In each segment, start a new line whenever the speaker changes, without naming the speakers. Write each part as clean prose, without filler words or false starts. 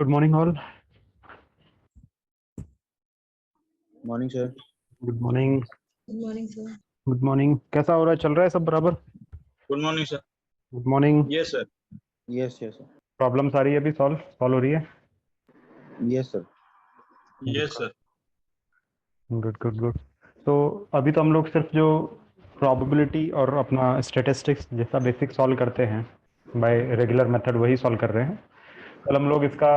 Good morning all.
Morning sir.
Good morning.
Good morning sir.
Good morning. कैसा हो रहा है, चल रहा है सब बराबर?
Good morning sir.
Good morning.
Yes sir. Yes yes sir.
Problems आ रही है अभी, सॉल्व हो रही है?
Yes sir.
Yes sir. Good good good. तो अभी तो हम लोग सिर्फ जो प्रोबेबिलिटी और अपना स्टैटिस्टिक्स जैसा बेसिक सॉल्व करते हैं बाय रेगुलर मेथड, वही सॉल्व कर रहे हैं। कल हम लोग इसका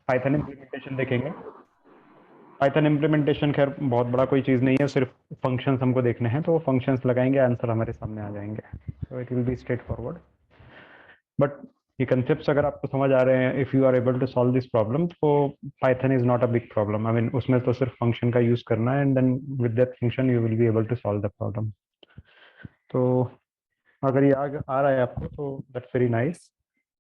पाइथन इम्प्लीमेंटेशन देखेंगे। पाइथन इम्प्लीमेंटेशन खैर बहुत बड़ा कोई चीज़ नहीं है, सिर्फ फंक्शंस हमको देखने हैं, तो वो फंक्शंस लगाएंगे, आंसर हमारे सामने आ जाएंगे। So it will be straightforward. But ये कंसेप्ट्स अगर आपको समझ आ रहे हैं, if you are able to solve this problem, तो Python is not a big problem. I mean उसमें तो सिर्फ फंक्शन का यूज़ करना है and then with that function you will be able to solve the problem. तो अगर ये आ रहा है आपको तो that's very nice.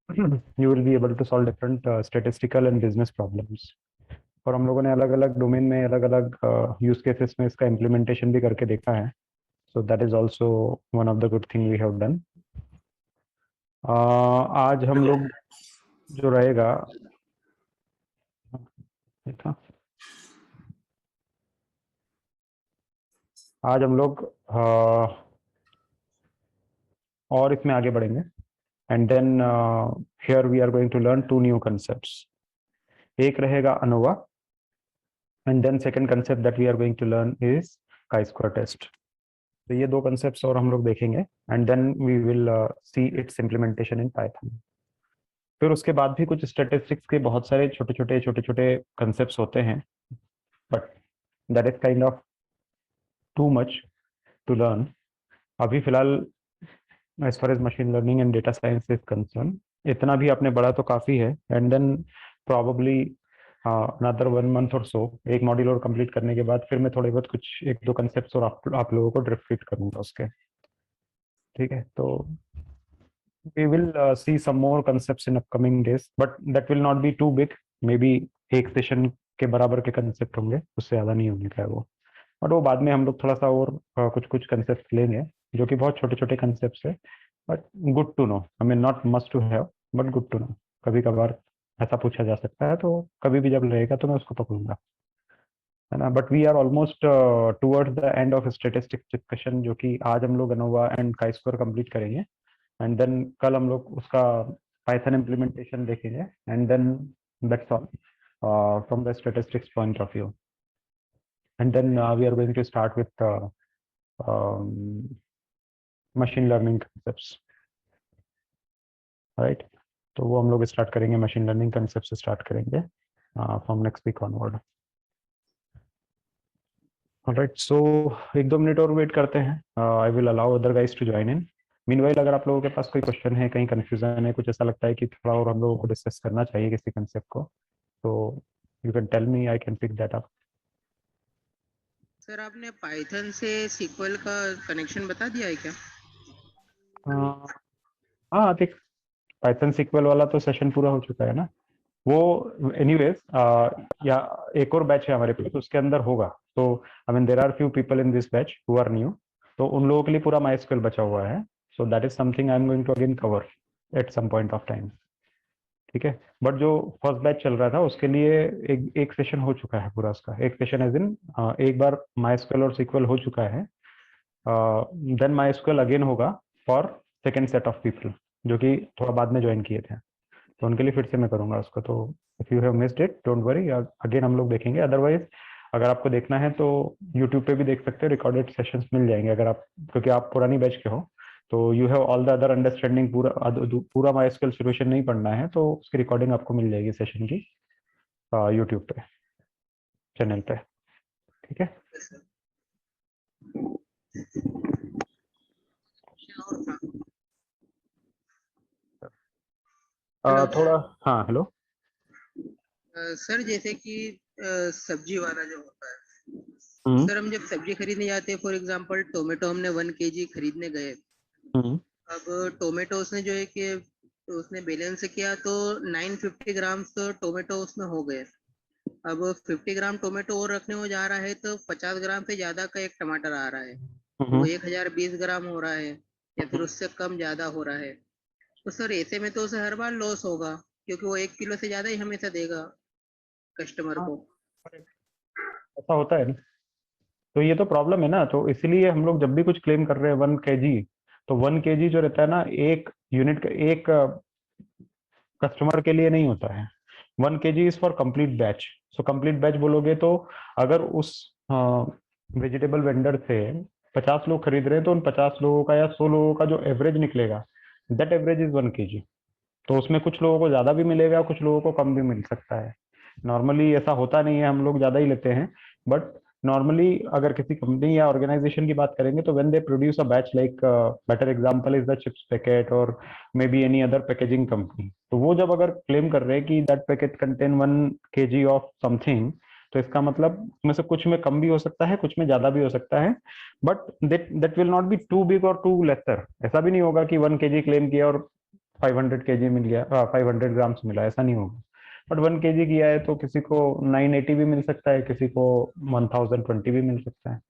You will be able to solve different statistical and business problems. और हम लोगों ने अलग अलग डोमेन में अलग अलग यूज केसेस में इसका इम्प्लीमेंटेशन भी करके देखा है। So that is also one of the good thing we have done. आज हम लोग जो रहेगा था, आज हम लोग और इसमें आगे बढ़ेंगे and then here we are going to learn two new concepts. एक रहेगा ANOVA and then second concept that we are going to learn is chi square test. तो ये दो कंसेप्ट्स और हम लोग देखेंगे and then we will see its implementation in Python. फिर उसके बाद भी कुछ स्टैटिस्टिक्स के बहुत सारे छोटे छोटे कंसेप्ट्स होते हैं, but that is kind of too much to learn. अभी फिलहाल as far as machine learning and data science is concern, इतना भी आपने पढ़ा तो काफ़ी है। And then probably another 1 month और सो, एक मॉड्यूल और कंप्लीट करने के बाद फिर मैं थोड़े बहुत कुछ एक दो कंसेप्ट्स और आप लोगों को ड्रिफ्ट फीड करूंगा उसके। ठीक है, तो we will see some more concepts in upcoming days, but that will not be too big. Maybe एक सेशन के बराबर के कंसेप्ट होंगे, उससे ज़्यादा नहीं होने का है वो। और वो बाद में हम लोग थोड़ा सा और कुछ कंसेप्ट लेंगे जो कि बहुत छोटे छोटे कंसेप्ट है, but good to know. I mean not must to have, but good to know. कभी कभार ऐसा पूछा जा सकता है, तो कभी भी जब रहेगा तो मैं उसको पकड़ूंगा, है ना। But we are almost towards the end of statistics discussion, जो कि आज हम लोग ANOVA and chi square complete करेंगे एंड देन कल हम लोग उसका पाइथन इम्प्लीमेंटेशन देखेंगे and then that's all from the statistics point of view. And then we are going to start with machine learning concepts, right. तो वो हम लोग स्टार्ट करेंगे, मशीन लर्निंग कंसेप्ट से स्टार्ट करेंगे from next week onward. Alright, so 1-2 minute और wait करते हैं। I will allow other guys to join in. Meanwhile अगर आप लोगों के पास कोई क्वेश्चन है, कहीं कंफ्यूजन है, कुछ ऐसा लगता है कि थोड़ा और हम लोगों को डिस्कस करना चाहिए किसी कंसेप्ट को, तो you can tell me, I can pick that up.
Sir आपने पाइथन से सीक्वल का कनेक्शन बता दिया है क्या?
हाँ, देख, पाइथन सीक्वल वाला तो सेशन पूरा हो चुका है ना वो। एनीवेज या एक और बैच है हमारे पास, उसके अंदर होगा। तो I mean there are few people in this batch who are new, तो उन लोगों के लिए पूरा माइस्क्वेल बचा हुआ है। So that is something I am going to again cover at some point of time. ठीक है, बट जो फर्स्ट बैच चल रहा था उसके लिए एक सेशन हो चुका है पूरा। उसका एक सेशन एज इन एक बार माइस्क्वेल और सीक्वल हो चुका है, देन माइस्क्वेल अगेन होगा for second set of people जो कि थोड़ा बाद में ज्वाइन किए थे, तो उनके लिए फिर से मैं करूंगा उसको। तो if you have missed it don't worry, again हम लोग देखेंगे। अदरवाइज अगर आपको देखना है तो यूट्यूब पे भी देख सकते हो, रिकॉर्डेड सेशंस मिल जाएंगे अगर आप, क्योंकि आप पुरानी बैच के हो तो you have all the other understanding. पूरा माइस्क्वेल सॉल्यूशन नहीं पढ़ना है तो उसकी रिकॉर्डिंग आपको मिल जाएगी सेशन की यूट्यूब पे चैनल पे। ठीक है, थोड़ा, हाँ हेलो।
सर जैसे कि सब्जी वाला जो होता है, सर हम जब सब्जी खरीदने जाते हैं, फॉर एग्जांपल टोमेटो हमने 1 kg खरीदने गए। अब टोमेटो उसने जो है कि उसने बैलेंस किया तो 950 ग्राम तो टोमेटो उसमें हो गए। अब 50 ग्राम टोमेटो और रखने को जा रहा है तो 50 ग्राम से ज्यादा का एक टमाटर आ रहा है, तो 1020 ग्राम हो रहा है या फिर उससे कम ज्यादा हो रहा है। तो सर ऐसे में तो उसे हर बार लॉस होगा, क्योंकि वो 1 किलो से ज्यादा ही हमेशा देगा कस्टमर को।
ऐसा होता है ना, तो ये तो प्रॉब्लम है ना। तो इसलिए हम लोग जब भी कुछ क्लेम कर रहे हैं 1 kg, तो 1 kg जो रहता है ना, एक यूनिट का एक कस्टमर के लिए नहीं होता है। 1 kg is for complete batch. So complete batch बोलोगे तो अगर उस वेजिटेबल वेंडर से 50 लोग खरीद रहे हैं, तो उन 50 लोगों का या 100 लोगों का जो एवरेज निकलेगा, दैट एवरेज इज 1 kg। तो उसमें कुछ लोगों को ज्यादा भी मिलेगा, कुछ लोगों को कम भी मिल सकता है। नॉर्मली ऐसा होता नहीं है, हम लोग ज्यादा ही लेते हैं। बट नॉर्मली अगर किसी कंपनी या ऑर्गेनाइजेशन की बात करेंगे, तो when they produce a batch, like better example is the chips packet और maybe any other packaging company, तो वो जब अगर क्लेम कर रहे हैं कि that packet contain 1 kg of something, तो इसका मतलब उसमें से कुछ में कम भी हो सकता है, कुछ में ज्यादा भी हो सकता है। But that will not be too big और टू लेसर। ऐसा भी नहीं होगा कि 1 kg क्लेम किया और 500 kg मिल गया, 500 ग्राम्स मिला, ऐसा नहीं होगा। बट 1 kg किया है तो किसी को 980 भी मिल सकता है, किसी को 1020 भी मिल सकता है।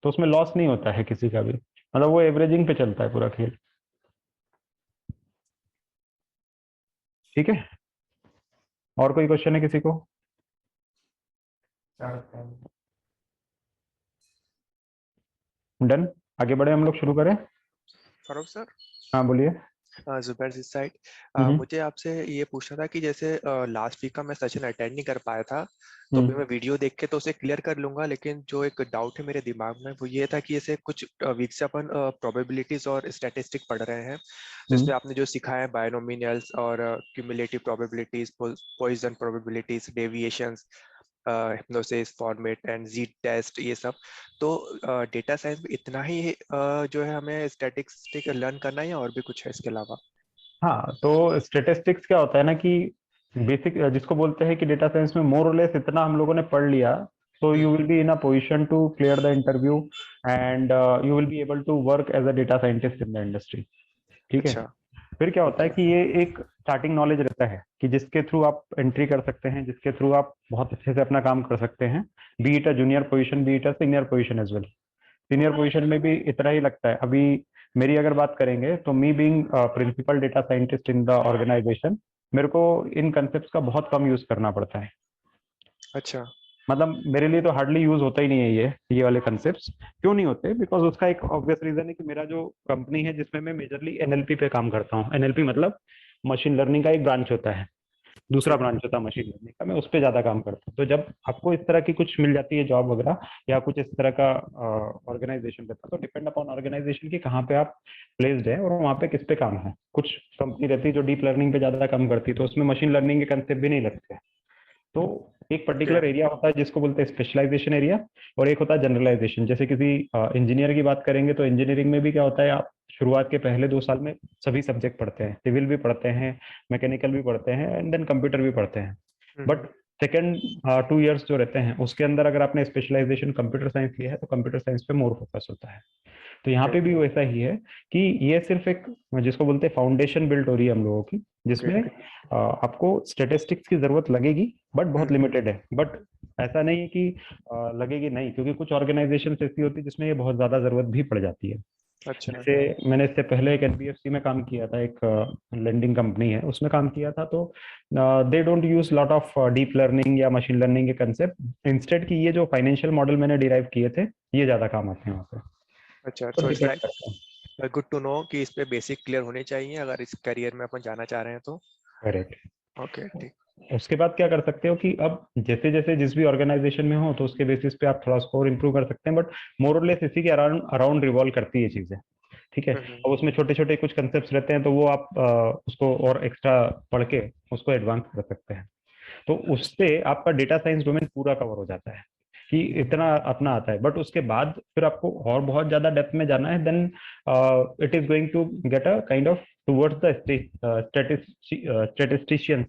तो उसमें लॉस नहीं होता है किसी का भी, मतलब वो एवरेजिंग पे चलता है पूरा खेल। ठीक है, और कोई क्वेश्चन है किसी को? डन, आगे बढ़े हम लोग, शुरू करें।
फारूक सर,
हाँ बोलिए।
जुबैर इस साइड।
हम्म।
मुझे आपसे ये पूछना था कि जैसे लास्ट वीक का मैं सेशन अटेंड नहीं कर पाया था, तो अभी मैं वीडियो देख के तो उसे क्लियर कर लूंगा, लेकिन जो एक डाउट है मेरे दिमाग में वो ये था कि जैसे कुछ वीक से अपन प्रोबेबिलिटीज और स्टैटिस्टिक पढ़ रहे हैं, जिसमें आपने जो सिखाया है बायनोमिनल्स और cumulative probabilities, Poisson probabilities, deviations, hypothesis, format and Z test, ये सब। तो डेटा साइंस में इतना ही जो है हमें स्टैटिस्टिक लर्न करना है या और भी कुछ है इसके अलावा?
हाँ, तो स्टेटिस्टिक्स क्या होता है ना कि बेसिक, जिसको बोलते हैं कि डेटा साइंस में मोर और लेस इतना हम लोगों ने पढ़ लिया, तो you will be in a position to clear the interview and you will be able to work as a data scientist in the industry. ठीक है।
अच्छा।
फिर क्या होता है
ओके।
कि ये एक स्टार्टिंग नॉलेज रहता है कि जिसके थ्रू आप एंट्री कर सकते हैं, जिसके थ्रू आप बहुत अच्छे से अपना काम कर सकते हैं, be it a junior position, be it a senior position as well. Senior position में भी इतना ही लगता है। अभी मेरी अगर बात करेंगे, तो me being principal data scientist in the organization, मेरे को इन कंसेप्ट का बहुत कम यूज करना पड़ता है।
अच्छा।
मतलब मेरे लिए तो हार्डली यूज होता ही नहीं है ये वाले कंसेप्ट्स। क्यों नहीं होते? बिकॉज उसका एक ऑब्वियस रीजन है कि मेरा जो कंपनी है जिसमें मैं मेजरली एनएलपी पे काम करता हूँ, एनएलपी मतलब मशीन लर्निंग का एक ब्रांच होता है, दूसरा
ठीक है।
ब्रांच होता है मशीन लर्निंग का, मैं उस पर ज्यादा काम करता हूँ। तो जब आपको इस तरह की कुछ मिल जाती है जॉब वगैरह, या कुछ इस तरह का ऑर्गेनाइजेशन रहता है, तो डिपेंड अपॉन ऑर्गेनाइजेशन की कहाँ पे आप प्लेस्ड है और वहाँ पे किस पे काम है। कुछ कंपनी रहती है जो डीप लर्निंग पे ज्यादा काम करती है, तो उसमें मशीन लर्निंग के कंसेप्ट भी नहीं लगते। तो एक
ओके।
पर्टिकुलर एरिया होता है जिसको बोलते हैं स्पेशलाइजेशन एरिया, और एक होता है जनरलाइजेशन। जैसे किसी इंजीनियर की बात करेंगे, तो इंजीनियरिंग में भी क्या होता है, आप शुरुआत के पहले 2 साल में सभी सब्जेक्ट पढ़ते हैं, सिविल भी पढ़ते हैं, मैकेनिकल भी पढ़ते हैं, एंड देन कंप्यूटर भी पढ़ते हैं। बट सेकेंड 2 years जो रहते हैं, उसके अंदर अगर आपने स्पेशलाइजेशन कंप्यूटर साइंस लिया है, तो कंप्यूटर साइंस पे मोर फोकस होता है। तो यहाँ पे भी वैसा ही है कि ये सिर्फ एक, जिसको बोलते हैं फाउंडेशन बिल्ड हो रही है हम लोगों की, जिसमें आपको स्टेटिस्टिक्स की जरूरत लगेगी, बट बहुत लिमिटेड है। बट ऐसा नहीं है कि लगेगी नहीं, क्योंकि कुछ ऑर्गेनाइजेशन ऐसी होती है जिसमें ये बहुत ज्यादा जरूरत भी पड़ जाती है।
अच्छा।
जैसे मैंने इससे पहले एक एनबीएफसी में काम किया था, एक लेंडिंग कंपनी है, उसमें काम किया था। तो they don't use lot of deep learning या मशीन लर्निंग के कंसेप्ट, इंस्टेड की ये जो फाइनेंशियल मॉडल मैंने डिराइव किए थे, ये ज्यादा काम आते हैं वहाँ पे।
अच्छा,
तो
तो इट्स
डिपेंड
लाइक
करता है।
गुड टू नो कि इस पे बेसिक क्लियर होने चाहिए अगर इस करियर में अपन जाना चाह रहे हैं तो।
करेक्ट।
ओके, ठीक।
उसके बाद क्या कर सकते हो कि अब जैसे जैसे जिस भी ऑर्गेनाइजेशन में हो, तो उसके बेसिस पे आप थोड़ा स्कोर इंप्रूव कर सकते हैं, बट मोर और लेस इसी के अराउंड अराउंड रिवॉल्व करती है चीजें। ठीक है। और उसमें छोटे छोटे कुछ कंसेप्ट रहते हैं, तो वो आप उसको और एक्स्ट्रा पढ़ के उसको एडवांस कर सकते हैं। तो उससे आपका डेटा साइंस डोमेन पूरा कवर हो जाता है कि इतना अपना आता है। बट उसके बाद फिर आपको और बहुत ज्यादा डेप्थ में जाना है, then it is going to get a kind of towards the statistician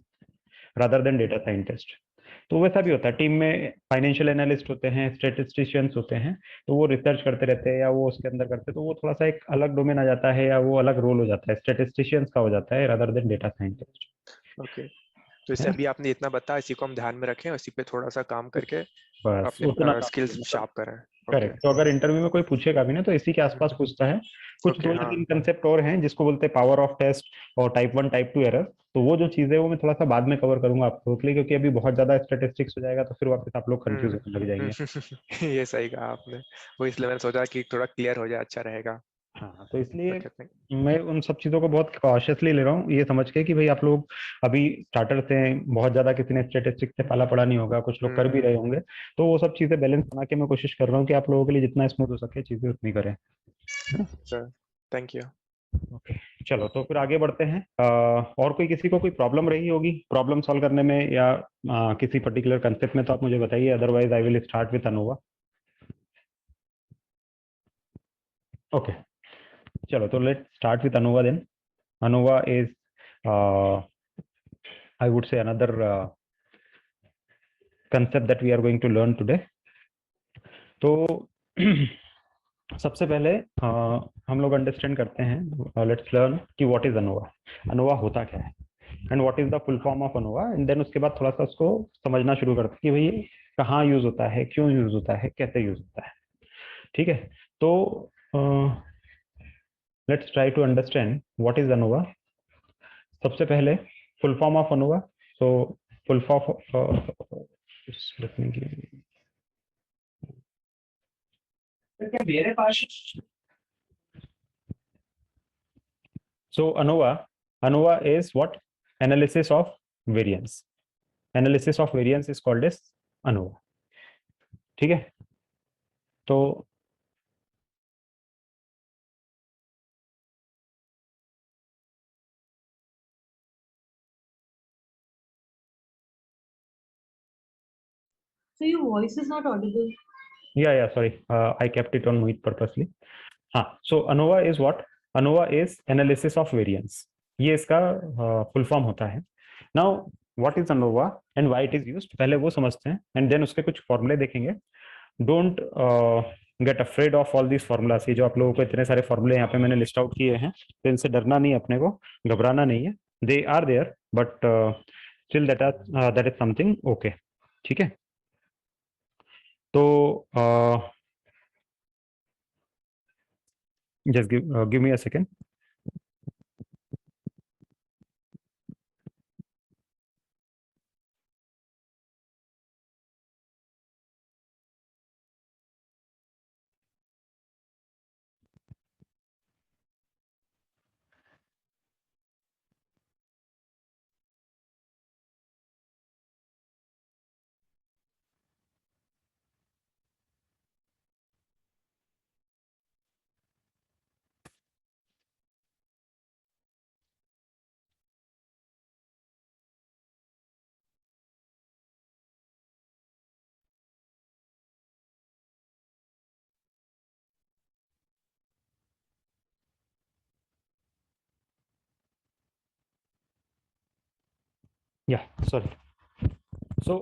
rather than data scientist. तो वैसा भी होता है, टीम में फाइनेंशियल एनालिस्ट होते हैं, स्टेटिस्टिशियंस होते हैं, तो वो रिसर्च करते रहते हैं या वो उसके अंदर करते हैं, तो वो थोड़ा सा एक अलग डोमेन आ जाता है, या वो अलग रोल हो जाता है, स्टेटिस्टिशियंस का हो जाता है rather than data scientist.
Okay, तो इससे
है
अभी आपने इतना बताया, इसी को हम ध्यान में रखें और इसी पे थोड़ा सा काम करके
बस उतना
अपने
काफी है,
स्किल्स
मतलब
शार्प करें।
करेक्ट। तो अगर इंटरव्यू में कोई पूछेगा भी ना तो इसी के आसपास पूछता है। कुछ
Okay,
2 या
हाँ।
3 कंसेप्ट और हैं जिसको बोलते हैं पावर ऑफ टेस्ट और टाइप 1 टाइप 2 एरर। तो वो जो चीजें वो मैं थोड़ा सा बाद में कवर करूंगा आपको, इसलिए क्योंकि अभी बहुत ज्यादा स्टैटिस्टिक्स हो जाएगा तो फिर वापस आप लोग कंफ्यूज होने लग जाएंगे।
ये सही कहा आपने, वो इसलिए मैंने सोचा कि थोड़ा क्लियर हो जाए, अच्छा रहेगा।
हाँ, तो इसलिए
Okay, thank-
मैं उन सब चीज़ों को बहुत कॉशियसली ले रहा हूँ, ये समझ के कि भाई आप लोग अभी स्टार्टर से बहुत ज़्यादा किसी ने स्टैटिस्टिक्स से पाला पड़ा नहीं होगा, कुछ लोग कर भी रहे होंगे। तो वो सब चीज़ें बैलेंस बना के मैं कोशिश कर रहा हूँ कि आप लोगों के लिए जितना स्मूथ हो सके चीज़ें उतनी करें, है ना?
Sir, thank you.
ओके, चलो तो फिर आगे बढ़ते हैं। और कोई किसी को कोई प्रॉब्लम रही होगी प्रॉब्लम सॉल्व करने में या किसी पर्टिकुलर कंसेप्ट में, तो आप मुझे बताइए, otherwise I will start with ANOVA. Okay, चलो तो let start with ANOVA then. ANOVA is I would say another concept that we are going to learn today. तो सबसे पहले हम लोग अंडरस्टैंड करते हैं, लेट्स लर्न कि व्हाट इज अनोवा, अनोवा होता क्या है and what is the full form of ANOVA, and then उसके बाद थोड़ा सा उसको समझना शुरू करते हैं कि भाई ये कहाँ यूज होता है, क्यों यूज होता है, कैसे यूज होता है। ठीक है, तो let's try to understand what is ANOVA. सबसे पहले full form of ANOVA. So full form मेरे पास so ANOVA is what? Analysis of variance. Analysis of variance is called as ANOVA. ठीक है, तो
So your voice is not audible.
yeah, sorry, I kept it on mute purposely. हाँ, so ANOVA is what? ANOVA is analysis of variance. ये इसका full form होता है। Now what is ANOVA and why it is used, पहले वो समझते हैं and then उसके कुछ फॉर्मूले देखेंगे। Don't get afraid of all this formulas. ये जो आप लोगों को इतने सारे फॉर्मूले यहाँ पे मैंने लिस्ट आउट किए हैं, तो इनसे डरना नहीं है, अपने को घबराना नहीं है। They are there but still that is something okay. ठीक है, तो just give me a second. या sorry, so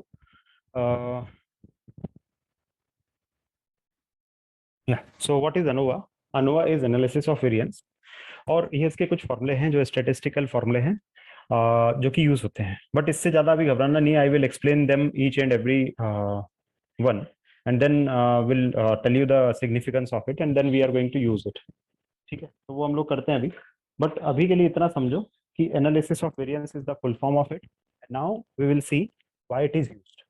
so what is ANOVA? ANOVA is analysis of variance, और ये इसके कुछ फॉर्मूले हैं जो स्टैटिस्टिकल फॉर्मूले हैं जो कि यूज होते हैं, बट इससे ज्यादा अभी घबराना नहीं है। I will explain them each and every one and then will tell you the significance of it and then we are going to use it. ठीक है, तो वो हम लोग करते हैं अभी, बट अभी के लिए इतना समझो कि analysis of variance is the full form of it. Now we will see why it is used,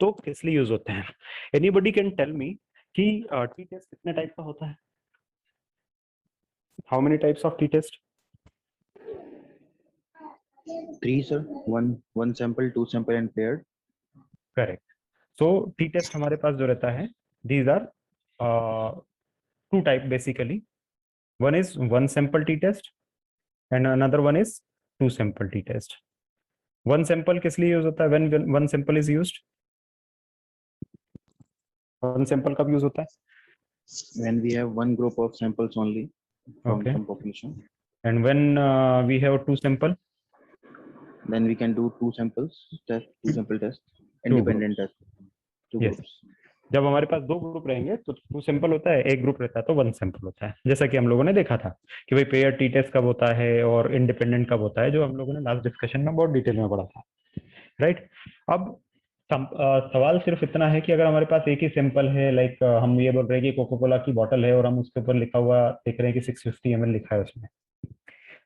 तो किस लिए यूज होते हैं। एनीबडी कैन टेल मी कि टी टेस्ट कितने टाइप का होता है? How many types of T test?
3, sir. One sample, 2 sample, and paired.
Correct. So T test हमारे पास जो रहता है, these are 2 type basically. One is 1 sample T test and another one is 2 sample T test. 1 sample किस लिए use होता है? When 1 sample is used, 1 sample कब यूज होता है?
When we have one group of samples only from
Okay.
some population,
and when we have 2 sample,
then we can do 2 samples test, 2 sample test, independent test, 2
Yes.
groups.
जब हमारे पास 2 group रहेंगे तो 2 sample होता है, एक group रहता है तो 1 सैंपल होता है। जैसा कि हम लोगों ने देखा था कि भाई पेयर टी टेस्ट कब होता है और इंडिपेंडेंट कब होता है, जो हम लोगों ने लास्ट डिस्कशन में बहुत डिटेल में पढ़ा था, राइट। अब सवाल सिर्फ इतना है कि अगर हमारे पास एक ही सैंपल है, लाइक हम ये बोल रहे हैं कि कोको कोला की बॉटल है और हम उसके ऊपर लिखा हुआ देख रहे हैं कि 650 ml लिखा है उसमें,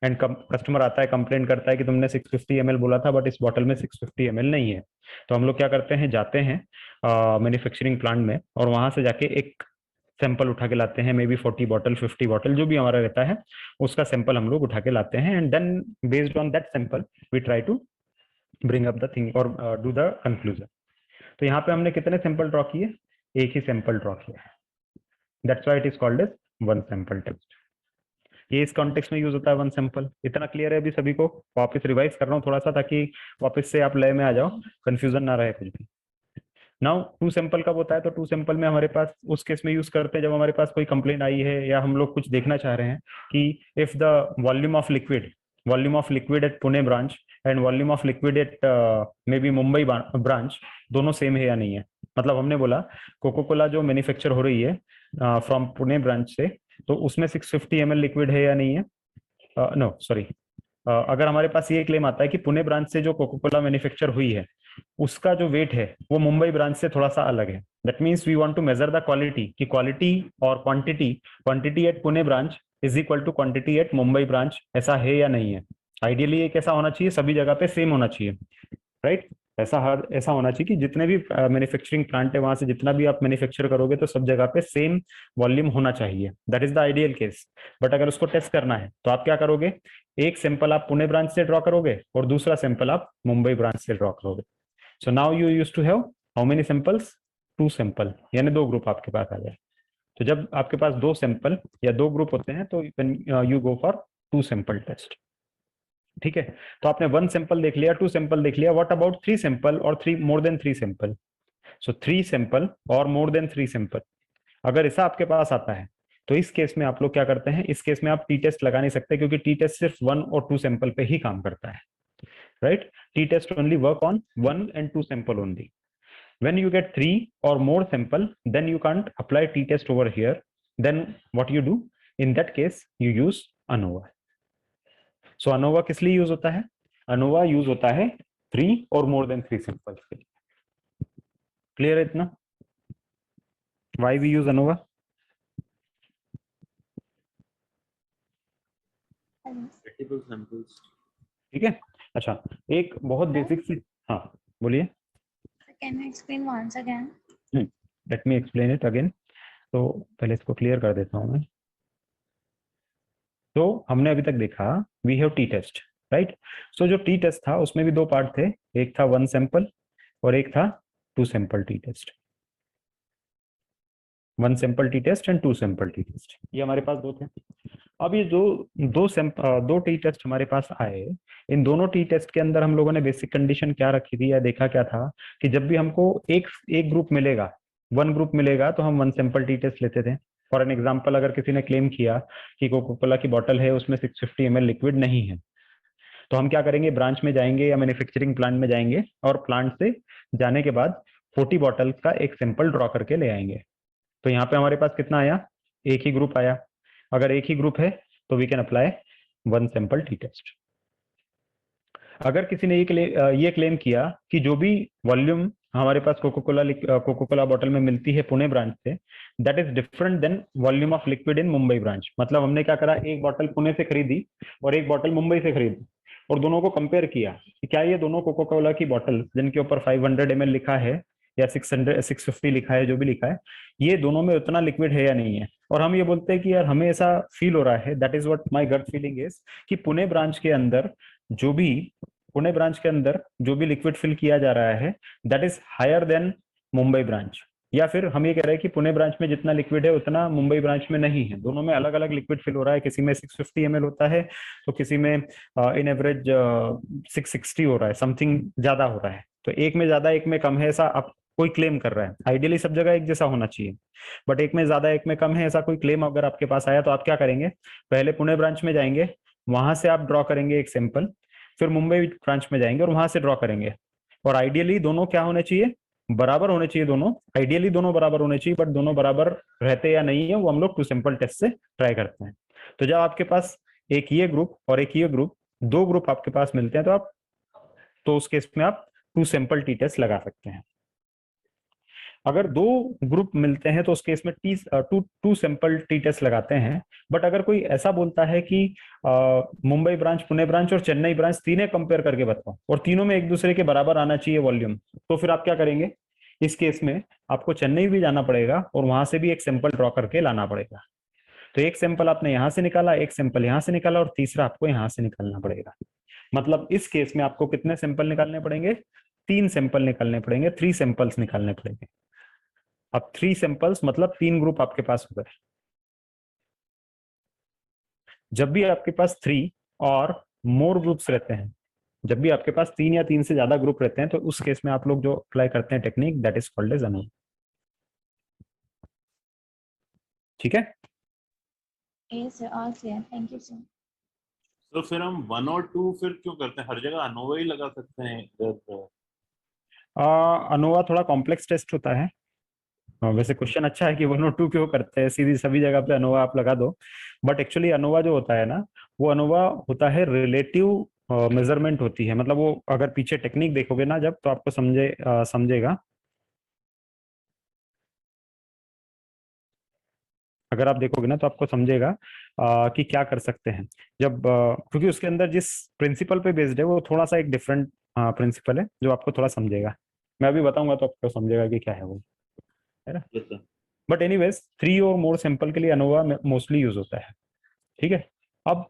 एंड कस्टमर आता है कंप्लेंट करता है कि तुमने 650 ml बोला था बट इस बॉटल में 650 ml नहीं है, तो हम लोग क्या करते हैं, जाते हैं मैन्युफैक्चरिंग प्लांट में और वहां से जाके एक सैंपल उठा के लाते हैं, मे बी 40 बॉटल 50 बॉटल जो भी हमारा रहता है उसका सैंपल हम लोग उठा के लाते हैं, and then based on that sample we try to bring up the thing और डू द कंक्लूजन। तो यहाँ पे हमने कितने सैंपल ड्रॉ किए, एक ही सैंपल ड्रॉ किया है, that's why it is called as one sample test. ये इस कॉन्टेक्स्ट में यूज होता है वन सैंपल। इतना क्लियर है अभी सभी को? वापस रिवाइज कर रहा हूँ थोड़ा सा ताकि वापस से आप लय में आ जाओ, कंफ्यूजन ना रहे कुछ भी। नाउ टू सैंपल कब होता है, तो टू सैंपल में हमारे पास उस केस में यूज करते हैं जब हमारे पास कोई कंप्लेंट आई है या हम लोग कुछ देखना चाह रहे हैं कि if the volume of liquid at Pune branch and volume of liquid at may be Mumbai branch दोनों सेम है या नहीं है। मतलब हमने बोला कोको कोला जो मैन्युफैक्चर हो रही है फ्रॉम पुणे ब्रांच से, तो उसमें 650 ml लिक्विड है या नहीं है। नो सॉरी, अगर हमारे पास ये क्लेम आता है कि पुणे ब्रांच से जो कोको कोला मैन्युफैक्चर हुई है उसका जो वेट है वो मुंबई ब्रांच से थोड़ा सा अलग है, that means we want to measure the quality, कि क्वालिटी और quantity at Pune branch is equal to quantity at Mumbai branch, ऐसा है या नहीं है। आइडियली ये कैसा होना चाहिए, सभी जगह पे सेम होना चाहिए, राइट। ऐसा होना चाहिए कि जितने भी मैन्युफैक्चरिंग प्लांट है वहां से जितना भी आप मैन्युफैक्चर करोगे तो सब जगह पे सेम वॉल्यूम होना चाहिए, that is the ideal case. But अगर उसको टेस्ट करना है तो आप क्या करोगे, एक सैंपल आप पुणे ब्रांच से ड्रॉ करोगे और दूसरा सैंपल आप मुंबई ब्रांच से ड्रॉ करोगे। So now you use to have how many samples, two sample, यानी दो ग्रुप आपके पास आ गए। तो जब आपके पास दो सैंपल या दो ग्रुप होते हैं तो you go for two sample test, ठीक है। तो आपने वन सैंपल देख लिया, टू सैंपल देख लिया, व्हाट अबाउट थ्री सैंपल और three more than three sample. So three sample और मोर देन थ्री सैंपल, अगर ऐसा आपके पास आता है तो इस केस में आप लोग क्या करते हैं, इस केस में आप टी टेस्ट लगा नहीं सकते क्योंकि टी टेस्ट सिर्फ वन और टू सैंपल पे ही काम करता है, right. T test only work on one and two sample only. When you get three or more sample, then you can't apply t-test over here. Then what you do? In that case, you use ANOVA. So ANOVA किस लिए use होता है? ANOVA use होता है 3 or more than 3 samples के लिए। Clear है इतना? Why we use ANOVA?
Multiple samples.
ठीक है, अच्छा एक बहुत बेसिक सी, हाँ बोलिए।
Can you explain once again?
Let me explain it again. तो पहले इसको क्लियर कर देता हूँ मैं। तो हमने अभी तक देखा we have T test, right. So जो टी टेस्ट था उसमें भी दो पार्ट थे, एक था वन सैंपल और एक था two sample T test. One sample T test and two sample T test, ये हमारे पास दो थे। अब ये दो टी टेस्ट हमारे पास आए, इन दोनों टी टेस्ट के अंदर हम लोगों ने बेसिक कंडीशन क्या रखी थी या देखा क्या था कि जब भी हमको एक ग्रुप मिलेगा, वन ग्रुप मिलेगा, तो हम वन सैंपल टी टेस्ट लेते थे। फॉर एन एग्जाम्पल, अगर किसी ने क्लेम किया कि कोको कोला की बॉटल है उसमें 650 ml लिक्विड नहीं है, तो हम क्या करेंगे, ब्रांच में जाएंगे या मैन्युफैक्चरिंग प्लांट में जाएंगे और प्लांट से जाने के बाद 40 बॉटल का एक सैंपल ड्रॉ करके ले आएंगे। तो यहाँ पे हमारे पास कितना आया, एक ही ग्रुप आया। अगर एक ही ग्रुप है तो we can apply one sample T test. अगर किसी ने ये क्लेम किया कि जो भी वॉल्यूम हमारे पास कोको कोला बॉटल में मिलती है पुणे ब्रांच से, that is different than volume of liquid in Mumbai branch. मतलब हमने क्या करा, एक बॉटल पुणे से खरीदी और एक बॉटल मुंबई से खरीदी और दोनों को कंपेयर किया कि क्या ये दोनों कोको कोला की बॉटल जिनके ऊपर 500 ml लिखा है या 650 लिखा है, जो भी लिखा है, ये दोनों में उतना लिक्विड है या नहीं है। और हम ये बोलते हैं कि यार हमें ऐसा फील हो रहा है, that is what my gut feeling is, कि पुणे ब्रांच के अंदर जो भी लिक्विड फिल किया जा रहा है that is higher than Mumbai branch. या फिर हम ये कह रहे हैं कि पुणे ब्रांच में जितना लिक्विड है उतना मुंबई ब्रांच में नहीं है, दोनों में अलग अलग लिक्विड फिल हो रहा है। किसी में 650 ml होता है तो किसी में इन एवरेज 660 हो रहा है, समथिंग ज्यादा हो रहा है। तो एक में ज्यादा एक में कम है ऐसा आप कोई क्लेम कर रहा है। आइडियली सब जगह एक जैसा होना चाहिए, बट एक में ज्यादा एक में कम है ऐसा कोई क्लेम अगर आपके पास आया तो आप क्या करेंगे, पहले पुणे ब्रांच में जाएंगे, वहां से आप ड्रॉ करेंगे एक सैंपल, फिर मुंबई ब्रांच में जाएंगे और वहां से ड्रॉ करेंगे। और आइडियली दोनों क्या होने चाहिए, बराबर होने चाहिए दोनों। आइडियली दोनों बराबर होने चाहिए, बट दोनों बराबर रहते या नहीं है वो हम लोग टू सैंपल टेस्ट से ट्राई करते हैं। तो जब आपके पास एक ये ग्रुप और एक ये ग्रुप, दो ग्रुप आपके पास मिलते हैं तो उस केस में आप टू सैंपल टी टेस्ट लगा सकते हैं। अगर दो ग्रुप मिलते हैं तो उस केस में टू सैंपल टी टेस्ट लगाते हैं। बट अगर कोई ऐसा बोलता है कि मुंबई ब्रांच, पुणे ब्रांच और चेन्नई ब्रांच तीनों कंपेयर करके बताओ और तीनों में एक दूसरे के बराबर आना चाहिए वॉल्यूम, तो फिर आप क्या करेंगे? इस केस में आपको चेन्नई भी जाना पड़ेगा और वहां से भी एक सैंपल ड्रॉ करके लाना पड़ेगा। तो एक सैंपल आपने यहां से निकाला, एक सैंपल यहां से निकाला और तीसरा आपको यहां से निकालना पड़ेगा। मतलब इस केस में आपको कितने सैंपल निकालने पड़ेंगे? 3 सैंपल निकालने पड़ेंगे, 3 सैंपल्स निकालने पड़ेंगे। अब 3 सैंपल्स मतलब 3 ग्रुप आपके पास हो गए। जब भी आपके पास 3 और मोर ग्रुप्स रहते हैं, जब भी आपके पास 3 या 3 से ज्यादा ग्रुप रहते हैं, तो उस केस में आप लोग जो अप्लाई करते हैं technique, that is called as ANOVA. ठीक है?
Yes, sir. All clear. Thank you, sir.
तो फिर हम 1 और 2 फिर क्यों करते हैं? हर जगह अनोवा ही लगा सकते हैं इधर।
अनोवा थोड़ा कॉम्प्लेक्स टेस्ट होता है। वैसे क्वेश्चन अच्छा है कि 1 और 2 क्यों करते हैं, सीधी सभी जगह पे अनोवा आप लगा दो। बट एक्चुअली अनोवा जो होता है ना, वो अनोवा होता है रिलेटिव मेजरमेंट होती है। मतलब वो अगर पीछे टेक्निक देखोगे ना जब, तो आपको समझेगा। अगर आप देखोगे ना तो आपको समझेगा कि क्या कर सकते हैं। जब क्योंकि उसके अंदर जिस प्रिंसिपल पे बेस्ड है वो थोड़ा सा एक डिफरेंट प्रिंसिपल है, जो आपको थोड़ा समझेगा। मैं अभी बताऊंगा तो आपको समझेगा कि क्या है वो, है ना?
Yes, sir.
बट एनीवेज 3 और मोर सैंपल के लिए अनोवा मोस्टली यूज होता है। ठीक है? अब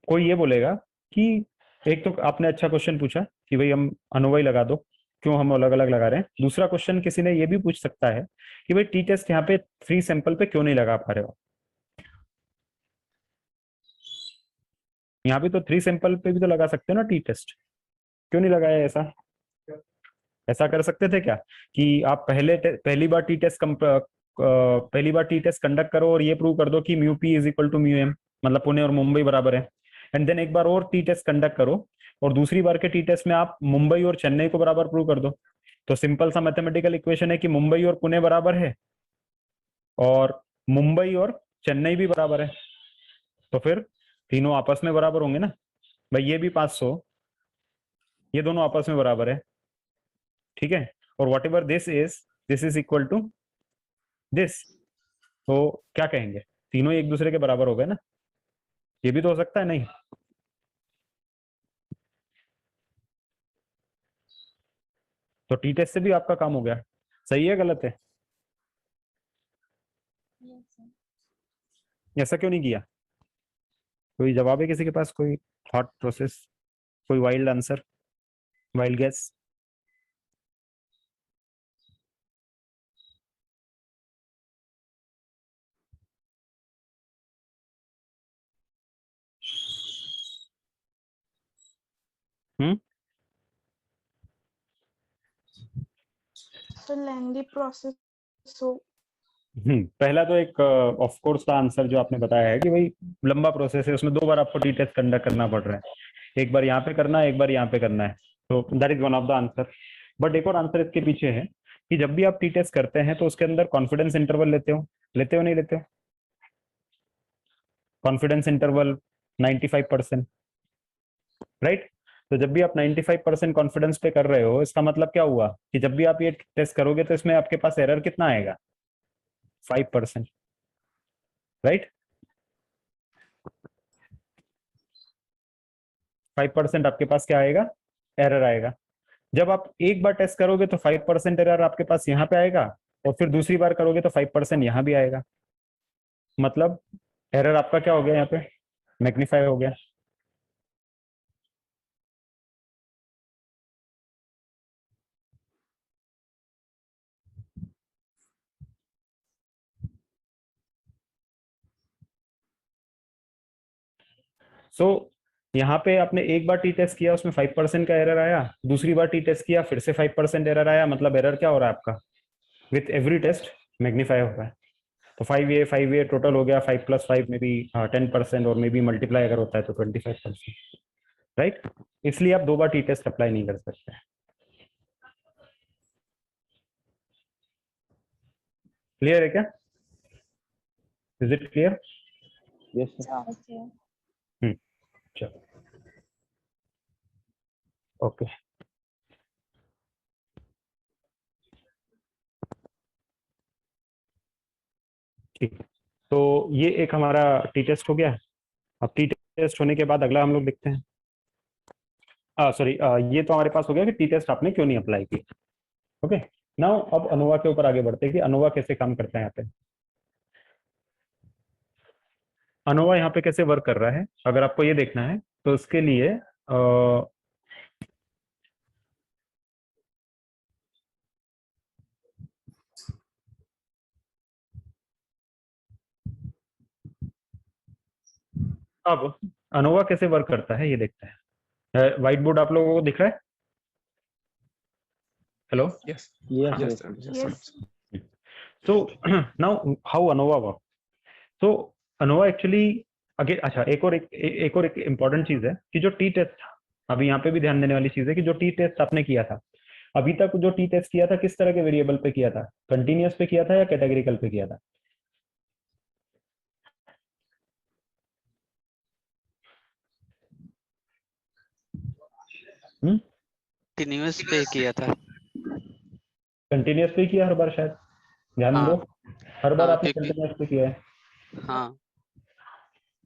कोई ये बोलेगा कि एक तो आपने अच्छा क्वेश्चन पूछा कि भाई हम अनोवा ही लगा दो, क्यों हम अलग अलग लगा रहे हैं। दूसरा क्वेश्चन किसी ने ये भी पूछ सकता है कि भाई टी टेस्ट यहाँ पे 3 सैंपल पे क्यों नहीं लगा पा रहे हो? यहाँ पे तो 3 सैंपल पे भी तो लगा सकते हो ना टी टेस्ट, क्यों नहीं लगाया? ऐसा ऐसा कर सकते थे क्या कि आप पहली बार टी टेस्ट कंडक्ट करो और ये प्रूव कर दो कि mu P is equal to mu M, मतलब पुणे और मुंबई बराबर है। एंड देन एक बार और टी टेस्ट कंडक्ट करो और दूसरी बार के टी टेस्ट में आप मुंबई और चेन्नई को बराबर प्रूव कर दो। तो सिंपल सा मैथमेटिकल इक्वेशन है कि मुंबई और पुणे बराबर है और मुंबई और चेन्नई भी बराबर है, तो फिर तीनों आपस में बराबर होंगे ना भाई। ये भी 500, ये दोनों आपस में बराबर है। ठीक है? और whatever this is equal to this, तो क्या कहेंगे? तीनों एक दूसरे के बराबर हो गए ना। ये भी तो हो सकता है, नहीं? तो टी टेस्ट से भी आपका काम हो गया। सही है, गलत है?
Yes, sir.
ऐसा क्यों नहीं किया? कोई जवाब है किसी के पास? कोई थॉट प्रोसेस, कोई वाइल्ड आंसर, वाइल्ड गेस? हम्म
So lengthy process. So
पहला तो एक ऑफ कोर्स का आंसर जो आपने बताया है कि भाई लंबा प्रोसेस है, उसमें 2 बार आपको टी टेस्ट कंडक्ट करना पड़ रहा है। एक बार यहाँ पे करना है, एक बार यहाँ पे करना है, तो that is one of the answer. But एक और आंसर इसके पीछे है कि जब भी आप टी टेस्ट करते हैं तो उसके अंदर कॉन्फिडेंस इंटरवल लेते हो नहीं लेते हो? Confidence interval 95%, right? तो जब भी आप 95% कॉन्फिडेंस पे कर रहे हो, इसका मतलब क्या हुआ कि जब भी आप ये टेस्ट करोगे तो इसमें आपके पास एरर कितना आएगा? 5%, राइट? 5% आपके पास क्या आएगा? एरर आएगा। जब आप एक बार टेस्ट करोगे तो 5% एरर आपके पास यहाँ पे आएगा और फिर दूसरी बार करोगे तो 5% यहाँ भी आएगा। मतलब एरर आपका क्या हो गया? यहाँ पे मैग्नीफाई हो गया। सो यहाँ पे आपने एक बार टी टेस्ट किया, उसमें 5% का एरर आया, दूसरी बार टी टेस्ट किया, फिर से 5% एरर आया। मतलब एरर क्या हो रहा है आपका? विथ एवरी टेस्ट मैग्नीफाई हो रहा है। तो 5a टोटल हो गया, 5 + 5 में भी 10%, और मे बी मल्टीप्लाई अगर होता है तो 25%, राइट? इसलिए आप 2 बार टी टेस्ट अप्लाई नहीं कर सकते। क्लियर है क्या? Is it clear?
Yes, sir.
It's all clear.
चलो, ओके। ठीक है, तो ये एक हमारा टी टेस्ट हो गया। अब टी टेस्ट होने के बाद अगला हम लोग देखते हैं, सॉरी, ये तो हमारे पास हो गया कि टी टेस्ट आपने क्यों नहीं अप्लाई किया। ओके, नाउ अब अनोवा के ऊपर आगे बढ़ते हैं कि अनोवा कैसे काम करता है। यहाँ पे अनोवा यहाँ पे कैसे वर्क कर रहा है, अगर आपको ये देखना है तो उसके लिए अब अनोवा कैसे वर्क करता है ये देखते हैं। व्हाइट बोर्ड आप लोगों को दिख रहा है? Hello,
Yes.
Yes,
Yes,
yes,
sir.
yes.
Yes,
Yes.
sir.
so now how ANOVA work? so ANOVA actually again, अच्छा, एक और इम्पोर्टेंट चीज है कि जो टी टेस्ट था, अभी यहाँ पे भी ध्यान देने वाली चीज है कि जो टी टेस्ट आपने किया था अभी तक, जो टी टेस्ट किया था किस तरह के वेरिएबल पे किया था, कंटिन्यूअस पे किया था या कैटेगरिकल पे किया था?
कंटिन्यूअस पे किया था।
कंटिन्यूअस पे किया हर बार, शायद ध्यान
हाँ,
दो, हर बार
हाँ,
आपने
क्योंकि
कंटिन्यूअस पे किया है,
हाँ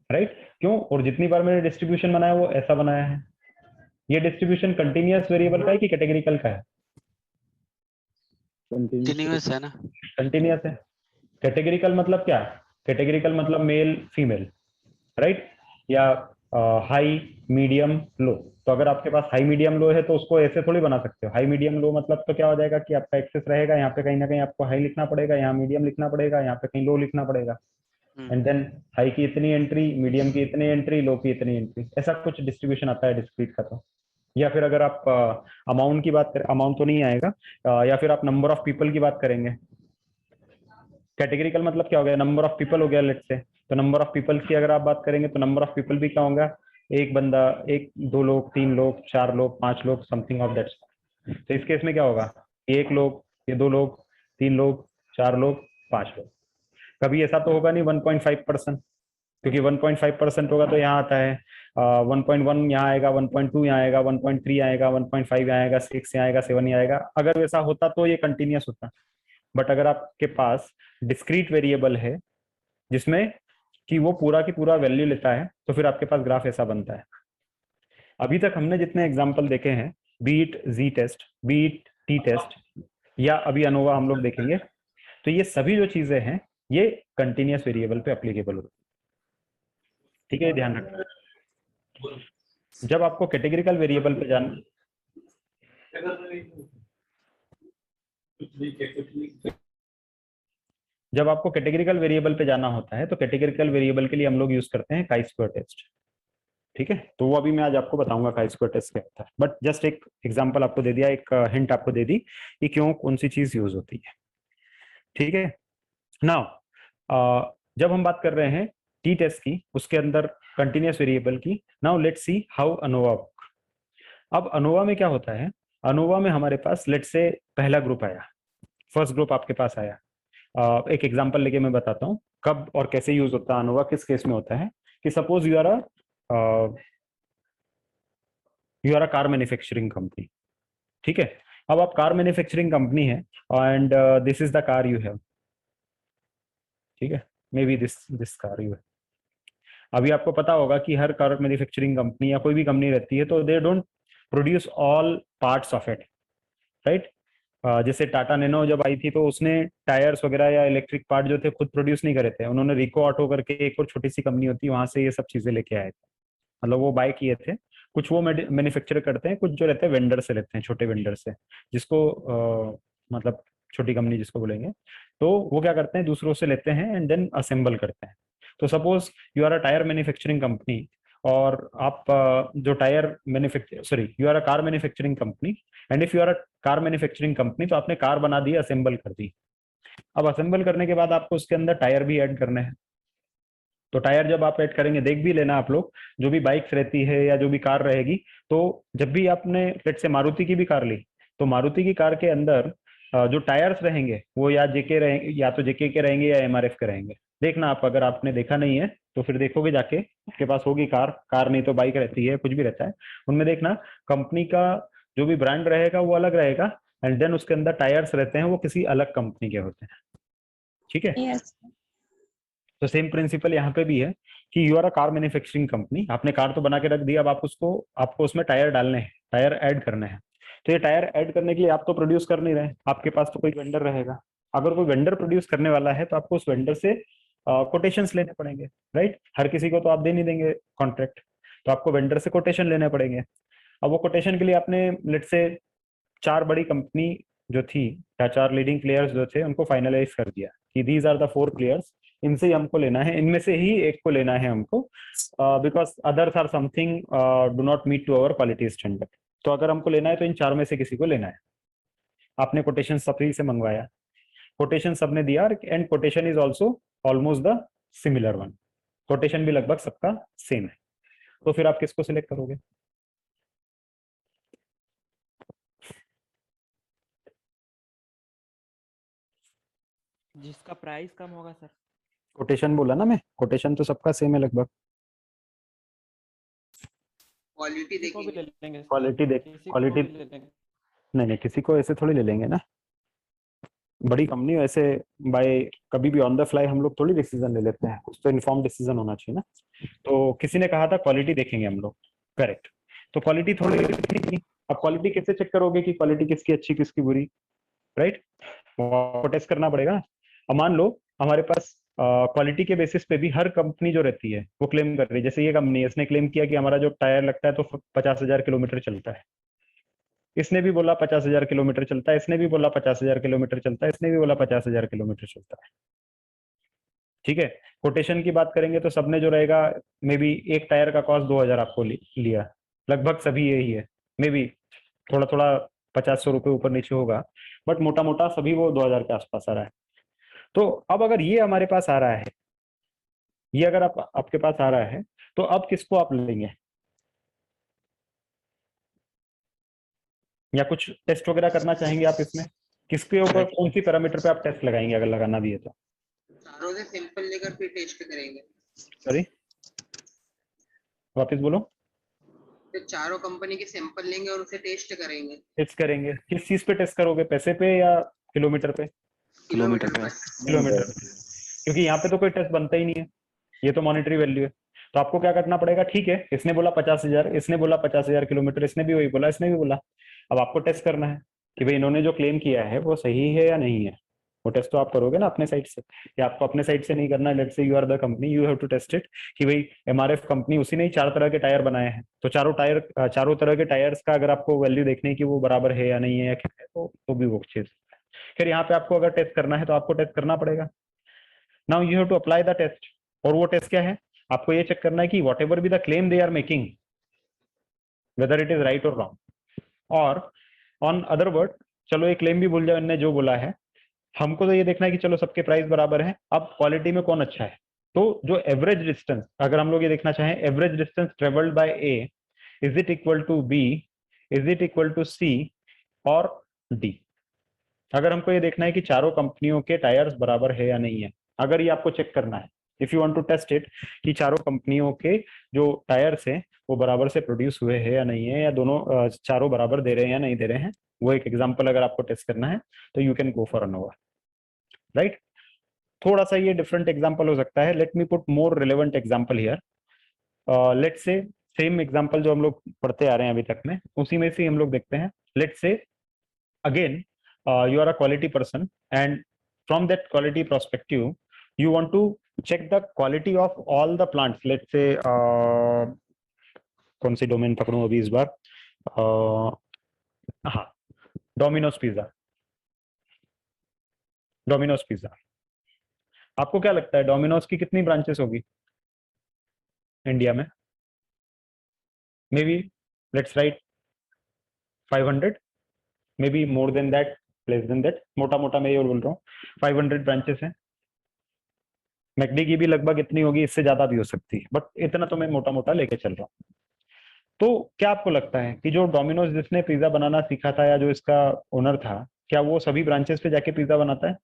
राइट? क्यों? और जितनी बार मैंने डिस्ट्रीब्यूशन बनाया वो ऐसा बनाया है। ये डिस्ट्रीब्यूशन कंटिन्यूअस वेरिएबल का है कि कैटेगरिकल का है?
कंटिन्यूअस है ना।
कंटिन्यूअस है। कैटेगरिकल मतलब क्या? कैटेगरिकल मतलब मेल फीमेल, राइट? या हाई मीडियम लो। तो अगर आपके पास हाई मीडियम लो है तो उसको ऐसे थोड़ी बना सकते हो। हाई मीडियम लो मतलब तो क्या हो जाएगा कि आपका एक्सेस रहेगा, यहाँ पे कहीं ना कहीं आपको हाई लिखना पड़ेगा, यहाँ मीडियम लिखना पड़ेगा, यहाँ पे कहीं लो लिखना पड़ेगा, एंड देन हाई की इतनी एंट्री, मीडियम की इतनी एंट्री, लो की इतनी एंट्री, ऐसा कुछ डिस्ट्रीब्यूशन आता है डिस्क्रीट का। तो या फिर अगर आप अमाउंट की बात करें, अमाउंट तो नहीं आएगा, या फिर आप नंबर ऑफ पीपल की बात करेंगे। कैटेगरिकल मतलब क्या हो गया? नंबर ऑफ पीपल हो गया लेट्स से। तो नंबर ऑफ पीपल की अगर आप बात करेंगे तो नंबर ऑफ पीपल भी क्या होगा? एक बंदा, एक, दो लोग, तीन लोग, चार लोग, पांच लोग, समथिंग ऑफ दैट। तो इस केस में क्या होगा? एक लोग, ये दो लोग, तीन लोग, चार लोग, पांच लोग। कभी ऐसा तो होगा नहीं 1.5%, क्योंकि 1.5% होगा तो यहाँ आता है 1.1 यहाँ आएगा, 1.2 यहाँ आएगा, 1.3 आएगा, 1.5 यहाँ आएगा, 6 यहाँ आएगा, 7 यहाँ आएगा। अगर वैसा होता तो ये कंटिन्यूअस होता। बट अगर आपके पास डिस्क्रीट वेरिएबल है जिसमें कि वो पूरा की पूरा वैल्यू लेता है, तो फिर आपके पास ग्राफ ऐसा बनता है। अभी तक हमने जितने एग्जाम्पल देखे हैं, बीट जी टेस्ट, बीट टी टेस्ट, या अभी अनोवा हम लोग देखेंगे, तो ये सभी जो चीजें हैं ये कंटिन्यूअस वेरिएबल पे एप्लीकेबल होती है। ठीक है, ध्यान रखना। जब आपको कैटेगरिकल वेरिएबल पे जाना, जब आपको कैटेगरिकल वेरिएबल पे जाना होता है तो कैटेगरिकल वेरिएबल के लिए हम लोग यूज करते हैं काई स्क्वायर टेस्ट। ठीक है, तो वो अभी मैं आज आपको बताऊंगा काई स्क्वायर टेस्ट क्या होता है, बट जस्ट एक एग्जांपल आपको दे दिया, एक हिंट आपको दे दी कि क्यों कौन सी चीज यूज होती है। ठीक है, नाउ जब हम बात कर रहे हैं टी टेस्ट की, उसके अंदर कंटिन्यूअस वेरिएबल की, now let's see how ANOVA work. अब अनोवा में क्या होता है? अनोवा में हमारे पास लेट्स से पहला ग्रुप आया, फर्स्ट ग्रुप आपके पास आया। एक एग्जांपल लेके मैं बताता हूँ कब और कैसे यूज होता है अनोवा, किस केस में होता है। कि suppose you are a car manufacturing company. ठीक है, अब आप कार मैन्युफैक्चरिंग कंपनी है and this is the car you have. ठीक है, maybe this car you have. अभी आपको पता होगा कि हर कार मैन्युफैक्चरिंग कंपनी या कोई भी कंपनी रहती है तो they don't produce all parts of it, right? जैसे टाटा नैनो जब आई थी तो उसने टायर्स वगैरह या इलेक्ट्रिक पार्ट जो थे खुद प्रोड्यूस नहीं करे थे, उन्होंने रिको ऑटो करके एक और छोटी सी कंपनी होती है वहां से ये सब चीजें लेके आए थे, मतलब वो बाय किए थे। कुछ वो मैन्युफैक्चर करते हैं, कुछ जो रहते हैं वेंडर से लेते हैं, छोटे वेंडर से, जिसको मतलब छोटी कंपनी जिसको बोलेंगे। तो वो क्या करते हैं, दूसरों से लेते हैं एंड देन असेंबल करते हैं। तो suppose you are a tyre manufacturing company, और आप जो tyre manufacture, sorry, you are a car manufacturing company, and if you are a car manufacturing company, तो आपने कार बना दी, असेंबल कर दी। अब असेंबल करने के बाद आपको उसके अंदर टायर भी ऐड करने हैं। तो टायर जब आप ऐड करेंगे, देख भी लेना आप लोग, जो भी बाइक्स रहती है या जो भी कार रहेगी, तो जब भी आपने लेट्स से मारुति की भी कार ली, तो मारुति की कार के अंदर जो टायर्स रहेंगे वो या जेके रहेंगे, या तो जेके के रहेंगे या एमआरएफ के रहेंगे। देखना आप, अगर आपने देखा नहीं है तो फिर देखोगे जाके, आपके पास होगी कार नहीं तो बाइक रहती है, कुछ भी रहता है, उनमें देखना कंपनी का जो भी ब्रांड रहेगा वो अलग रहेगा, एंड देन उसके अंदर टायर्स रहते हैं वो किसी अलग कंपनी के होते हैं। ठीक है,
Yes.
तो सेम प्रिंसिपल यहाँ पे भी है कि you are a car manufacturing company, आपने कार तो बना के रख दी, अब आपको उसमें टायर डालने हैं, टायर ऐड करने हैं। तो ये टायर ऐड करने के लिए आप तो प्रोड्यूस कर नहीं रहे, आपके पास तो कोई वेंडर रहेगा। अगर कोई वेंडर प्रोड्यूस करने वाला है तो आपको उस वेंडर से कोटेशंस लेने पड़ेंगे, राइट। हर किसी को तो आप दे नहीं देंगे कॉन्ट्रैक्ट, तो आपको वेंडर से कोटेशन लेने पड़ेंगे। अब वो कोटेशन के लिए आपने लेट्स से 4 बड़ी कंपनी जो थी या 4 लीडिंग प्लेयर्स जो थे उनको फाइनलाइज कर दिया कि दीज आर द 4 प्लेयर्स, इनसे ही हमको लेना है, इनमें से ही एक को लेना है हमको, because others are something do not meet to our quality standard. तो अगर हमको लेना है तो इन 4 में से किसी को लेना है। आपने कोटेशन सभी से मंगवाया, कोटेशन सबने दिया, and quotation is also almost the similar one, quotation भी लगभग सबका सेम है। तो फिर आप किसको सिलेक्ट करोगे?
जिसका प्राइस कम होगा सर।
कोटेशन बोला ना मैं, कोटेशन तो सबका सेम है लगभग।
क्वालिटी
किसी को भी
देखेंगे।
ले लेंगे सर,
क्वालिटी देख,
किसी को
क्वालिटी
भी ले लेंगे।
नहीं, किसी को ऐसे थोड़ी ले लेंगे ना, बड़ी कंपनी वैसे बाय कभी भी ऑन द फ्लाई हम लोग थोड़ी डिसीजन ले लेते हैं, कुछ तो इन्फॉर्म डिसीजन होना चाहिए ना। तो किसी ने कहा था क्वालिटी देखेंगे हम लोग, करेक्ट। तो क्वालिटी थोड़ी देखी, अब क्वालिटी कैसे चेक करोगे कि क्वालिटी किसकी अच्छी किसकी बुरी, राइट? वो टेस्ट करना पड़ेगा। अब मान लो हमारे पास क्वालिटी के बेसिस पे भी हर कंपनी जो रहती है वो क्लेम कर रही है, जैसे ये कंपनी है, इसने क्लेम किया कि हमारा जो टायर लगता है तो 50,000 किलोमीटर चलता है, इसने भी बोला 50,000 किलोमीटर चलता है, इसने भी बोला 50,000 किलोमीटर चलता है, इसने भी बोला 50,000 किलोमीटर चलता है, ठीक है। कोटेशन की बात करेंगे तो सबने जो रहेगा, मे बी एक टायर का कॉस्ट 2,000 आपको लिया, लगभग सभी यही है, मे बी थोड़ा थोड़ा 50-100 रुपए ऊपर नीचे होगा, बट मोटा मोटा सभी वो 2,000 के आसपास आ रहा है। तो अब अगर ये हमारे पास आ रहा है, ये अगर आपके पास आ रहा है, तो अब किसको आप लेंगे? या कुछ टेस्ट वगैरह करना चाहेंगे आप इसमें? किसके ऊपर कौन सी पैरामीटर पे आप टेस्ट लगाएंगे अगर लगाना भी है तो?
चारों से सैंपल लेकर फिर टेस्ट करेंगे।
सॉरी, वापस बोलो।
तो चारों कंपनी के सैंपल लेंगे और उसे टेस्ट करेंगे।
टेस्ट करेंगे, किस चीज पे टेस्ट करोगे, पैसे पे या किलोमीटर पे?
किलोमीटर
पे।
किलोमीटर पे, क्योंकि यहाँ पे तो कोई टेस्ट बनता ही नहीं है, ये तो मॉनिटरी वैल्यू है। तो आपको क्या करना पड़ेगा, ठीक है इसने बोला 50,000, इसने बोला 50,000 किलोमीटर, इसने भी वही बोला, इसने भी बोला, अब आपको टेस्ट करना है कि भाई इन्होंने जो क्लेम किया है वो सही है या नहीं है। वो टेस्ट तो आप करोगे ना अपने साइड से, या आपको अपने साइड से नहीं करना, let's say you are the company, you have to test it कि भाई एमआरएफ कंपनी उसी ने ही 4 तरह के टायर बनाए हैं, तो चारों तरह के टायर्स का अगर आपको वैल्यू देखनी है कि वो बराबर है या नहीं है या क्या है, तो भी वो चीज। फिर यहाँ पे आपको अगर टेस्ट करना है तो आपको टेस्ट करना पड़ेगा। Now you have to apply the test, और वो टेस्ट क्या है, आपको ये चेक करना है कि whatever be the claim they are making, whether it is right और रॉन्ग। और ऑन अदर वर्ड, चलो ये क्लेम भी भूल जाओ इनने जो बोला है, हमको तो ये देखना है कि चलो सबके प्राइस बराबर है, अब क्वालिटी में कौन अच्छा है। तो जो एवरेज डिस्टेंस, अगर हम लोग ये देखना चाहें average distance travelled by A, is it equal to B, is it equal to C और डी। अगर हमको ये देखना है कि चारों कंपनियों के टायर्स बराबर है या नहीं है, अगर ये आपको चेक करना है, if you want to test it कि चारों कंपनियों के जो टायर्स हैं वो बराबर से प्रोड्यूस हुए हैं या नहीं है, या दोनों चारों बराबर दे रहे हैं या नहीं दे रहे हैं, वो एक एग्जांपल अगर आपको टेस्ट करना है तो you can go for ANOVA, right. थोड़ा सा ये डिफरेंट एग्जांपल हो सकता है, let me put more relevant example here. Let's say same example जो हम लोग पढ़ते आ रहे हैं अभी तक में, उसी में से हम लोग देखते हैं। Let's say again you are a quality person, and from that quality perspective you want to check the quality of all the plants. Let's say कौन सी डोमेन पकड़ूं अभी इस बार, हाँ डोमिनोज पिज्जा। डोमिनोज पिज्जा, आपको क्या लगता है डोमिनोज की कितनी ब्रांचेस होगी इंडिया में? May be let's write 500, may be more than that, less than that, मोटा मोटा मैं ये बोल रहा हूँ 500 ब्रांचेस हैं। मैकडी की भी लगभग इतनी होगी, इससे ज्यादा भी हो सकती है, बट इतना तो मैं मोटा मोटा लेके चल रहा हूँ। तो क्या आपको लगता है कि जो डोमिनोज जिसने पिज्जा बनाना सीखा था, या जो इसका ओनर था, क्या वो सभी ब्रांचेस पे जाके पिज्जा बनाता है?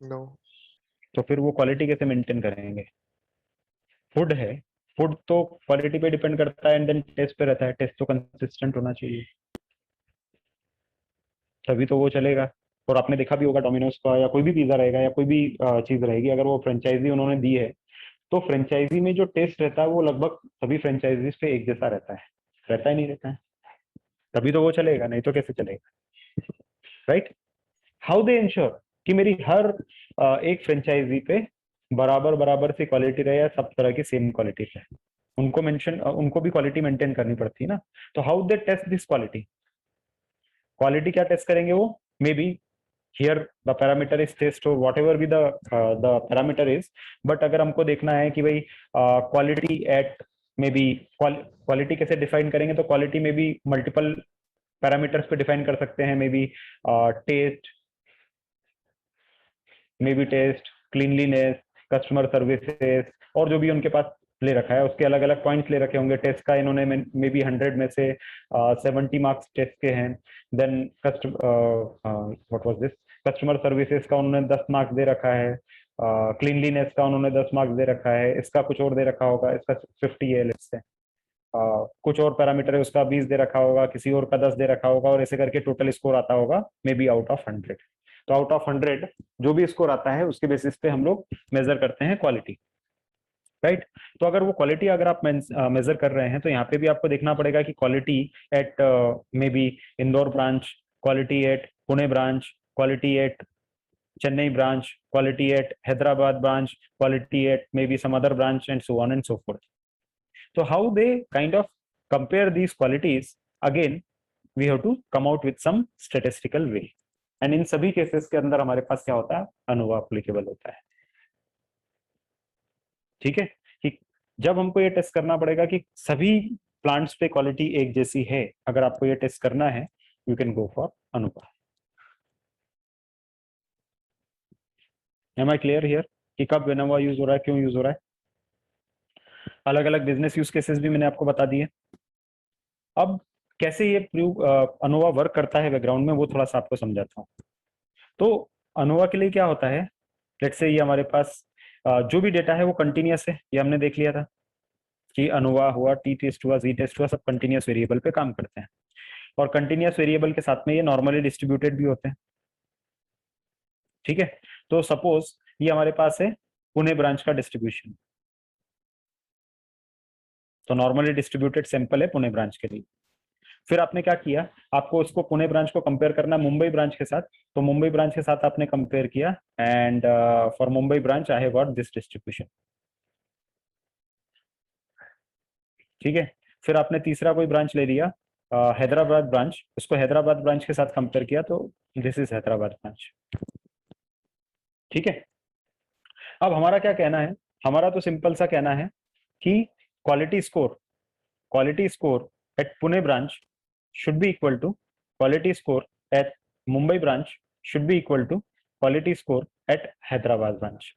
नो।
तो फिर वो क्वालिटी कैसे मेंटेन करेंगे? फूड है, फूड तो क्वालिटी पे डिपेंड करता है, एंड देन टेस्ट पे रहता है, टेस्ट तो कंसिस्टेंट होना चाहिए, तभी तो वो चलेगा। और आपने देखा भी होगा डोमिनोज का या कोई भी पिज्जा रहेगा या कोई भी चीज रहेगी, अगर वो फ्रेंचाइजी उन्होंने दी है तो फ्रेंचाइजी में जो टेस्ट रहता है वो लगभग सभी फ्रेंचाइजीज पे एक जैसा रहता है, रहता ही नहीं रहता है, तभी तो वो चलेगा, नहीं तो कैसे चलेगा, राइट। हाउ दे इंश्योर कि मेरी हर एक फ्रेंचाइजी पे बराबर बराबर सी क्वालिटी रहे या सब तरह की सेम क्वालिटी रहे, उनको भी क्वालिटी मेंटेन करनी पड़ती है ना। तो how they test this quality, quality क्या टेस्ट करेंगे वो, maybe here the parameter is test और whatever be the parameter is, but अगर हमको देखना है कि भाई quality at maybe, quality कैसे डिफाइन करेंगे, तो क्वालिटी में भी मल्टीपल पैरामीटर्स पे डिफाइन कर सकते हैं, maybe test, maybe test, cleanliness, customer services, और जो भी उनके पास ले रखा है उसके अलग अलग पॉइंट्स ले रखे होंगे। टेस्ट का इन्होंने मे बी 100 में से 70 मार्क्स टेस्ट के हैं, then what was this, customer services का उन्होंने 10 मार्क्स दे रखा है, क्लीनलीनेस का उन्होंने 10 मार्क्स दे रखा है, इसका कुछ और दे रखा होगा, इसका 50 है लेट्स से, कुछ और पैरामीटर है उसका 20 दे रखा होगा, किसी और का 10 दे रखा होगा, और ऐसे करके टोटल स्कोर आता होगा मे बी आउट ऑफ 100। तो आउट ऑफ 100 जो भी स्कोर आता है उसके बेसिस पे हम लोग मेजर करते हैं क्वालिटी, राइट। तो अगर वो क्वालिटी अगर आप मेजर कर रहे हैं तो यहाँ पे भी आपको देखना पड़ेगा कि quality at maybe Indore branch, quality at Pune branch, quality at Chennai branch, quality at Hyderabad branch, quality at maybe some other branch and so on and so forth. So how they kind of compare these qualities, again we have to come out with some statistical way, and इन सभी cases के अंदर हमारे पास क्या होता है, ANOVA applicable होता है, ठीक है। कि जब हमको ये टेस्ट करना पड़ेगा कि सभी प्लांट्स पे क्वालिटी एक जैसी है, अगर आपको ये टेस्ट करना है you can go for ANOVA। Am I clear here कि कब ANOVA यूज हो रहा है, क्यों यूज हो रहा है, अलग अलग बिजनेस यूज केसेस भी मैंने आपको बता दिए। अब कैसे ये ANOVA वर्क करता है बैकग्राउंड में वो थोड़ा सा आपको समझाता हूँ। तो ANOVA के लिए क्या होता है, लेट्स से ये हमारे पास जो भी डेटा है वो कंटिन्यूअस है, ये हमने देख लिया था कि ANOVA हुआ, टी टेस्ट हुआ, जी टेस्ट हुआ, सब कंटिन्यूअस वेरिएबल पे काम करते हैं, और कंटिन्यूअस वेरिएबल के साथ में ये नॉर्मली डिस्ट्रीब्यूटेड भी होते हैं, ठीक है। तो सपोज ये हमारे पास है पुणे ब्रांच का डिस्ट्रीब्यूशन, तो नॉर्मली डिस्ट्रीब्यूटेड सैंपल है पुणे ब्रांच के लिए। फिर आपने क्या किया, आपको उसको पुणे ब्रांच को कंपेयर करना मुंबई ब्रांच के साथ, तो मुंबई ब्रांच के साथ आपने कंपेयर किया, and for Mumbai branch I have got this distribution, ठीक है। फिर आपने तीसरा कोई ब्रांच ले लिया, हैदराबाद ब्रांच, उसको हैदराबाद ब्रांच के साथ कंपेयर किया, तो दिस इज हैदराबाद ब्रांच, ठीक है। अब हमारा क्या कहना है, हमारा तो सिंपल सा कहना है कि quality score at Pune branch should be equal to quality score at Mumbai branch should be equal to quality score at Hyderabad branch।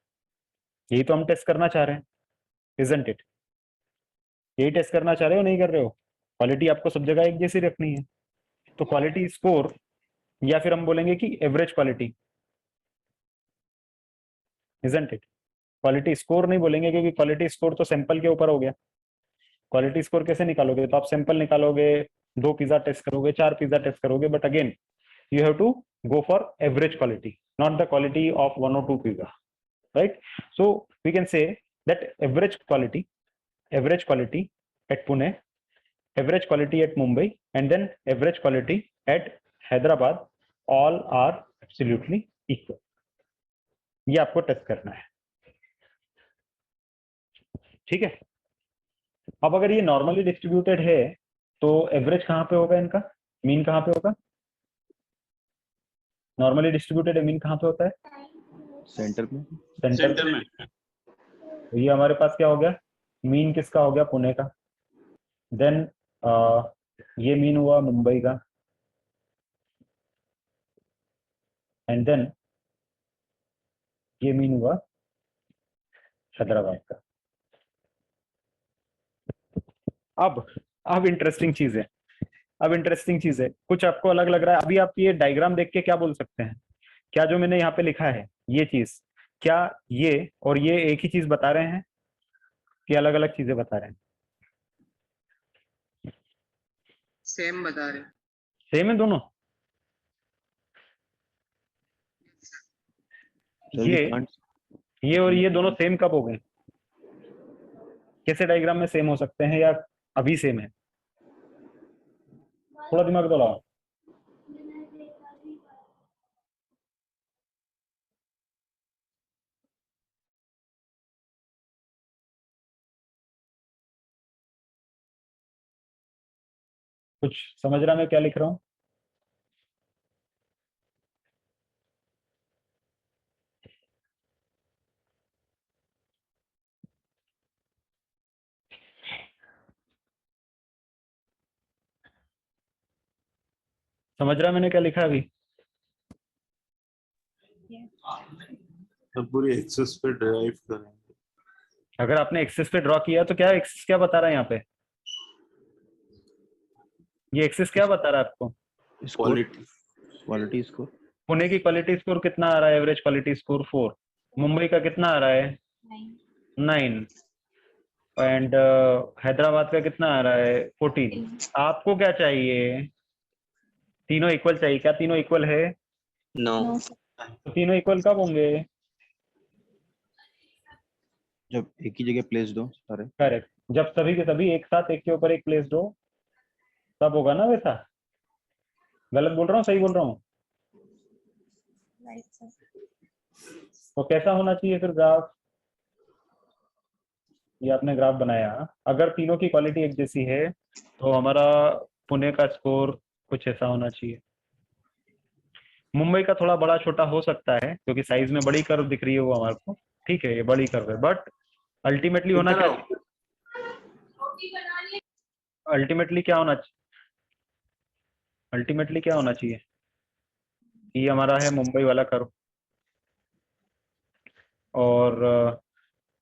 यही तो हम टेस्ट करना चाह रहे हैं, isn't it? यही टेस्ट करना चाह रहे हो, नहीं कर रहे हो, क्वालिटी आपको सब जगह एक जैसी रखनी है, तो क्वालिटी स्कोर, या फिर हम बोलेंगे कि average quality, isn't it? Quality score नहीं बोलेंगे क्योंकि क्वालिटी स्कोर तो सैंपल के ऊपर हो गया। क्वालिटी स्कोर कैसे निकालोगे, तो आप सैंपल निकालोगे, 2 पिज्जा टेस्ट करोगे, 4 पिज्जा टेस्ट करोगे, but again you have to go for average quality, not the quality of 1 or 2 pizza, right? So we can say that average quality at Pune, average quality at Mumbai, and then average quality at Hyderabad, all are absolutely equal। ये आपको test करना है, ठीक है। अब अगर ये normally distributed है तो एवरेज कहाँ पे होगा इनका, मीन कहाँ पे होगा, नॉर्मली डिस्ट्रीब्यूटेड है, मीन कहाँ पे होता है,
सेंटर में,
सेंटर में।
तो ये हमारे पास क्या हो गया, मीन किसका हो गया, पुणे का, देन ये मीन हुआ मुंबई का, एंड देन ये मीन हुआ हैदराबाद का। अब इंटरेस्टिंग चीज है, कुछ आपको अलग लग रहा है, अभी आप ये डायग्राम देख के क्या बोल सकते हैं, क्या जो मैंने यहाँ पे लिखा है ये चीज, क्या ये और ये एक ही चीज बता रहे हैं कि अलग अलग चीजें बता रहे हैं,
सेम बता रहे हैं।
सेम है दोनों,
Sir, we
ये
can't.
ये और ये दोनों सेम कब हो गए? कैसे डायग्राम में सेम हो सकते हैं या अभी सेम है? थोड़ा दिमाग दौड़ाओ। कुछ समझ रहा मैं क्या लिख रहा हूँ? समझ रहा मैंने क्या लिखा अभी?
तो पूरी एक्सेस पे ड्राइव करेंगे।
अगर आपने एक्सिस पे ड्रॉ किया तो क्या एक्सिस क्या बता रहा है यहाँ पे? ये एक्सिस क्या बता रहा है आपको?
Quality
quality score.
पुणे की क्वालिटी स्कोर कितना आ रहा है? Average quality score 4। मुंबई का कितना आ रहा है? 9। एंड हैदराबाद का कितना आ रहा है? 14। आपको क्या चाहिए? तीनों इक्वल चाहिए। क्या तीनों इक्वल है?
नो।
तो तीनों इक्वल कब होंगे?
जब एक ही जगह प्लेस दो सारे।
करेक्ट। जब सभी के सभी एक साथ एक के ऊपर एक प्लेस दो तब होगा ना वैसा? गलत बोल रहा हूँ सही बोल रहा हूँ? तो कैसा होना चाहिए फिर ग्राफ? ये आपने ग्राफ बनाया, अगर तीनों की क्वालिटी एक जैसी है तो हमारा पुणे का स्कोर कुछ ऐसा होना चाहिए। मुंबई का थोड़ा बड़ा छोटा हो सकता है क्योंकि साइज में बड़ी कर्व दिख रही है वो हमारे को, ठीक है ये बड़ी कर्व है, बट अल्टीमेटली होना क्या चाहिए? अल्टीमेटली क्या होना चाहिए? अल्टीमेटली क्या होना चाहिए? ये हमारा है मुंबई वाला कर्व और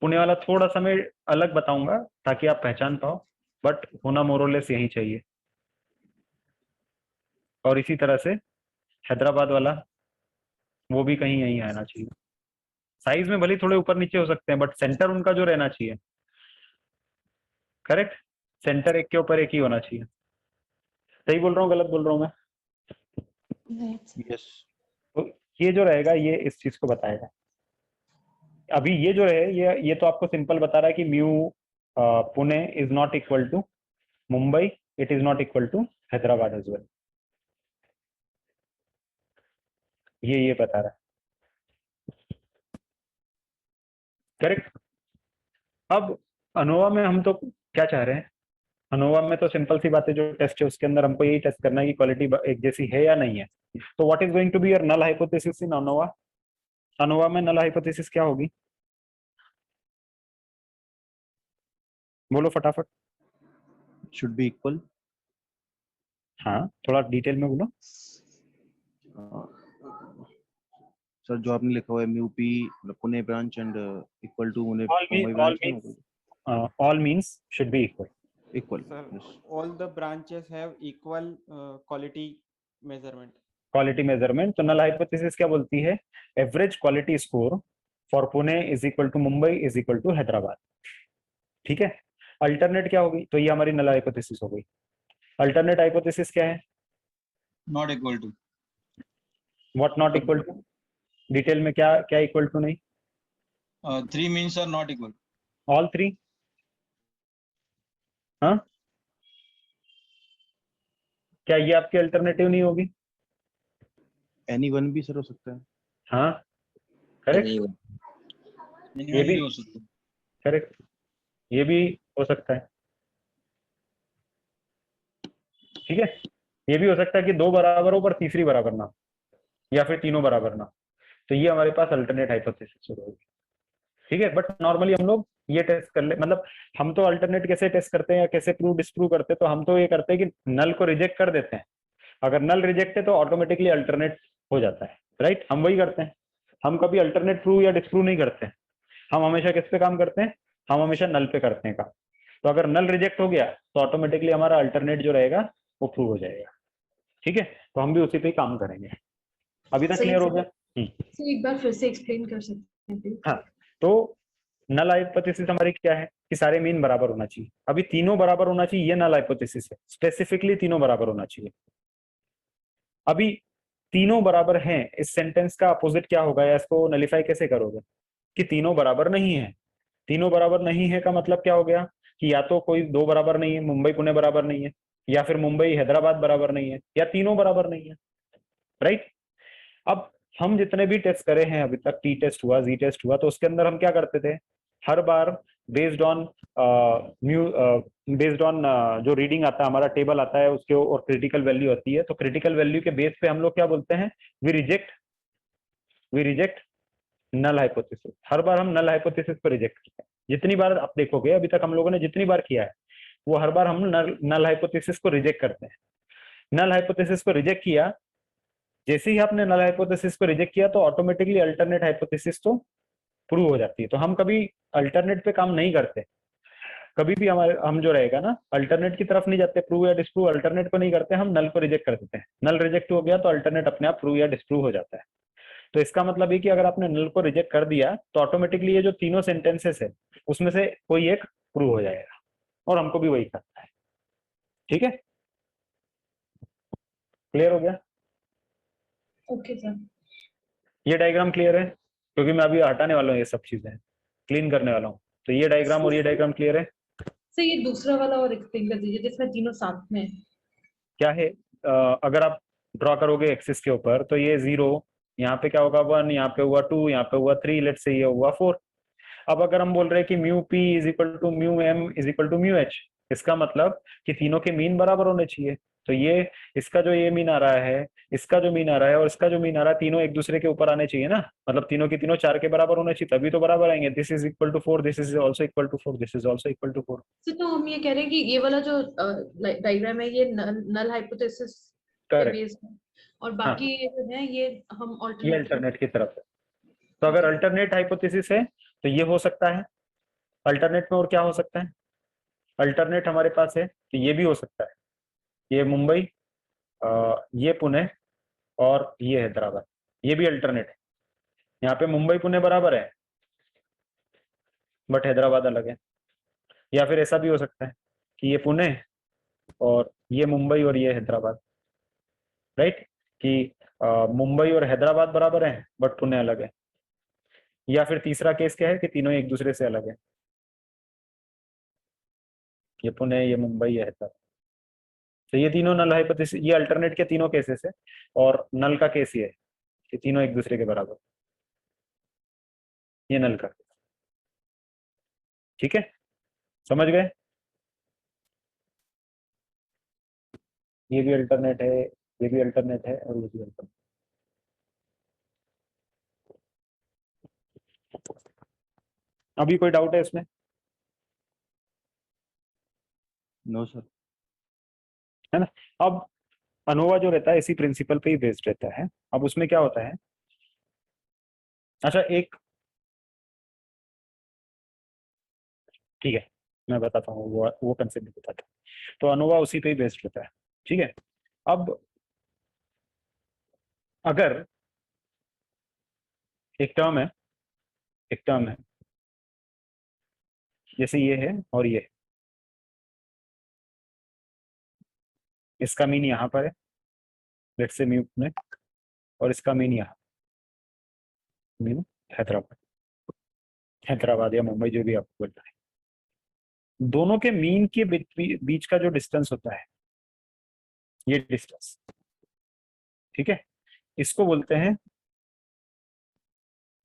पुणे वाला थोड़ा सा मैं अलग बताऊंगा ताकि आप पहचान पाओ, बट होना मोरलेस यही चाहिए। और इसी तरह से हैदराबाद वाला वो भी कहीं यहीं आना चाहिए। साइज में भले ही थोड़े ऊपर नीचे हो सकते हैं बट सेंटर उनका जो रहना चाहिए, करेक्ट, सेंटर एक के ऊपर एक ही होना चाहिए। सही बोल रहा हूँ गलत बोल रहा हूँ मैं?
यस।
तो ये जो रहेगा ये इस चीज को बताएगा। अभी ये जो है ये तो आपको सिंपल बता रहा है कि mu Pune is not equal to Mumbai, it is not equal to Hyderabad as well. ये बता रहा है, करेक्ट। अब अनोवा में हम तो क्या चाह रहे हैं? अनोवा में तो सिंपल सी बात है, जो टेस्ट है उसके अंदर हमको यही टेस्ट करना है कि क्वालिटी एक जैसी है या नहीं है। तो what is going to be your null hypothesis in ANOVA? ANOVA में नल हाइपोथेसिस क्या होगी? बोलो फटाफट।
Should be equal.
हाँ थोड़ा डिटेल में बोलो।
सर जो आपने लिखा हुआ है mu P Pune branch and equal to Mumbai branch.
all means should be equal.
Equal.
Sir,
Yes.
all the branches have equal quality measurement.
Quality measurement. तो नल हाइपोथेसिस क्या बोलती है? Average quality score for Pune is equal to Mumbai is equal to Hyderabad, ठीक है। Alternate क्या होगी? तो ये हमारी नल हाइपोथेसिस हो गई। अल्टरनेट हाइपोथेसिस क्या है?
Not equal to.
What not equal to? Detail में क्या क्या इक्वल टू नहीं?
3 means are not equal.
All 3? हाँ क्या ये आपकी अल्टरनेटिव नहीं होगी?
एनी वन भी सर हो सकता है।
हाँ करेक्ट, ये भी
हो सकता है।
करेक्ट, ये भी हो सकता है, ठीक है। ये भी हो सकता है कि दो बराबर हो पर तीसरी बराबर ना, या फिर तीनों बराबर ना। तो ये हमारे पास अल्टरनेट हाइपोथेसिस होगी, ठीक है। बट नॉर्मली हम लोग ये टेस्ट कर ले, मतलब हम तो अल्टरनेट कैसे टेस्ट करते हैं या कैसे प्रूव डिस्प्रूव करते हैं, तो हम तो ये करते हैं कि नल को रिजेक्ट कर देते हैं। अगर नल रिजेक्ट है तो ऑटोमेटिकली अल्टरनेट हो जाता है, राइट। हम वही करते हैं, हम कभी अल्टरनेट प्रूव या डिस्प्रूव नहीं करते हैं। हम हमेशा किस पे काम करते हैं? हम हमेशा नल पे करते हैं काम। तो अगर नल रिजेक्ट हो गया तो ऑटोमेटिकली हमारा अल्टरनेट जो रहेगा वो प्रूव हो जाएगा, ठीक है। तो हम भी उसी पे काम करेंगे। अभी तक क्लियर हो गया?
सर एक बार फिर से एक्सप्लेन कर सकते हैं प्लीज?
हाँ, तो नल हाइपोथेसिस हमारी क्या है कि सारे मीन बराबर होना चाहिए। अभी तीनों बराबर होना चाहिए, ये नल हाइपोथेसिस है, स्पेसिफिकली तीनों बराबर होना चाहिए। अभी तीनों बराबर हैं, इस सेंटेंस का अपोजिट क्या होगा, या इसको नलिफाई कैसे करोगे कि तीनों बराबर नहीं है। तीनों बराबर नहीं है का मतलब क्या हो गया कि या तो कोई दो बराबर नहीं है, मुंबई पुणे बराबर नहीं है, या फिर मुंबई हैदराबाद बराबर नहीं है, या तीनों बराबर नहीं है, राइट। अब हम जितने भी टेस्ट करे हैं अभी तक, टी टेस्ट हुआ, जी टेस्ट हुआ, तो उसके अंदर हम क्या करते थे, हर बार बेस्ड ऑन जो रीडिंग आता है, हमारा टेबल आता है उसके, और क्रिटिकल वैल्यू होती है, तो क्रिटिकल वैल्यू के बेस पे हम लोग क्या बोलते हैं, वी रिजेक्ट नल हाइपोथेसिस। हर बार हम नल हाइपोथेसिस को रिजेक्ट करते हैं। जितनी बार आप देखोगे अभी तक हम लोगों ने जितनी बार किया है, वो हर बार हम नल हाइपोथेसिस को रिजेक्ट करते हैं। नल हाइपोथेसिस को रिजेक्ट किया, जैसे ही आपने नल हाइपोथेसिस को रिजेक्ट किया तो ऑटोमेटिकली अल्टरनेट हाइपोथेसिस तो प्रूव हो जाती है। तो हम कभी अल्टरनेट पे काम नहीं करते, कभी भी हम जो रहेगा ना, अल्टरनेट की तरफ नहीं जाते, प्रूव या डिस्प्रूव अल्टरनेट को नहीं करते, हम नल को रिजेक्ट कर देते हैं। नल रिजेक्ट हो गया तो अल्टरनेट अपने आप प्रूव या डिस्प्रूव हो जाता है। तो इसका मतलब है कि अगर आपने नल को रिजेक्ट कर दिया तो ऑटोमेटिकली ये जो तीनों सेंटेंसेस है उसमें से कोई एक प्रूव हो जाएगा, और हमको भी वही करना है। ठीक है, क्लियर हो गया?
Okay sir.
ये डायग्राम क्लियर है? क्योंकि मैं अभी हटाने वाला हूँ, ये सब चीजें क्लीन करने वाला हूँ। तो ये डायग्राम और ये डायग्राम क्लियर है?
सर ये दूसरा वाला और एक्सप्लेन कर दीजिए जिसमें तीनों साथ में है।
क्या है, अगर आप ड्रॉ करोगे एक्सिस के ऊपर तो ये 0, यहाँ पे क्या होगा 1, यहाँ पे हुआ 2, यहाँ पे हुआ 3, लेट से ये हुआ 4। अब अगर हम बोल रहे हैं कि mu P is equal to mu M is equal to mu H, इसका मतलब कि तीनों के मीन बराबर होने चाहिए। तो ये इसका जो ये मीन आ रहा है, इसका जो मीन आ रहा है, और इसका जो मीन आ रहा है, तीनों एक दूसरे के ऊपर आने चाहिए ना, मतलब तीनों के तीनों 4 के बराबर होने चाहिए, तभी तो बराबर आएंगे। This is equal to 4, this is also equal to 4, this is also equal to 4।
तो हम ये कह रहे हैं कि ये वाला जो डायग्राम है ये नल हाइपोथेसिस पे
करेक्ट,
बेस्ड है, और
हाँ,
बाकी ये जो है ये हम
ये
अल्टरनेट
अल्टरनेट की तरफ है। तो अगर अल्टरनेट हाइपोथेसिस है तो ये हो सकता है। अल्टरनेट में और क्या हो सकता है? अल्टरनेट हमारे पास है तो ये भी हो सकता है, ये मुंबई, ये पुणे, और ये हैदराबाद, ये भी अल्टरनेट है। यहाँ पे मुंबई पुणे बराबर है बट हैदराबाद अलग है। या फिर ऐसा भी हो सकता है कि ये पुणे और ये मुंबई और ये हैदराबाद, राइट, कि मुंबई और हैदराबाद बराबर है बट पुणे अलग है। या फिर तीसरा केस क्या है कि तीनों एक दूसरे से अलग है, ये पुणे, ये मुंबई, ये हैदराबाद। तो ये तीनों नल हाइपोथेसिस, ये अल्टरनेट के तीनों केसेस है, और नल का केस ये है कि तीनों एक दूसरे के बराबर, ये नल का। ठीक है, समझ गए? ये भी अल्टरनेट है, ये भी अल्टरनेट है, और ये भी अल्टरनेट। अभी कोई डाउट है इसमें?
No sir.
है ना? अब अनोवा जो रहता है इसी प्रिंसिपल पे ही बेस्ड रहता है। अब उसमें क्या होता है, अच्छा एक, ठीक है मैं बताता हूँ, वो कंसेप्ट बताता हूँ। तो अनोवा उसी पे ही बेस्ड रहता है। ठीक है, अब अगर एक टर्म है, एक टर्म है जैसे ये है और ये, इसका मीन यहाँ पर है, लेट्स से म्यू में, और इसका मीन यहाँ, मीन हैदराबाद, हैदराबाद या मुंबई, जो भी आपको बोलता है। दोनों के मीन के बीच का जो डिस्टेंस होता है, ये डिस्टेंस, ठीक है, इसको बोलते हैं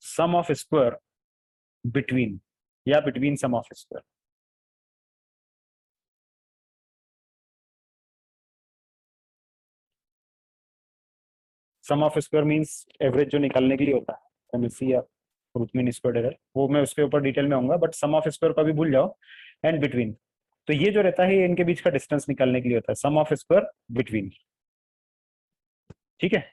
सम ऑफ स्क्वायर बिटवीन, या between sum of square. Sum of square means average जो निकालने के लिए होता है, एमएससी या रूट मीन स्क्वायर्ड एरर, वो मैं उसके ऊपर डिटेल में आऊंगा, बट सम ऑफ स्क्वायर का भी भूल जाओ, एंड बिटवीन। तो ये जो रहता है ये इनके बीच का डिस्टेंस निकालने के लिए होता है, सम ऑफ स्क्वायर बिटवीन। ठीक है,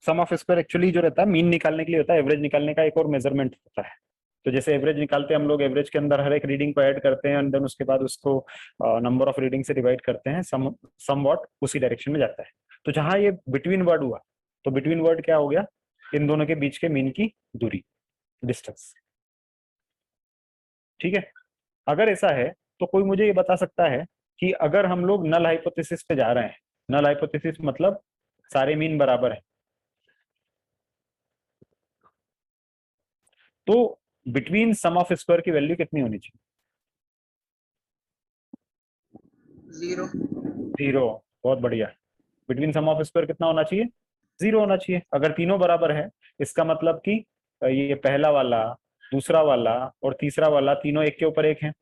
सम ऑफ स्क्वायर एक्चुअली जो रहता है मीन निकालने के लिए होता है, एवरेज निकालने का एक और मेजरमेंट होता है। तो जैसे एवरेज निकालते हैं हम लोग, एवरेज के अंदर हर एक रीडिंग को ऐड करते हैं, एंड देन उसके बाद उसको नंबर ऑफ रीडिंग से डिवाइड करते हैं, सम वॉट उसी डायरेक्शन में जाता है। तो जहां ये बिटवीन वर्ड हुआ, तो बिटवीन वर्ड क्या हो गया, इन दोनों के बीच के मीन की दूरी, डिस्टेंस। ठीक है, अगर ऐसा है तो कोई मुझे ये बता सकता है कि अगर हम लोग नल हाइपोथेसिस पे जा रहे हैं, नल हाइपोथेसिस मतलब सारे मीन बराबर है, तो बिटवीन सम ऑफ स्क्वायर की वैल्यू कितनी होनी चाहिए?
0।
0। बहुत बढ़िया। बिटवीन सम ऑफ स्क्वायर कितना होना चाहिए? 0 होना चाहिए। अगर तीनों बराबर है इसका मतलब कि ये पहला वाला, दूसरा वाला और तीसरा वाला तीनों एक के ऊपर एक है।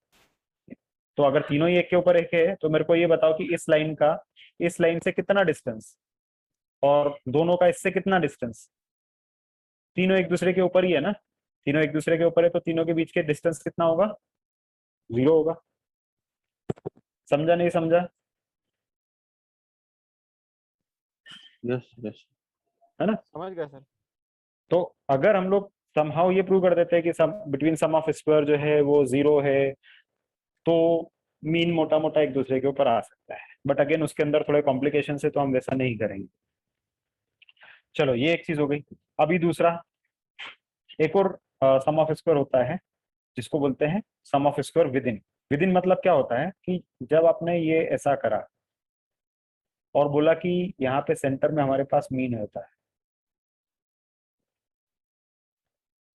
तो अगर तीनों ही एक के ऊपर एक है तो मेरे को ये बताओ कि इस लाइन का इस लाइन से कितना डिस्टेंस और दोनों का इससे कितना डिस्टेंस? तीनों एक दूसरे के ऊपर ही है ना, तीनों एक दूसरे के ऊपर है, तो तीनों के बीच के डिस्टेंस कितना होगा? 0 होगा। समझा नहीं समझा?
यस यस
है ना?
समझ गया सर।
तो अगर हम लोग समहाउ ये प्रूव कर देते हैं कि सम बिटवीन सम ऑफ स्क्वायर जो है वो 0 है, तो मीन मोटा मोटा एक दूसरे के ऊपर आ सकता है। बट अगेन उसके अंदर थोड़े कॉम्प्लिकेशन है, तो हम वैसा नहीं करेंगे। चलो ये एक चीज हो गई। अभी दूसरा, एक और सम ऑफ स्क्वायर होता है जिसको बोलते हैं sum of square within. Within मतलब क्या होता है कि जब आपने ये ऐसा करा और बोला कि यहाँ पे सेंटर में हमारे पास मीन होता है,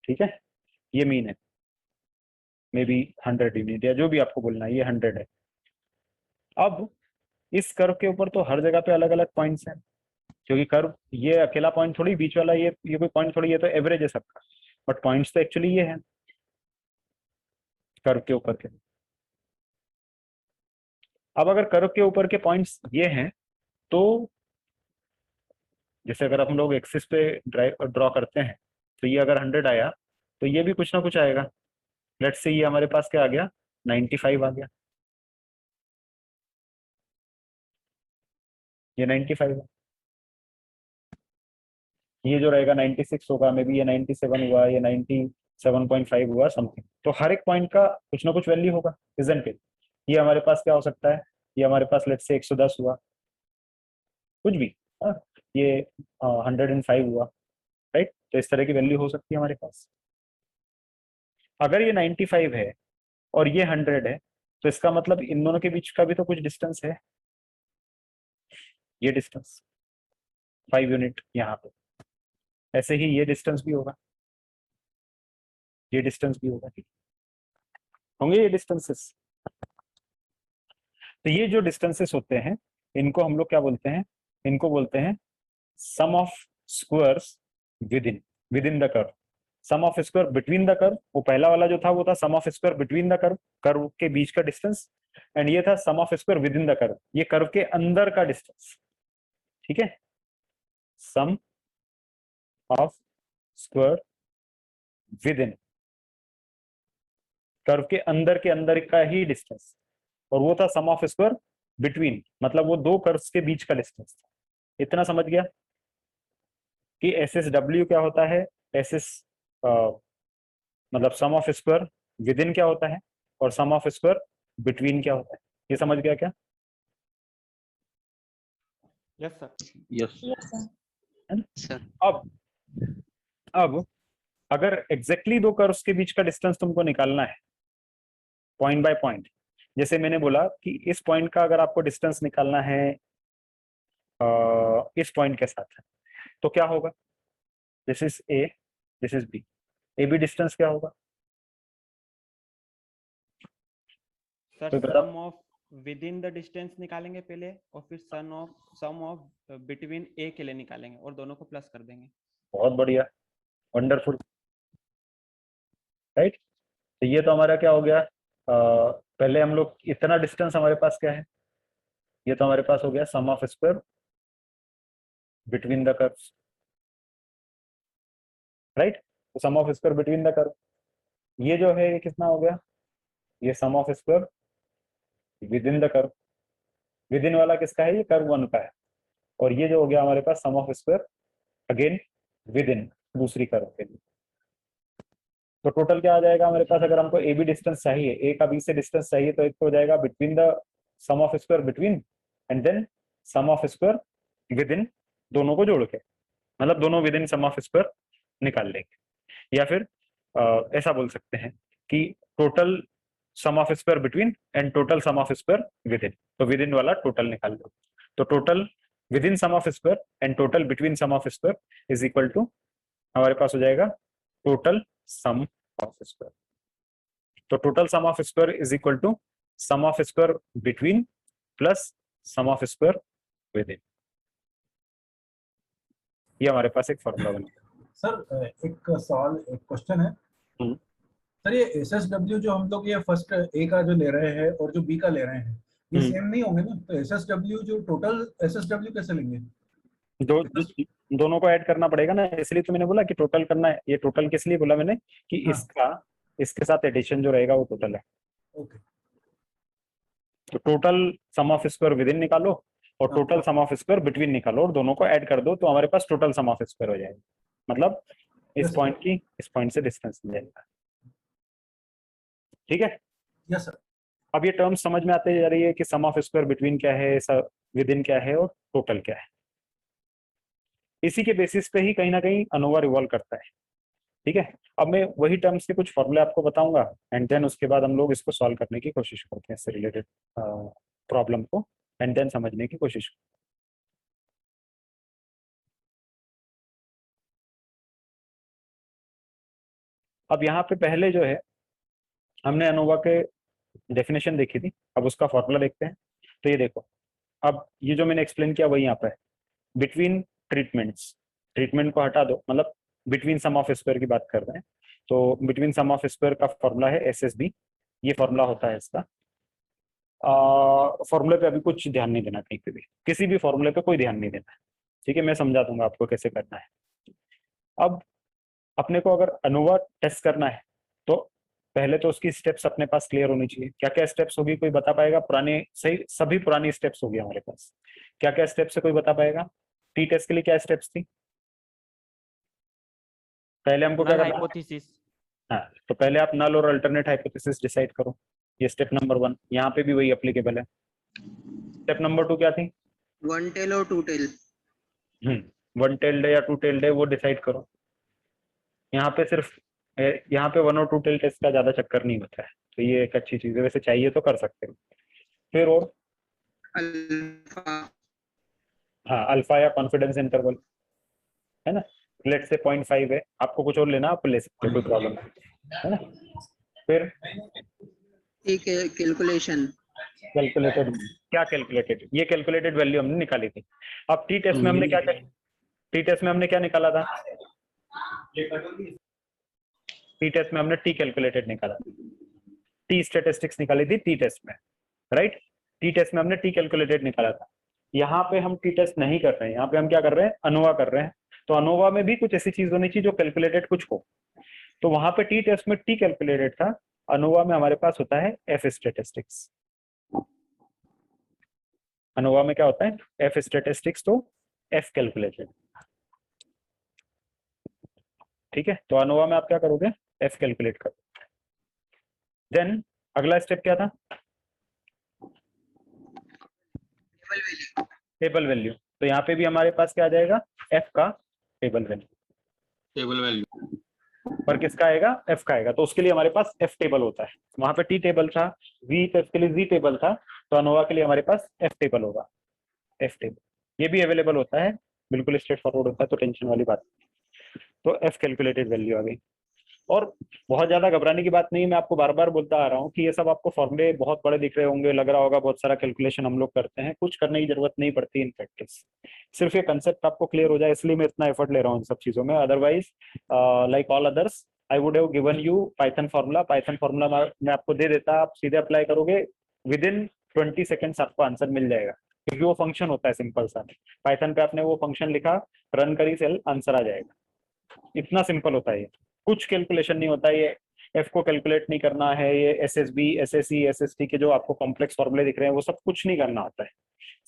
ठीक है, ये मीन है, मे बी 100 यूनिट या जो भी आपको बोलना है, ये 100 है। अब इस कर्व के ऊपर तो हर जगह पे अलग अलग पॉइंट्स हैं, क्योंकि कर्व ये अकेला पॉइंट थोड़ी, बीच वाला ये कोई पॉइंट थोड़ी, ये तो एवरेज है सबका, बट पॉइंट्स तो एक्चुअली ये है कर्व के ऊपर के। अब अगर कर्व के ऊपर के पॉइंट्स ये हैं, तो जैसे अगर हम लोग एक्सिस पे ड्रॉ करते हैं, तो ये अगर 100 आया तो ये भी कुछ ना कुछ आएगा। लेट्स से ये हमारे पास क्या आ गया? 95 आ गया। ये 95 है, ये जो रहेगा 96 होगा, मे बी ये 97 हुआ, ये 97.5 हुआ समथिंग। तो हर एक पॉइंट का कुछ ना कुछ वैल्यू होगा, इजंट इट? ये हमारे पास क्या हो सकता है? ये हमारे पास लेट्स से 110 हुआ, कुछ भी। हाँ, ये 105 हुआ, राइट? तो इस तरह की वैल्यू हो सकती है हमारे पास। अगर ये 95 है और ये 100 है, तो इसका मतलब इन दोनों के बीच का भी तो कुछ डिस्टेंस है, ये डिस्टेंस 5 यूनिट यहाँ पे। ऐसे ही ये डिस्टेंस भी होगा, ये डिस्टेंस भी होगा, ठीक होंगे ये डिस्टेंसेस। तो ये जो डिस्टेंसेस होते हैं इनको हम लोग क्या बोलते हैं? इनको बोलते हैं sum of squares within the curve. Sum of square between the curve, वो पहला वाला जो था वो था sum of square between the curve, curve के बीच का डिस्टेंस, एंड ये था sum of square within the curve, ये कर्व के अंदर का डिस्टेंस, ठीक है? Sum of square within, curve के अंदर का ही डिस्टेंस, और वो था सम ऑफ स्क्वायर बिटवीन, मतलब वो दो कर्व्स के बीच का डिस्टेंस था। इतना समझ गया कि एस एस डब्ल्यू क्या होता है, एस एस मतलब sum of square with in क्या होता है, और सम ऑफ स्क्वायर बिटवीन क्या होता है। ये समझ गया क्या?
Yes sir.
यस
सर
अब अगर एग्जैक्टली दो कर्व्स के बीच का डिस्टेंस तुमको निकालना है पॉइंट बाय पॉइंट, जैसे मैंने बोला कि इस पॉइंट का अगर आपको डिस्टेंस निकालना है इस पॉइंट के साथ, तो क्या होगा? This is A, this is B, A B distance क्या होगा?
Sir sum of within the distance निकालेंगे पहले, और फिर सम ऑफ बिटवीन ए के लिए निकालेंगे और दोनों को प्लस कर देंगे।
बहुत बढ़िया, वंडरफुल, राइट? तो ये तो हमारा क्या हो गया? पहले हम लोग इतना डिस्टेंस हमारे पास क्या है? ये तो हमारे पास हो गया sum of square between the curves, right? तो sum of square between the curve, ये जो है ये कितना हो गया? ये sum of square within the curve. Within वाला किसका है? ये कर्व 1 का है। और ये जो हो गया हमारे पास sum of square again within दूसरी कर्व के लिए। तो टोटल क्या आ जाएगा हमारे पास? अगर हमको ए बी डिस्टेंस चाहिए, ए का बी से डिस्टेंस चाहिए, तो एक तो हो जाएगा between the sum of square between and then sum of square within, दोनों को जोड़ के, मतलब दोनों within sum of square निकाल लेंगे। या फिर ऐसा बोल सकते हैं कि total sum of square between and total sum of square within. तो विद इन वाला टोटल निकाल लो। तो total within sum of square and total between sum of square is equal to हमारे पास हो जाएगा टोटल सम ऑफ स्क्वायर। तो total sum of square is equal to sum of square between plus sum of square within. ये हमारे पास एक formula बना।
Sir एक सवाल, एक क्वेश्चन है सर, ये SSW जो हम लोग ये फर्स्ट ए का जो ले रहे हैं और जो बी का ले रहे हैं ये सेम नहीं होंगे ना? तो SSW जो टोटल SSW कैसे लेंगे?
दोनों को ऐड करना पड़ेगा ना, इसलिए तो मैंने बोला कि टोटल करना है। ये टोटल किस लिए बोला मैंने कि हाँ। इसका इसके साथ एडिशन जो रहेगा वो टोटल है।
ओके।
तो total sum of square with in निकालो और total sum of square between निकालो और दोनों को ऐड कर दो, तो हमारे पास टोटल सम ऑफ स्क्वायर हो जाएगा। मतलब इस पॉइंट की इस पॉइंट से डिस्टेंस मिल जाएगा। ठीक है?
Yes sir.
अब ये टर्म्स समझ में आते जा रही है कि सम ऑफ स्क्वायर बिटवीन क्या है, विद इन क्या है और टोटल क्या है। इसी के बेसिस पे ही कहीं ना कहीं अनोवा रिवॉल्व करता है। ठीक है? अब मैं वही टर्म्स के कुछ फॉर्मूले आपको बताऊंगा एंड देन उसके बाद हम लोग इसको सॉल्व करने की कोशिश करते हैं, इससे रिलेटेड प्रॉब्लम को एंड देन समझने की कोशिश करते हैं। अब यहाँ पे पहले जो है हमने अनोवा के डेफिनेशन देखी थी, अब उसका फॉर्मूला देखते हैं। तो ये देखो, अब ये जो मैंने एक्सप्लेन किया वही यहाँ पे है। बिटवीन ट्रीटमेंट्स, ट्रीटमेंट को हटा दो, मतलब बिटवीन सम ऑफ स्क्वायर की बात कर रहे हैं। तो बिटवीन सम ऑफ स्क्वायर का फॉर्मूला है SSB, ये फॉर्मूला होता है इसका। फॉर्मूले पे अभी कुछ ध्यान नहीं देना, कहीं पे भी किसी भी फॉर्मूले पे कोई ध्यान नहीं देना है। ठीक है? मैं समझा दूंगा आपको कैसे करना है। अब अपने को अगर अनोवा टेस्ट करना है तो पहले तो उसकी स्टेप्स अपने पास क्लियर होनी चाहिए। क्या क्या स्टेप्स होगी कोई बता पाएगा? पुराने सही सभी पुरानी स्टेप्स होगी हमारे पास। क्या क्या स्टेप्स है कोई बता पाएगा? टी टेस्ट के लिए क्या स्टेप्स थी? पहले हमको क्या करना है?
हाइपोथेसिस।
हाँ, तो पहले आप नल और अल्टरनेट हाइपोथेसिस डिसाइड करो। ये स्टेप नंबर 1, यहाँ पे भी वही एप्लीकेबल है। स्टेप नंबर 2 क्या थी?
वन टेल और टू टेल।
वन टेल्ड है या टू टेल्ड है वो डिसाइड करो। यहाँ पे सिर्फ यहाँ पे 1 और 2 टेल टेस्ट का ज्यादा चक्कर नहीं होता है, तो ये एक अच्छी चीज है। वैसे चाहिए तो कर सकते हो। फिर और हाँ, अल्फा या कॉन्फिडेंस इंटरवल है ना। लेट से 0.5 है, आपको कुछ और लेना आप ले सकते हो, कोई प्रॉब्लम नहीं है ना। फिर
ठीक है, कैलकुलेशन।
कैलकुलेटेड, क्या कैलकुलेटेड? ये कैलकुलेटेड वैल्यू हमने निकाली थी। अब टी टेस्ट में हमने क्या किया? टी टेस्ट में हमने क्या निकाला था? टी टेस्ट में हमने टी कैलकुलेटेड निकाला, टी स्टैटिस्टिक्स निकाली थी टी टेस्ट में, राइट। टी टेस्ट में हमने टी कैलकुलेटेड निकाला था। यहाँ पे हम टी टेस्ट नहीं कर रहे हैं, यहाँ पे हम क्या कर रहे हैं? अनोवा कर रहे हैं। तो अनोवा में भी कुछ ऐसी चीज होनी चाहिए जो कैलकुलेटेड कुछ हो। तो वहां पे टी टेस्ट में टी कैलकुलेटेड था, अनोवा में हमारे पास होता है एफ स्टैटिस्टिक्स। अनोवा में क्या होता है? एफ स्टैटिस्टिक्स, तो एफ कैलकुलेटेड। ठीक है? तो अनोवा में आप क्या करोगे? एफ कैलकुलेट करोगे। देन अगला स्टेप क्या था? Table value. तो यहाँ पे भी हमारे पास क्या आ जाएगा? एफ का टेबल वैल्यू।
टेबल वैल्यू
पर किसका आएगा? एफ का आएगा। तो उसके लिए हमारे पास एफ टेबल होता है। वहां पे टी टेबल था, वी टेस्ट के लिए जी टेबल था, तो अनोवा के लिए हमारे पास एफ टेबल होगा। एफ टेबल ये भी अवेलेबल होता है, बिल्कुल स्ट्रेट फॉरवर्ड होता है, तो टेंशन वाली बात। तो एफ कैलकुलेटेड वैल्यू आ गई। और बहुत ज्यादा घबराने की बात नहीं, मैं आपको बार बार बोलता आ रहा हूँ कि ये सब आपको फॉर्मूले बहुत बड़े दिख रहे होंगे, लग रहा होगा बहुत सारा कैलकुलेशन हम लोग करते हैं, कुछ करने की जरूरत नहीं पड़ती इन प्रैक्टिस। सिर्फ ये कंसेप्ट आपको क्लियर हो जाए, इसलिए मैं इतना एफर्ट ले रहा हूँ इन सब चीजों में। Otherwise like all others I would have given you Python formula. Python formula मैं आपको दे देता, आप सीधे अप्लाई करोगे, विद इन 20 सेकेंड्स आपको आंसर मिल जाएगा, क्योंकि वो फंक्शन होता है सिंपल सा। पाइथन पे आपने वो फंक्शन लिखा, रन करी, सेल, आंसर आ जाएगा। इतना सिंपल होता है ये, कुछ कैलकुलेशन नहीं होता है। ये एफ को कैलकुलेट नहीं करना है, ये SSB, SSE, SST के जो आपको कॉम्प्लेक्स फॉर्मूले दिख रहे हैं वो सब कुछ नहीं करना होता है,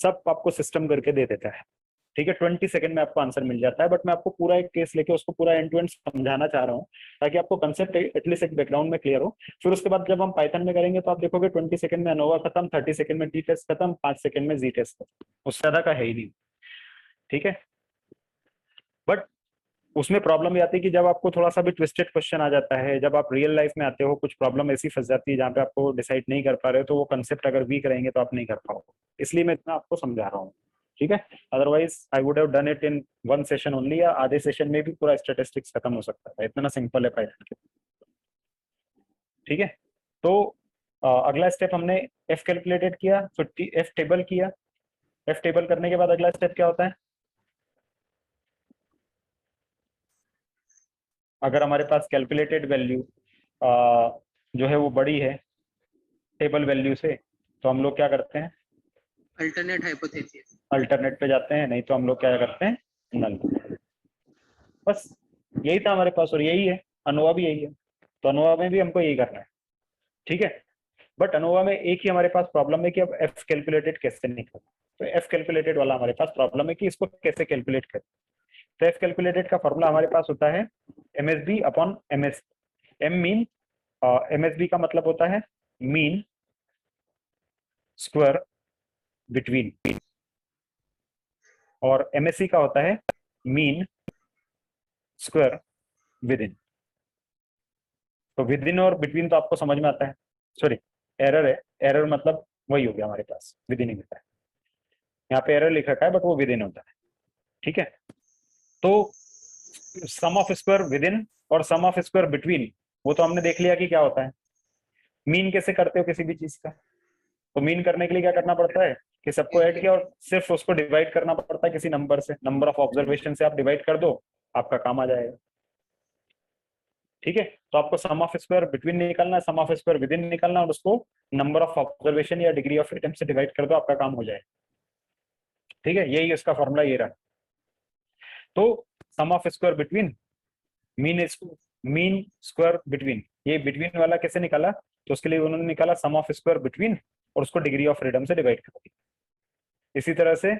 सब आपको सिस्टम करके दे देता है। ठीक है? 20 सेकंड में आपको आंसर मिल जाता है। बट मैं आपको पूरा एक केस लेके उसको पूरा एंड टू एंड समझाना चाह रहा हूँ, ताकि आपको कंसेप्ट एटलीस्ट एक बैकग्राउंड में क्लियर हो। फिर उसके बाद जब हम पाइथन में करेंगे तो आप देखोगे 20 सेकंड में अनोवा खत्म, 30 सेकंड में टी टेस्ट खत्म, 5 सेकंड में जी टेस्ट खत्म, उससे ज्यादा का है ही नहीं। ठीक है? बट उसमें प्रॉब्लम ये आती है कि जब आपको थोड़ा सा भी ट्विस्टेड क्वेश्चन आ जाता है, जब आप रियल लाइफ में आते हो, कुछ प्रॉब्लम ऐसी फंस जाती है जहाँ पे आपको डिसाइड नहीं कर पा रहे हो, तो वो कंसेप्ट अगर वीक रहेंगे तो आप नहीं कर पाओगे। इसलिए मैं इतना आपको समझा रहा हूँ, ठीक है। Otherwise I would have done it in 1 session only, या आधे सेशन में भी पूरा स्टैटिस्टिक्स खत्म हो सकता था, इतना सिंपल है पाइथन के, ठीक है। तो अगला स्टेप हमने एफ कैलकुलेटेड किया, फिर एफ टेबल किया। एफ टेबल करने के बाद अगला स्टेप क्या होता है? अगर हमारे पास कैलकुलेटेड वैल्यू जो है वो बड़ी है टेबल वैल्यू से, तो हम लोग क्या करते हैं?
अल्टरनेट हाइपोथेसिस,
अल्टरनेट पे जाते हैं, नहीं तो हम लोग क्या करते हैं? नल। बस यही था हमारे पास, और यही है अनोवा भी, यही है। तो अनोवा में भी हमको यही करना है, ठीक है। बट अनोवा में एक ही हमारे पास प्रॉब्लम है कि अब एफ कैलकुलेटेड कैसे निकले। तो एफ कैलकुलेटेड वाला हमारे पास प्रॉब्लम है कि इसको कैसे कैलकुलेट करें। तो एफ कैलकुलेटेड का फॉर्मूला हमारे पास होता है MSB upon MS. M mean, MSB का मतलब होता है मीन स्क्वायर बिटवीन, और एमएससी का होता है मीन स्क्वायर विद इन। तो विद इन और बिटवीन तो आपको समझ में आता है, सॉरी एरर है, एरर मतलब वही हो गया हमारे पास, विद इन ही होता है। यहाँ पे एरर लिख रखा है बट वो विद इन होता है, ठीक है। तो sum of square with in और सम ऑफ स्क्वायर बिटवीन, वो तो हमने देख लिया कि क्या होता है। मीन कैसे करते हो किसी भी चीज का? तो मीन करने के लिए क्या करना पड़ता है कि सबको ऐड किया और सिर्फ उसको डिवाइड करना पड़ता है किसी नंबर से, नंबर ऑफ ऑब्जर्वेशन से आप डिवाइड कर दो, आपका काम आ जाएगा, ठीक है। तो आपको सम ऑफ स्क्वायर बिटवीन निकालना है, sum of square with in निकालना है, और उसको नंबर ऑफ ऑब्जर्वेशन या डिग्री ऑफ फ्रीडम से डिवाइड कर दो, आपका काम हो जाएगा, ठीक है। यही इसका फॉर्मूला ये रहा। तो sum of square between mean square between, ये बिटवीन वाला कैसे निकाला? तो उसके लिए उन्होंने निकाला सम ऑफ स्क्वायर बिटवीन और उसको डिग्री ऑफ फ्रीडम से डिवाइड कर दिया। इसी तरह से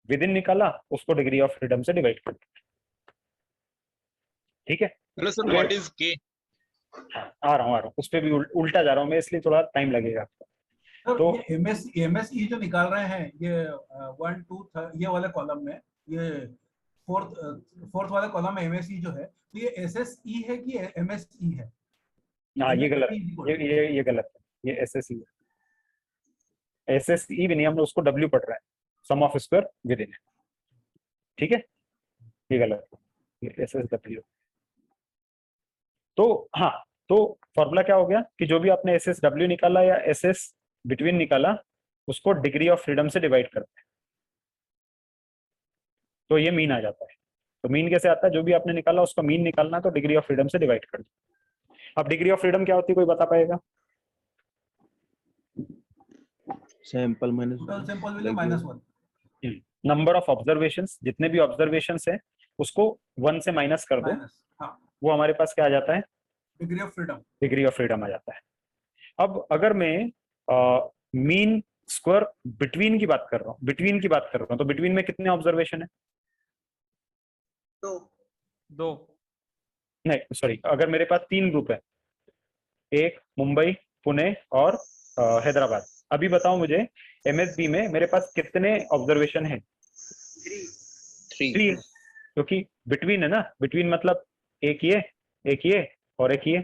विद इन निकाला, उसको डिग्री ऑफ फ्रीडम से डिवाइड कर दिया, ठीक है।
हेलो सर, व्हाट इज के?
आ रहा हूँ उस पर भी उल्टा जा रहा हूँ मैं, इसलिए थोड़ा टाइम लगेगा आपको।
तो एमएसई जो निकाल रहे हैं ये 1 2 ये वाले कॉलम में, ये फोर्थ वाला कॉलम में एमएसई जो है, तो ये एसएसई है कि एमएसई है?
हाँ ये गलत, ये गलत है, ये एसएसई है। एसएसई भी नहीं, हम उसको डब्ल्यू पढ़ रहा है, sum of square with in, ठीक है। ये गलत है, ये एसएसडब्ल्यू। तो हाँ, तो फॉर्मूला क्या हो गया कि जो भी आपने एसएसडब्ल्यू निकाला या एसएस बिटवीन निकाला, उसको डिग्री ऑफ फ्रीडम से डिवाइड करते हैं, तो ये मीन आ जाता है। तो मीन कैसे आता है? जो भी आपने निकाला उसका मीन निकालना, तो डिग्री ऑफ फ्रीडम से डिवाइड कर दो। अब डिग्री ऑफ फ्रीडम क्या होती है, कोई बता पाएगा?
सैंपल
-1
नंबर ऑफ ऑब्जर्वेशंस, जितने भी ऑब्जर्वेशंस है उसको 1 से माइनस कर दो,
हाँ,
वो हमारे पास क्या आ जाता है?
Degree of freedom,
degree of freedom आ जाता है। अब अगर मैं मीन स्क्वायर बिटवीन की बात कर रहा हूँ, तो बिटवीन में कितने ऑब्जर्वेशन है?
दो।
नहीं सॉरी, अगर मेरे पास 3 ग्रुप है, एक मुंबई, पुणे और हैदराबाद, अभी बताओ मुझे एमएसबी में मेरे पास कितने ऑब्जर्वेशन है? 3, क्योंकि बिटवीन है ना, बिटवीन मतलब एक ये और एक ये।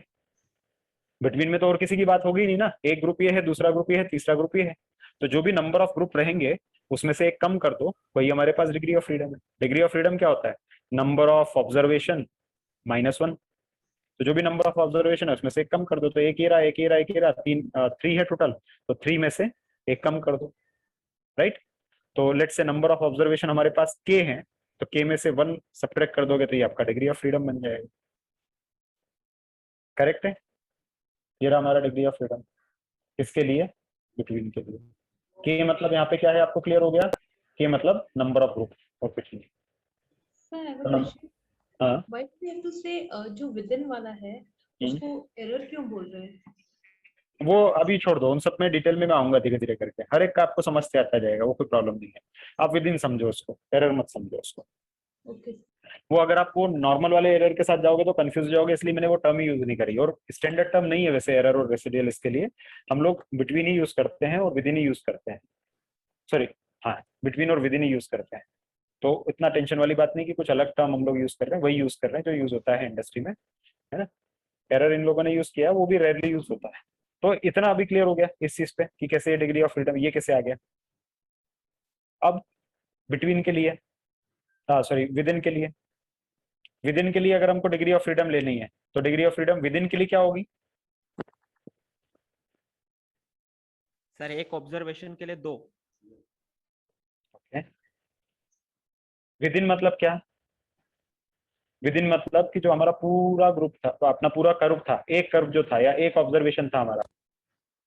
बिटवीन में तो और किसी की बात होगी नहीं ना, एक ग्रुप ये है, दूसरा ग्रुप ये है, तीसरा ग्रुप ये है। तो जो भी नंबर ऑफ ग्रुप रहेंगे उसमें से एक कम कर दो, वही हमारे पास डिग्री ऑफ फ्रीडम है। डिग्री ऑफ फ्रीडम क्या होता है? Number of observation -1। तो जो भी नंबर ऑफ ऑब्जर्वेशन है उसमें से एक कम कर दो, तो एक ये रहा, 3 है टोटल, तो 3 में से एक कम कर दो, राइट। तो let's say number of observation हमारे पास के हैं, तो के में से 1 सब्ट्रैक्ट कर दोगे तो ये आपका डिग्री ऑफ फ्रीडम बन जाएगा, करेक्ट है। ये रहा हमारा डिग्री ऑफ फ्रीडम, किसके लिए? बिटवीन के लिए। के मतलब यहाँ पे क्या है, आपको क्लियर हो गया? के मतलब नंबर ऑफ ग्रुप और कुछ नहीं। हाँ,
Why do we have to say जो विदिन वाला है उसको एरर क्यों बोल रहे हैं?
वो अभी छोड़ दो, उन सब में डिटेल में मैं आऊंगा धीरे धीरे करके, हर एक का आपको समझते आता जाएगा, वो कोई प्रॉब्लम नहीं है। आप विदिन समझो उसको, एरर मत समझो उसको।
Okay.
वो अगर आप वो नॉर्मल वाले एरर के साथ जाओगे तो कंफ्यूज हो जाओगे, इसलिए मैंने वो टर्म यूज नहीं करी, और स्टैंडर्ड टर्म नहीं है वैसे एरर और रेसिडुअल। इसके लिए हम लोग बिटवीन ही यूज करते हैं और विदिन ही यूज करते हैं, सॉरी हाँ, बिटवीन और विदिन ही यूज करते हैं, तो इतना टेंशन वाली बात नहीं कि कुछ अलग टर्म हम लोग यूज कर रहे हैं, वही यूज कर रहे हैं जो यूज होता है इंडस्ट्री में, है ना। एरर इन लोगों ने यूज किया वो भी रेयरली यूज होता है। तो इतना अभी क्लियर हो गया इस चीज पे कि कैसे डिग्री ऑफ फ्रीडम ये कैसे आ गया। अब बिटवीन के लिए, सॉरी विद इन के लिए, विद इन के लिए अगर हमको डिग्री ऑफ फ्रीडम लेनी है तो degree of freedom with in के लिए क्या होगी?
सर एक ऑब्जर्वेशन के लिए 2।
ओके, विद इन मतलब क्या? विद इन मतलब कि जो हमारा पूरा ग्रुप था, तो अपना पूरा कर्व था, एक कर्व जो था या एक ऑब्जर्वेशन था हमारा,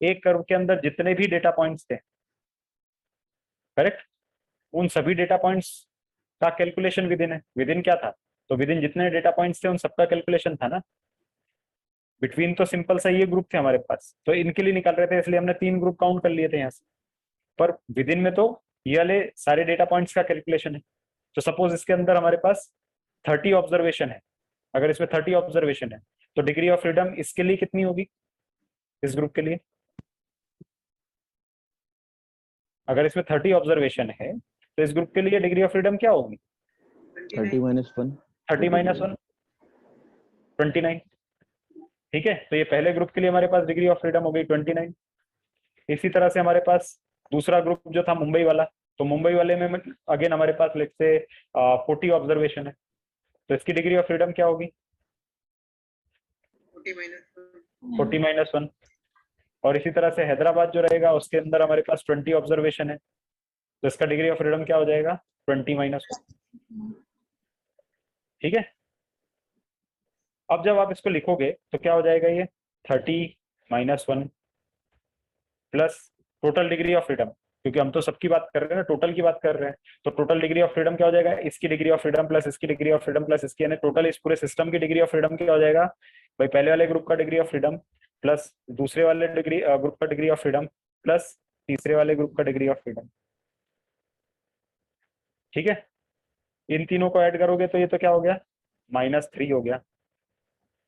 एक कर्व के अंदर जितने भी डेटा पॉइंट्स थे, करेक्ट, उन सभी डेटा पॉइंट्स का कैलकुलेशन विद इन है। विद इन क्या था? तो विद इन जितने डेटा पॉइंट्स थे उन सबका कैलकुलेशन था ना। बिटवीन तो सिंपल सा ये ग्रुप थे हमारे पास, तो इनके लिए निकाल रहे थे, इसलिए हमने 3 ग्रुप काउंट कर लिए थे यहाँ से। पर विद इन में तो ये वाले सारे डेटा पॉइंट्स का कैलकुलेशन है। तो सपोज इसके अंदर हमारे पास 30 ऑब्जर्वेशन है, अगर इसमें 30 ऑब्जर्वेशन है तो डिग्री ऑफ फ्रीडम इसके लिए कितनी होगी? इस ग्रुप के लिए अगर इसमें 30 ऑब्जर्वेशन है तो इस ग्रुप के लिए डिग्री ऑफ फ्रीडम क्या होगी?
30 minus 1
30 minus 1 29। ठीक है, तो ये पहले ग्रुप के लिए हमारे पास डिग्री ऑफ फ्रीडम हो गई 29। इसी तरह से हमारे पास दूसरा ग्रुप जो था मुंबई वाला, तो मुंबई वाले में अगेन हमारे पास लेट से 40 ऑब्जर्वेशन है, तो इसकी डिग्री ऑफ फ्रीडम क्या होगी? 40 minus 1। और इसी तरह से हैदराबाद जो रहेगा उसके अंदर हमारे पास 20 ऑब्जर्वेशन है, तो इसका डिग्री ऑफ फ्रीडम क्या हो जाएगा? 20 minus 1। ठीक है, अब जब आप इसको लिखोगे तो क्या हो जाएगा? ये 30 minus 1 plus total degree of freedom, क्योंकि हम तो सबकी बात कर रहे हैं ना, टोटल की बात कर रहे हैं, तो टोटल डिग्री ऑफ फ्रीडम क्या हो जाएगा? इसकी डिग्री ऑफ फ्रीडम प्लस इसकी डिग्री ऑफ फ्रीडम प्लस इसकी, यानी टोटल इस पूरे सिस्टम की डिग्री ऑफ फ्रीडम क्या हो जाएगा भाई? पहले वाले ग्रुप का डिग्री ऑफ फ्रीडम प्लस दूसरे वाले ग्रुप का डिग्री ऑफ फ्रीडम प्लस तीसरे वाले ग्रुप का डिग्री ऑफ फ्रीडम। ठीक है, इन तीनों को ऐड करोगे तो ये तो क्या हो गया? -3 हो गया।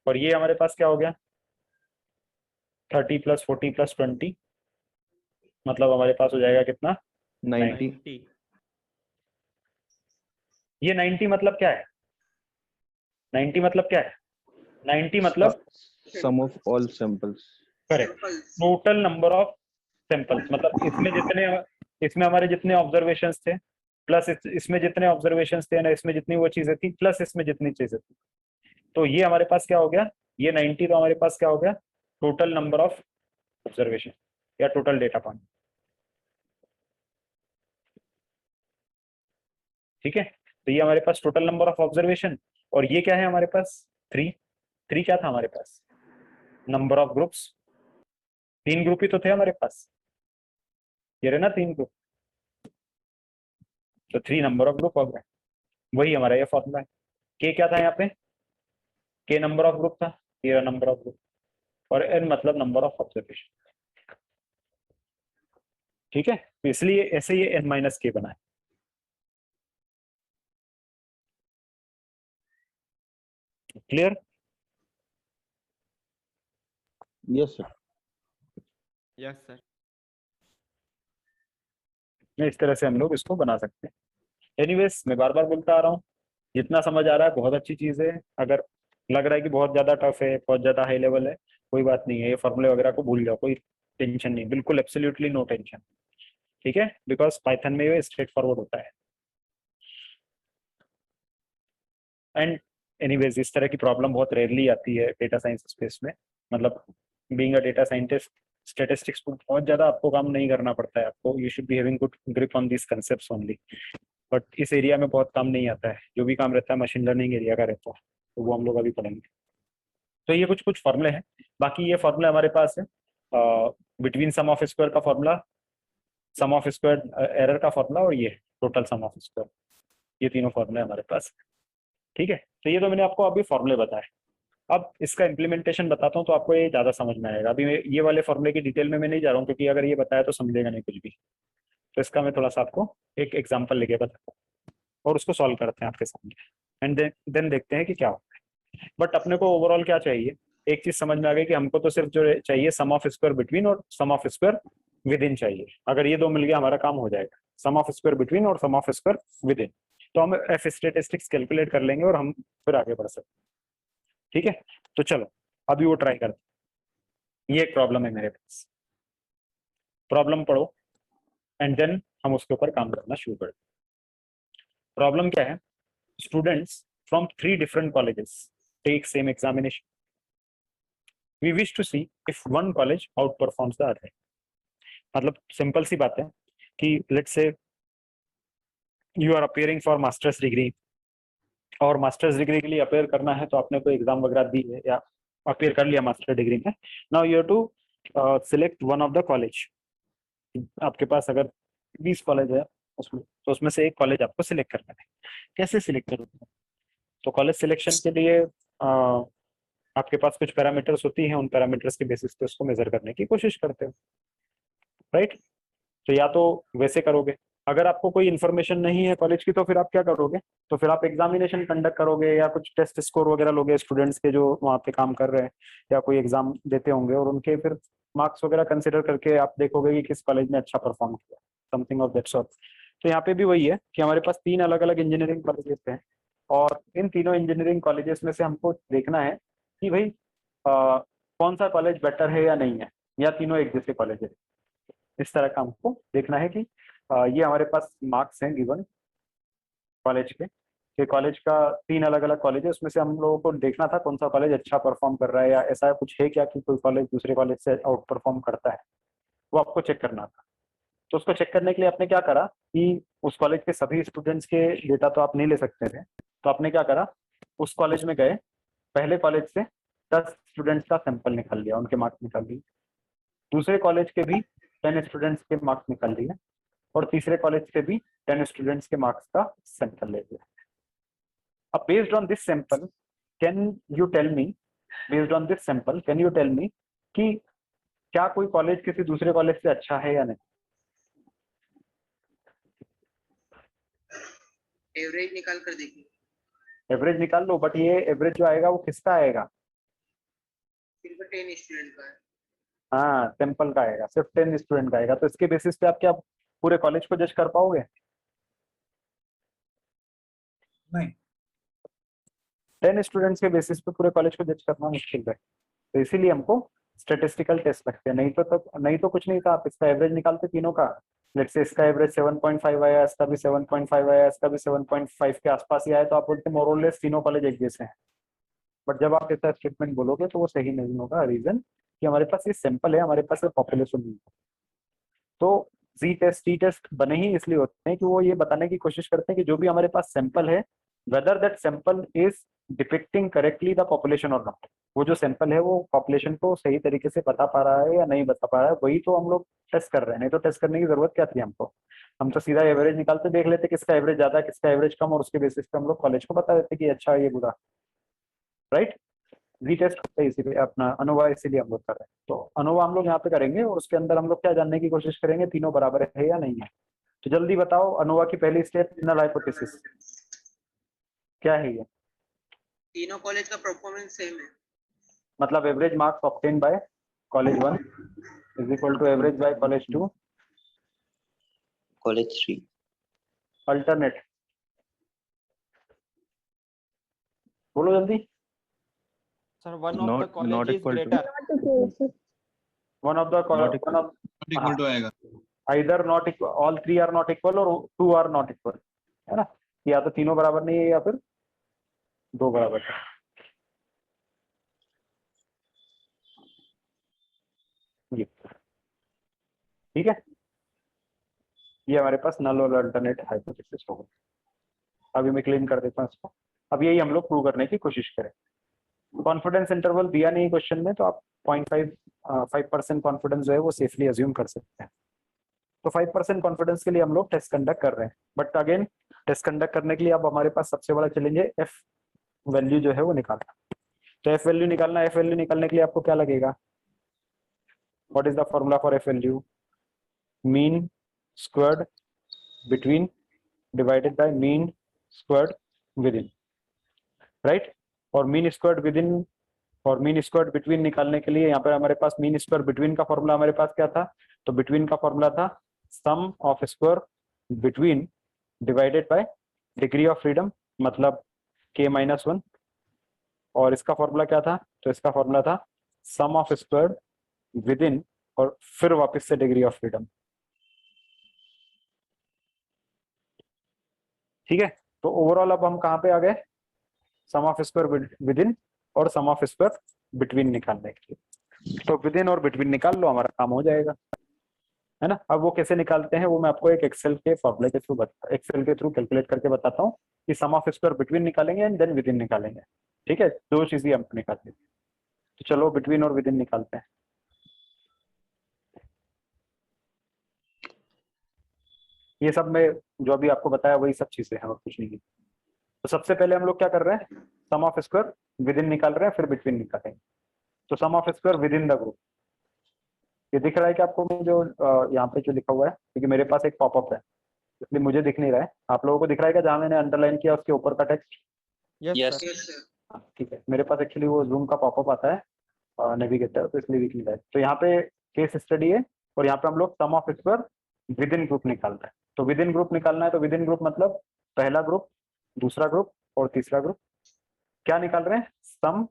और ये हमारे पास क्या हो गया? 30 + 40 + 20, मतलब हमारे पास हो जाएगा कितना?
90।
ये 90 मतलब क्या है? 90 मतलब क्या है? 90 मतलब
sum of all samples.
Correct, total number of samples, मतलब इसमें हमारे जितने ऑब्जर्वेशंस थे प्लस इसमें जितने ऑब्जर्वेशंस थे ना, इसमें जितनी वो चीजें थी प्लस इसमें जितनी चीजें थी, तो ये हमारे पास क्या हो गया? ये 90 तो हमारे पास क्या हो गया? टोटल नंबर ऑफ ऑब्जर्वेशन या टोटल डेटा पॉइंट। ठीक है, तो ये हमारे पास टोटल नंबर ऑफ ऑब्जर्वेशन, और ये क्या है हमारे पास? 3 क्या था हमारे पास? Number of groups. 3 ग्रुप ही तो थे हमारे पास, ये रहे ना 3 ग्रुप, तो 3 नंबर ऑफ ग्रुप हो गए। वही हमारा ये फॉर्मूला है। के क्या था यहाँ पे? के नंबर ऑफ ग्रुप था, ये नंबर ऑफ ग्रुप, और एन मतलब नंबर ऑफ ऑब्जर्वेशन। ठीक है, तो इसलिए ऐसे ये n - k बना है। Clear?
Yes sir.
Yes sir.
इस तरह से हम लोग इसको बना सकते हैं। एनीवेज, मैं बार बार बोलता आ रहा हूँ, जितना समझ आ रहा है बहुत अच्छी चीज है। अगर लग रहा है कि बहुत ज्यादा टफ है, बहुत ज्यादा हाई लेवल है, कोई बात नहीं है, ये फॉर्मूले वगैरह को भूल जाओ, कोई टेंशन नहीं, बिल्कुल एब्सोल्युटली नो टेंशन। ठीक है, बिकॉज पाइथन में ये स्ट्रेट फॉरवर्ड होता है। एंड एनीवेज, इस तरह की प्रॉब्लम बहुत रेयरली आती है डेटा साइंस स्पेस में, मतलब being a data scientist statistics को बहुत ज्यादा आपको काम नहीं करना पड़ता है, आपको you should be having good grip on this concepts only, but इस एरिया में बहुत काम नहीं आता है। जो भी काम रहता है मशीन लर्निंग एरिया का रहता है, तो वो हम लोग अभी पढ़ेंगे। तो ये कुछ फॉर्मूले हैं, बाकी ये फॉर्मूला हमारे पास है बिटवीन सम ऑफ स्क्वायर का formula, sum of square error का फॉर्मूला, और ये टोटल सम ऑफ स्क्वायर, ये तीनों फॉर्मूले हमारे पास। ठीक है, तो ये तो मैंने आपको अभी फॉर्मूले बताए। अब इसका इम्प्लीमेंटेशन बताता हूँ तो आपको ये ज़्यादा समझ में आएगा। अभी ये वाले फॉर्मूले की डिटेल में मैं नहीं जा रहा हूँ, क्योंकि अगर ये बताया तो समझेगा नहीं कुछ भी। तो इसका मैं थोड़ा सा आपको एक एग्जांपल लेके बताता हूँ और उसको सॉल्व करते हैं आपके सामने, एंड देन देखते हैं कि क्या होता है। बट अपने को ओवरऑल क्या चाहिए, एक चीज समझ में आ गई कि हमको तो सिर्फ जो चाहिए सम ऑफ स्क्वायर बिटवीन और सम ऑफ स्क्वायर विद इन चाहिए। अगर ये दो मिल गया हमारा काम हो जाएगा, सम ऑफ स्क्वायर बिटवीन और सम ऑफ स्क्वायर विद इन। तो हम एफ स्टैटिस्टिक्स कैलकुलेट कर लेंगे और हम फिर आगे बढ़ सकते हैं। ठीक है, तो चलो अभी वो ट्राई करते हैं। ये एक प्रॉब्लम है मेरे पास, प्रॉब्लम पढ़ो एंड देन हम उसके ऊपर काम करना शुरू कर। प्रॉब्लम क्या है? Students from 3 different colleges take same examination. We wish to see if one college outperforms the other. मतलब सिंपल सी बात है कि let's say you are appearing for masters degree, और मास्टर्स डिग्री के लिए अपेयर करना है तो आपने कोई एग्जाम वगैरह दी है या अपेयर कर लिया मास्टर डिग्री में। Now you have to select one of the college. आपके पास अगर 20 कॉलेज है उसमें, तो उसमें से एक कॉलेज आपको सिलेक्ट करना है। कैसे सिलेक्ट करोगे? तो कॉलेज सिलेक्शन के लिए आपके पास कुछ पैरामीटर्स होती हैं, उन पैरामीटर्स के बेसिस पे उसको मेजर करने की कोशिश करते हो, राइट? तो या तो वैसे करोगे, अगर आपको कोई इन्फॉर्मेशन नहीं है कॉलेज की तो फिर आप क्या करोगे? तो फिर आप एग्जामिनेशन कंडक्ट करोगे या कुछ टेस्ट स्कोर वगैरह लोगे स्टूडेंट्स के जो वहाँ पे काम कर रहे हैं या कोई एग्जाम देते होंगे, और उनके फिर मार्क्स वगैरह कंसिडर करके आप देखोगे कि किस कॉलेज ने अच्छा परफॉर्म किया, समथिंग ऑफ दैट सॉर्ट। तो यहाँ पे भी वही है कि हमारे पास 3 अलग अलग इंजीनियरिंग कॉलेजेस हैं, और इन तीनों इंजीनियरिंग कॉलेजेस में से हमको देखना है कि भाई कौन सा कॉलेज बेटर है या नहीं है, या तीनों एक जैसे कॉलेज है। इस तरह का हमको देखना है कि ये हमारे पास मार्क्स हैं गिवन कॉलेज के कॉलेज का 3 अलग अलग कॉलेज है, उसमें से हम लोगों को देखना था कौन सा कॉलेज अच्छा परफॉर्म कर रहा है, या ऐसा कुछ है क्या कि कोई कॉलेज दूसरे कॉलेज से आउट परफॉर्म करता है, वो आपको चेक करना था। तो उसको चेक करने के लिए आपने क्या करा कि उस कॉलेज के सभी स्टूडेंट्स के डेटा तो आप नहीं ले सकते थे, तो आपने क्या करा, उस कॉलेज में गए, पहले कॉलेज से 10 स्टूडेंट्स का सैंपल निकाल लिया, उनके मार्क्स निकाल लिए, दूसरे कॉलेज के भी 10 स्टूडेंट्स के मार्क्स निकाल लिए, और तीसरे कॉलेज से भी 10 स्टूडेंट्स के मार्क्स का सैंपल ले लिया। अब based on this sample can you tell me, कि क्या कोई कॉलेज किसी दूसरे कॉलेज से अच्छा है या नहीं?
एवरेज निकाल कर देखिए।
एवरेज निकाल लो, बट ये एवरेज जो आएगा वो किसका आएगा?
सिर्फ 10 स्टूडेंट का है।
हाँ, सैंपल का आएगा, सिर्फ 10 स्टूडेंट का आएगा। तो इसके बेसिस पे आप क्या पूरे कॉलेज को जज कर पाओगे?
नहीं।
10 स्टूडेंट्स के बेसिस पे पूरे कॉलेज को जज करना मुश्किल है, तो इसीलिए हमको स्टैटिस्टिकल टेस्ट लगते हैं। नहीं तो कुछ नहीं था, आप इसका एवरेज निकालते तीनों का, लेट्स से इसका एवरेज 7.5 आया, इसका भी 7.5 आया, इसका भी 7.5 के आसपास ही आया, तो आप बोलते मोर और लेस तीनों कॉलेज एक जैसे हैं। बट जब आप ऐसा स्टेटमेंट बोलोगे तो वो सही नहीं होगा। रीजन कि हमारे पास ये सैंपल है, हमारे पास पॉपुलेशन नहीं है। तो जी टेस्ट टी टेस्ट बने ही इसलिए होते हैं कि वो ये बताने की कोशिश करते हैं कि जो भी हमारे पास सैंपल है, whether that sample is depicting correctly the population और नॉट। वो जो सैंपल है वो पॉपुलेशन को सही तरीके से बता पा रहा है या नहीं बता पा रहा है, वही तो हम लोग टेस्ट कर रहे हैं। नहीं तो टेस्ट करने की जरूरत क्या थी हमको? हम तो सीधा एवरेज निकालते देख लेते किसका एवरेज ज्यादा किसका एवरेज कम, और उसके बेसिस पे हम लोग कॉलेज को बता देते कि अच्छा ये बुरा, राइट? जी टेस्ट करते हैं इसीलिए, अपना अनुभव इसीलिए हम लोग कर रहे हैं। तो अनुभव हम लोग यहाँ पे करेंगे, और उसके अंदर हम लोग क्या जानने की कोशिश करेंगे, तीनों बराबर है या नहीं है। तो जल्दी बताओ, अनुभव की पहली स्टेप नल हाइपोथेसिस क्या है? ये
तीनों कॉलेज का परफॉर्मेंस सेम है,
मतलब average marks obtain by college 1 is equal to average by college 2
college 3।
Alternate बोलो जल्दी।
Sir one of the college is greater,
one of the
equal to आएगा।
either not equal, all 3 are not equal और 2 are not equal, है ना? या तो तीनों बराबर नहीं है या फिर 2 बराबर है। ये ठीक है, ये हमारे पास नल और अल्टरनेट हाइपोथेसिस होगा। अभी मैं क्लीन कर देता हूँ इसको। अब यही हम लोग प्रूव करने की कोशिश करें। कॉन्फिडेंस इंटरवल दिया नहीं क्वेश्चन में, तो आप 0.5% कॉन्फिडेंस जो है वो सेफली अज्यूम कर सकते हैं। तो 5% कॉन्फिडेंस के लिए हम लोग टेस्ट कंडक्ट कर रहे हैं। बट अगेन टेस्ट कंडक्ट करने के लिए अब हमारे पास सबसे बड़ा चैलेंज है एफ वैल्यू जो है वो निकालना। तो एफ वैल्यू निकालना, एफ वैल्यू निकालने के लिए आपको क्या लगेगा? What is the formula for F value? Mean squared between divided bye mean squared with in, right? और मीन स्क्वायर्ड विद इन और मीन स्क्वायर्ड बिटवीन निकालने के लिए यहाँ पर हमारे पास मीन स्क्वायर बिटवीन का फॉर्मूला हमारे पास क्या था? तो बिटवीन का फॉर्मूला था sum of square between divided by degree of freedom मतलब k-1, और इसका फॉर्मूला क्या था? तो इसका फॉर्मूला था sum of square with in और फिर वापस से डिग्री ऑफ फ्रीडम। ठीक है, तो ओवरऑल अब हम कहाँ पे आ गए? सम ऑफ स्क्वायर विद इन और सम ऑफ स्क्वायर बिटवीन निकालने के लिए। तो विद इन और बिटवीन निकाल लो, हमारा काम हो जाएगा, है ना। अब वो कैसे निकालते हैं वो मैं आपको एक एक्सेल के फॉर्मूले के थ्रू एक्सेल के थ्रू कैलकुलेट करके बताता हूँ कि सम ऑफ स्क्वायर बिटवीन निकालेंगे एंड देन विद इन निकालेंगे। ठीक है, दो चीजें हम निकालते हैं। तो चलो बिटवीन और विद इन निकालते हैं। ये सब में जो अभी आपको बताया वही सब चीजें हैं और कुछ नहीं है। तो सबसे पहले हम लोग क्या कर रहे हैं? Sum of square within निकाल रहे हैं, फिर बिटवीन निकालेंगे। तो sum of square within the group, ये दिख रहा है कि आपको में जो यहाँ पे जो लिखा हुआ है, क्योंकि मेरे पास एक पॉपअप है इसलिए मुझे दिख नहीं रहा है। आप लोगों को दिख रहा है क्या जहाँ मैंने अंडरलाइन किया उसके ऊपर का टेक्स्ट?
यस
ठीक है, मेरे पास एक्चुअली वो जूम का पॉपअप आता है नेविगेटर, तो इसलिए दिख नहीं रहा है। तो यहाँ पे केस स्टडी है और यहाँ पे हम लोग sum of square within group निकालना है। तो विद इन ग्रुप निकालना है, तो विद इन ग्रुप मतलब पहला ग्रुप, दूसरा ग्रुप और तीसरा ग्रुप। क्या निकाल रहे हैं? Sum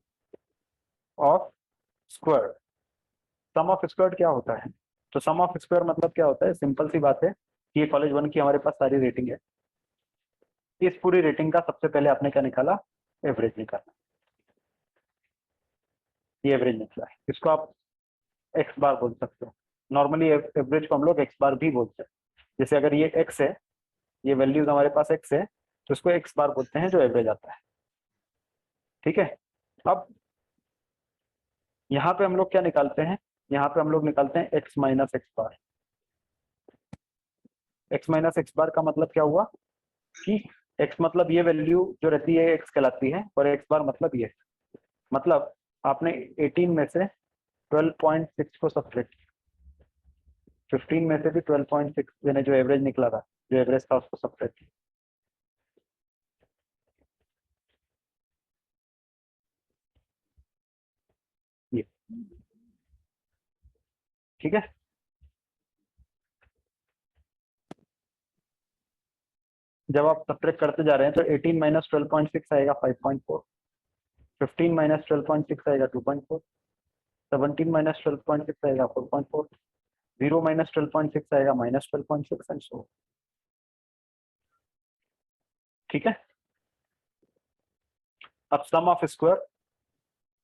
of square. Sum of square क्या होता है? तो सम ऑफ स्क्वायर मतलब क्या होता है? सिंपल सी बात है कि ये कॉलेज 1 की हमारे पास सारी रेटिंग है। इस पूरी रेटिंग का सबसे पहले आपने क्या निकाला? एवरेज निकाला। ये एवरेज निकला है, इसको आप एक्स बार बोल सकते हो। नॉर्मली एवरेज को हम लोग एक्स बार भी बोलते हैं। जैसे अगर ये एक्स है, ये वैल्यूज हमारे पास एक्स है, तो इसको एक्स बार बोलते हैं जो एवरेज आता है। ठीक है, अब यहाँ पे हम लोग क्या निकालते हैं? यहाँ पे हम लोग निकालते हैं एक्स माइनस एक्स बार। एक्स माइनस एक्स बार का मतलब क्या हुआ कि एक्स मतलब ये वैल्यू जो रहती है एक्स कहलाती है, और एक्स बार मतलब ये। मतलब आपने 18 में से 12.6 को सब्ट्रैक्ट किया, 15 में से भी 12.6 यानी जो एवरेज निकला था, जो एवरेज था उसको सब्ट्रैक्ट किया। ये ठीक है। जब आप सब्ट्रैक्ट करते जा रहे हैं तो 18 माइनस 12.6 आएगा 5.4, 15 माइनस 12.6 आएगा 2.4, 17 माइनस 12.6 आएगा 4.4, 0 माइनस 12.6 आएगा माइनस 12.6 एंड सो। ठीक है, अब सम ऑफ स्क्वायर,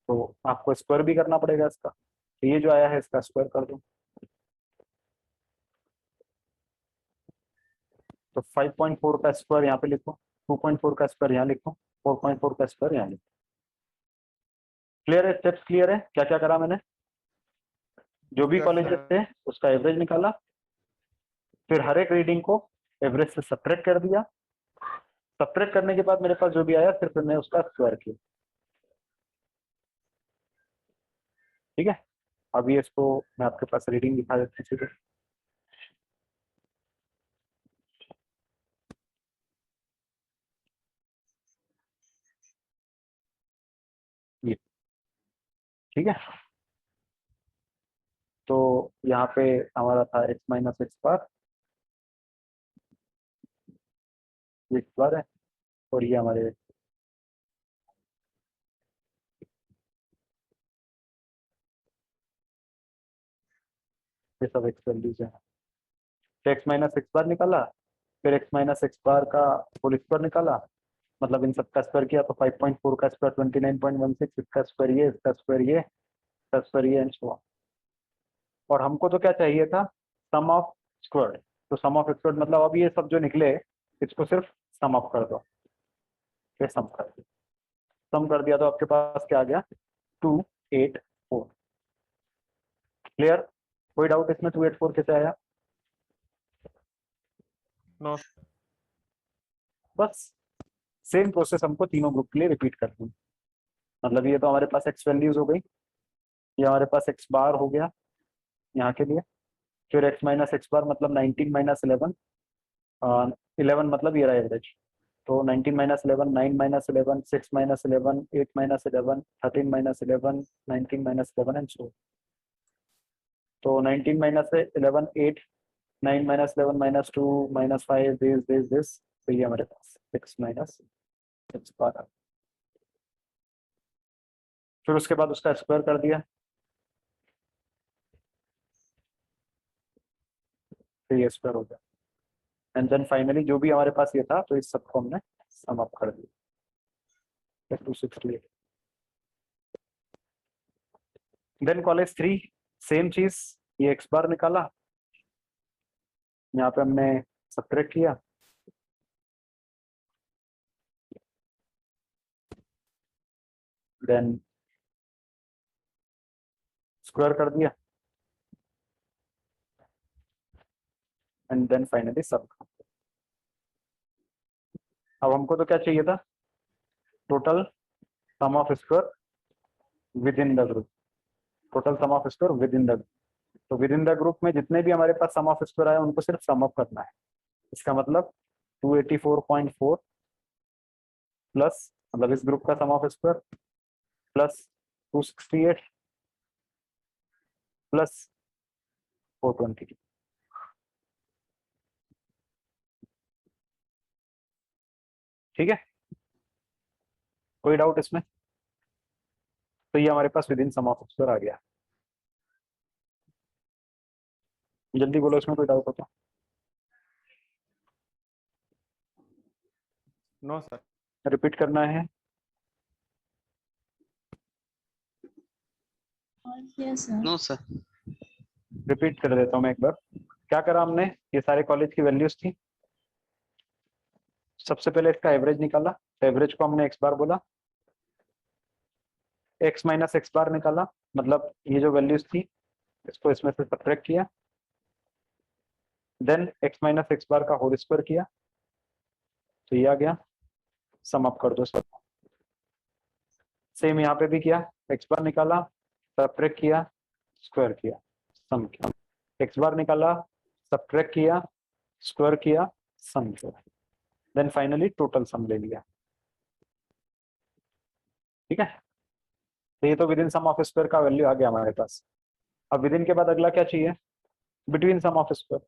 तो आपको स्क्वायर भी करना पड़ेगा इसका। तो ये जो आया है इसका स्क्वायर कर दो। तो 5.4 का स्क्वायर यहाँ पे लिखो, 2.4 का स्क्वायर यहाँ लिखो, 4.4 का स्क्वायर यहाँ लिखो। क्लियर है? स्टेप्स क्लियर है? क्या क्या करा मैंने? जो भी कॉलेजेस थे उसका एवरेज निकाला, फिर हर एक रीडिंग को एवरेज से सब्ट्रैक्ट कर दिया। सब्ट्रैक्ट करने के बाद मेरे पास जो भी आया फिर मैंने उसका स्क्वायर किया। ठीक है, अभी इसको मैं आपके पास रीडिंग दिखा देता हूँ। ये ठीक है, तो यहाँ पे हमारा था एक्स माइनस एक्स बार, ये एक्स बार है, और ये हमारे ये सब एक्स वैल्यूज है। तो एक्स माइनस एक्स बार निकाला, फिर एक्स माइनस एक्स बार का होल स्क्वायर निकाला, मतलब इन सब का स्क्वायर किया तो 5.4 का स्क्वायर 29.16, इसका स्क्वायर ये, इसका स्क्वायर ये, इसका स्क्वायर ये एंड सो ऑन। और हमको तो क्या चाहिए था? Sum of square. तो सम ऑफ स्क्वायर मतलब अब ये सब जो निकले इसको सिर्फ सम ऑफ कर दो, फिर सम कर दो। सम कर दिया तो आपके पास क्या आ गया? 284। क्लियर? कोई डाउट इसमें? 284 कैसे आया?
नो।
बस सेम प्रोसेस हमको तीनों ग्रुप के लिए रिपीट करनी है। मतलब ये तो हमारे पास एक्स वैल्यूज हो गई, ये हमारे पास एक्स बार हो गया यहाँ के लिए, फिर एक्स माइनस एक्स बार मतलब 19 माइनस 11, 11 मतलब ये रहा एवरेज। तो 19 minus 11, 9 minus 11, 6 minus 11, 8 minus 11, 13 minus 11, 19 minus 11 and so. तो 19 minus 11 8, 9 minus 11 minus 2 minus 5 this, तो ये हमारे पास x माइनस एक्स बार, फिर उसके बाद उसका स्क्वायर कर दिया, फिर ये स्क्वायर हो गया, एंड देन फाइनली जो भी हमारे पास ये था तो इस सबको हमने सम अप कर दिया 268। देन कॉलेज 3 सेम चीज, ये एक्स बार निकाला, यहाँ पे हमने सब्ट्रैक्ट किया, देन स्क्वायर कर दिया, एंड देन फाइनली सब। अब हमको तो क्या चाहिए था, total sum of square within the group, total sum of square within the group. तो विद इन द ग्रुप में जितने भी हमारे पास सम ऑफ स्क्वायर आए उनको सिर्फ सम अप करना है। इसका मतलब 284.4 प्लस, मतलब इस ग्रुप का sum of square plus 268 plus 420। ठीक है, कोई डाउट इसमें? तो ये हमारे पास within sum of square आ गया। जल्दी बोलो इसमें कोई डाउट हो तो।
No sir.
रिपीट करना है?
No sir.
रिपीट कर देता हूँ मैं एक बार। क्या करा हमने, ये सारे कॉलेज की वैल्यूज थी, सबसे पहले इसका एवरेज निकाला, तो एवरेज को हमने एक्स बार बोला, एक्स माइनस एक्स बार निकाला, मतलब ये जो वैल्यूज थी इसको इसमें से सब्ट्रैक्ट किया, देन एक्स माइनस एक्स बार का होल स्क्वायर किया, तो ये आ गया, सम अप कर दो सब। सेम यहाँ पे भी किया, एक्स बार निकाला, सब्ट्रैक्ट किया, स्क्वायर किया, सम किया, एक्स बार निकाला, सब्ट्रैक्ट किया, स्क्वायर किया, सम किया, देन फाइनली टोटल सम ले लिया। ठीक है, तो ये तो within sum of square का वैल्यू आ गया हमारे पास। अब विद इन के बाद अगला क्या चाहिए, बिटवीन सम ऑफ स्क्वायर।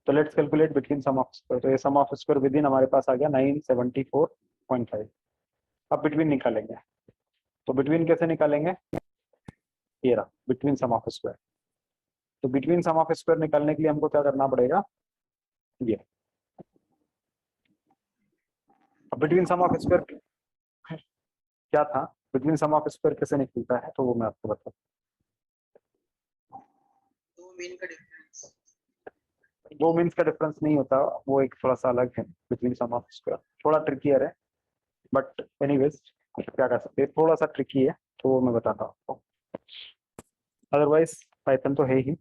तो let's calculate between sum of square. तो ये sum of square within हमारे पास आ गया 974.5। अब बिटवीन निकालेंगे, तो बिटवीन कैसे निकालेंगे, ये रहा बिटवीन सम ऑफ स्क्वायर। तो बिटवीन सम ऑफ स्क्वायर निकालने के लिए हमको क्या करना पड़ेगा, ये बिटवीन सम ऑफ स्क्वायर क्या था, बिटवीन सम ऑफ स्क्वायर कैसे निकलता है, तो वो मैं आपको बताता हूँ। दो मीन्स का डिफरेंस नहीं होता, वो एक थोड़ा सा अलग है बिटवीन सम ऑफ स्क्वायर, थोड़ा ट्रिकियर है, बट एनीवेज क्या कर सकते हैं, थोड़ा सा ट्रिकी है, तो वो मैं बताता हूँ आपको, अदरवाइज पाइथन तो है ही।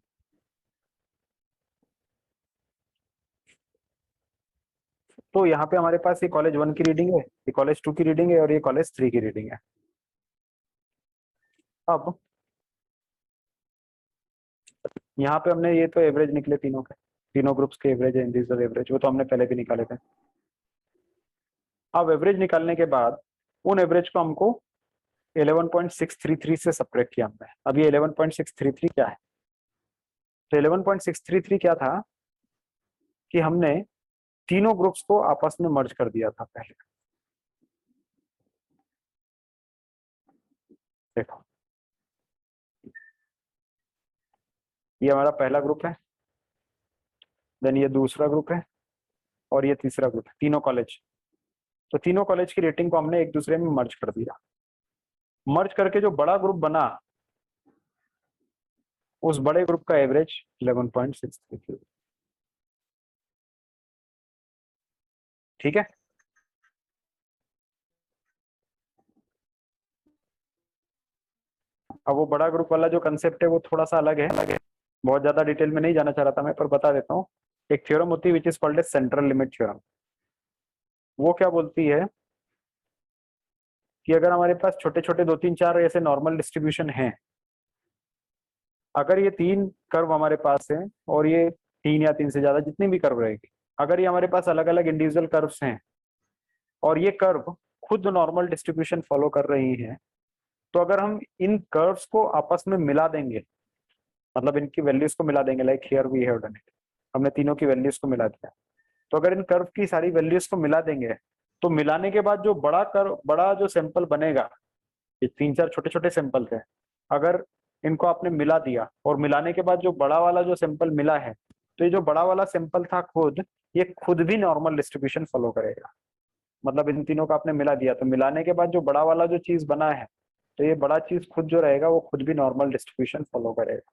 तो यहाँ पे हमारे पास ये कॉलेज 1 की रीडिंग है, ये कॉलेज 2 की रीडिंग है, और ये कॉलेज 3 की रीडिंग है। अब यहाँ पे हमने ये तो एवरेज निकले तीनों के, तीनों ग्रुप्स के एवरेज है, इंडिविजुअल एवरेज, वो तो हमने पहले भी निकाले थे। अब एवरेज निकालने के बाद उन एवरेज को हमको 11.633 से सब्ट्रैक्ट किया हमने। अब ये 11.633 क्या है, तो 11.633 क्या था कि हमने तीनों ग्रुप्स को आपस में मर्ज कर दिया था पहले। देखो ये हमारा पहला ग्रुप है, देन ये दूसरा ग्रुप है, और ये तीसरा ग्रुप है, तीनों कॉलेज। तो तीनों कॉलेज की रेटिंग को हमने एक दूसरे में मर्ज कर दिया। मर्ज करके जो बड़ा ग्रुप बना, उस बड़े ग्रुप का एवरेज 11.633। ठीक है, अब वो बड़ा ग्रुप वाला जो कंसेप्ट है वो थोड़ा सा अलग है, बहुत ज्यादा डिटेल में नहीं जाना चाह रहा था मैं, पर बता देता हूँ। एक थ्योरम होती है which is called as central limit theorem. वो क्या बोलती है कि अगर हमारे पास छोटे छोटे 2 3 4 ऐसे नॉर्मल डिस्ट्रीब्यूशन हैं, अगर ये 3 कर्व हमारे पास हैं, और ये 3 या 3 से ज्यादा जितनी भी कर्व रहेगी, अगर ये हमारे पास अलग अलग इंडिविजुअल कर्व्स हैं, और ये कर्व खुद नॉर्मल डिस्ट्रीब्यूशन फॉलो कर रही हैं, तो अगर हम इन कर्व्स को आपस में मिला देंगे, मतलब इनकी वैल्यूज को मिला देंगे, like here we have done it, हमने तीनों की वैल्यूज को मिला दिया, तो अगर इन कर्व की सारी वैल्यूज को मिला देंगे तो मिलाने के बाद जो बड़ा जो सैंपल बनेगा, ये 3-4 छोटे छोटे सैंपल थे, अगर इनको आपने मिला दिया और मिलाने के बाद जो बड़ा वाला जो सैंपल मिला है, तो ये जो बड़ा वाला सैंपल था ये खुद भी नॉर्मल डिस्ट्रीब्यूशन फॉलो करेगा। मतलब इन तीनों को आपने मिला दिया तो मिलाने के बाद जो बड़ा वाला जो चीज बना है, तो ये बड़ा चीज खुद जो रहेगा वो खुद भी नॉर्मल डिस्ट्रीब्यूशन फॉलो करेगा।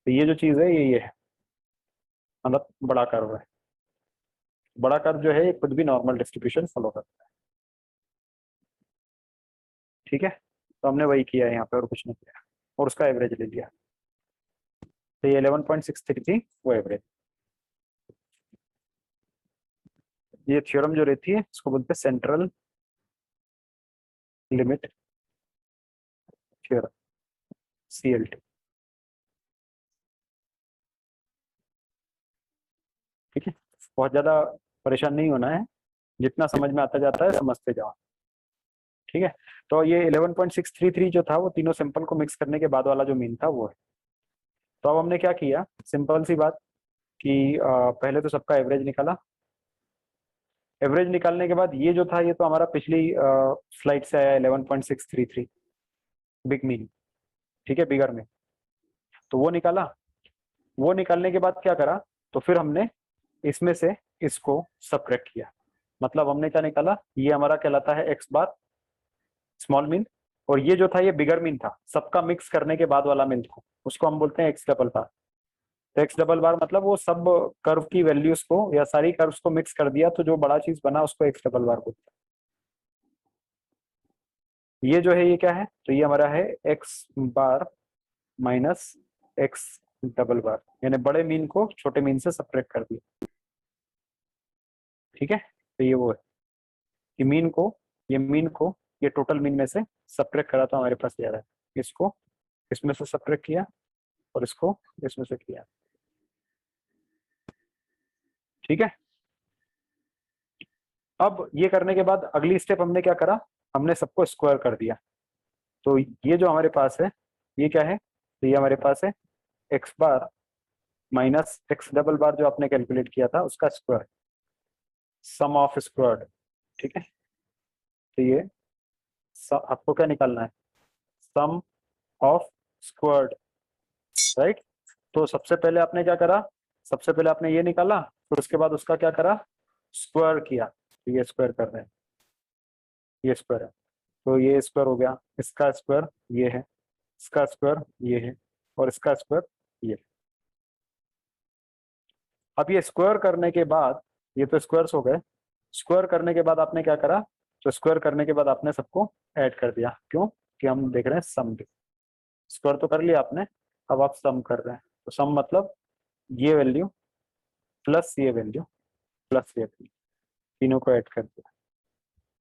तो ये जो चीज है ये है, मतलब बड़ा कर्व है। बड़ा कर्व जो है ये खुद भी नॉर्मल डिस्ट्रीब्यूशन फॉलो करता है। ठीक है, तो हमने वही किया है यहाँ पे और कुछ नहीं किया, और उसका एवरेज ले लिया। तो ये 11.63 थी वो एवरेज। ये थ्योरम जो रहती है इसको बोलते हैं सेंट्रल लिमिट थ्योरम, CLT। ठीक है, बहुत ज्यादा परेशान नहीं होना है, जितना समझ में आता जाता है समझते जाओ। ठीक है, तो ये 11.633 जो था वो तीनों सिंपल को मिक्स करने के बाद वाला जो मीन था वो है। तो अब हमने क्या किया, सिंपल सी बात कि पहले तो सबका एवरेज निकाला। एवरेज निकालने के बाद ये जो था ये तो हमारा पिछली स्लाइड से आया 11.633 बिग मीन। ठीक है, बिगर में, तो वो निकाला। वो निकालने के बाद क्या करा, तो फिर हमने इसमें से इसको सबट्रैक्ट किया। मतलब हमने क्या निकाला, ये हमारा कहलाता है एक्स बार स्मॉल मीन, और ये जो था ये बिगर मीन था, सबका मिक्स करने के बाद वाला मीन था, उसको हम बोलते हैं एक्स डबल बार। तो एक्स डबल बार मतलब वो सब कर्व की वैल्यूज को या सारी कर्व्स को मिक्स कर दिया, तो जो बड़ा चीज बना उसको एक्स डबल बार बोलते हैं। ये जो है ये क्या है, तो ये हमारा है एक्स बार माइनस एक्स डबल बार, यानी बड़े मीन को छोटे मीन से सबट्रैक्ट कर दिया। ठीक है, तो ये वो है कि मीन को ये टोटल मीन में से सबट्रैक्ट करा तो हमारे पास ये आ रहा है, इसको इसमें से सबट्रैक्ट किया और इसको इसमें से किया। ठीक है, अब ये करने के बाद अगली स्टेप हमने क्या करा, हमने सबको स्क्वायर कर दिया। तो ये जो हमारे पास है ये क्या है, तो ये हमारे पास है एक्स बार माइनस एक्स डबल बार जो आपने कैलकुलेट किया था उसका स्क्वायर, सम ऑफ स्क्वायर्ड। ठीक है, तो ये आपको क्या निकालना है, सम ऑफ स्क्वायर्ड, राइट। तो सबसे पहले आपने क्या करा, सबसे पहले आपने ये निकाला, फिर उसके बाद उसका क्या करा, स्क्वायर किया। तो ये स्क्वायर कर रहे हैं, ये स्क्वायर है, तो ये स्क्वायर हो गया, इसका स्क्वायर ये है, इसका स्क्वायर ये है, और इसका स्क्वायर ये है। अब ये स्क्वायर करने के बाद, ये तो स्क्वायर्स हो गए, स्क्वायर करने के बाद आपने क्या करा, तो स्क्वायर करने के बाद आपने सबको ऐड कर दिया। क्यों, कि हम देख रहे हैं सम। स्क्वायर तो कर लिया आपने, अब आप सम कर रहे हैं, तो सम मतलब ये वैल्यू प्लस ये वैल्यू प्लस ये वैल्यू, तीनों को ऐड कर दिया।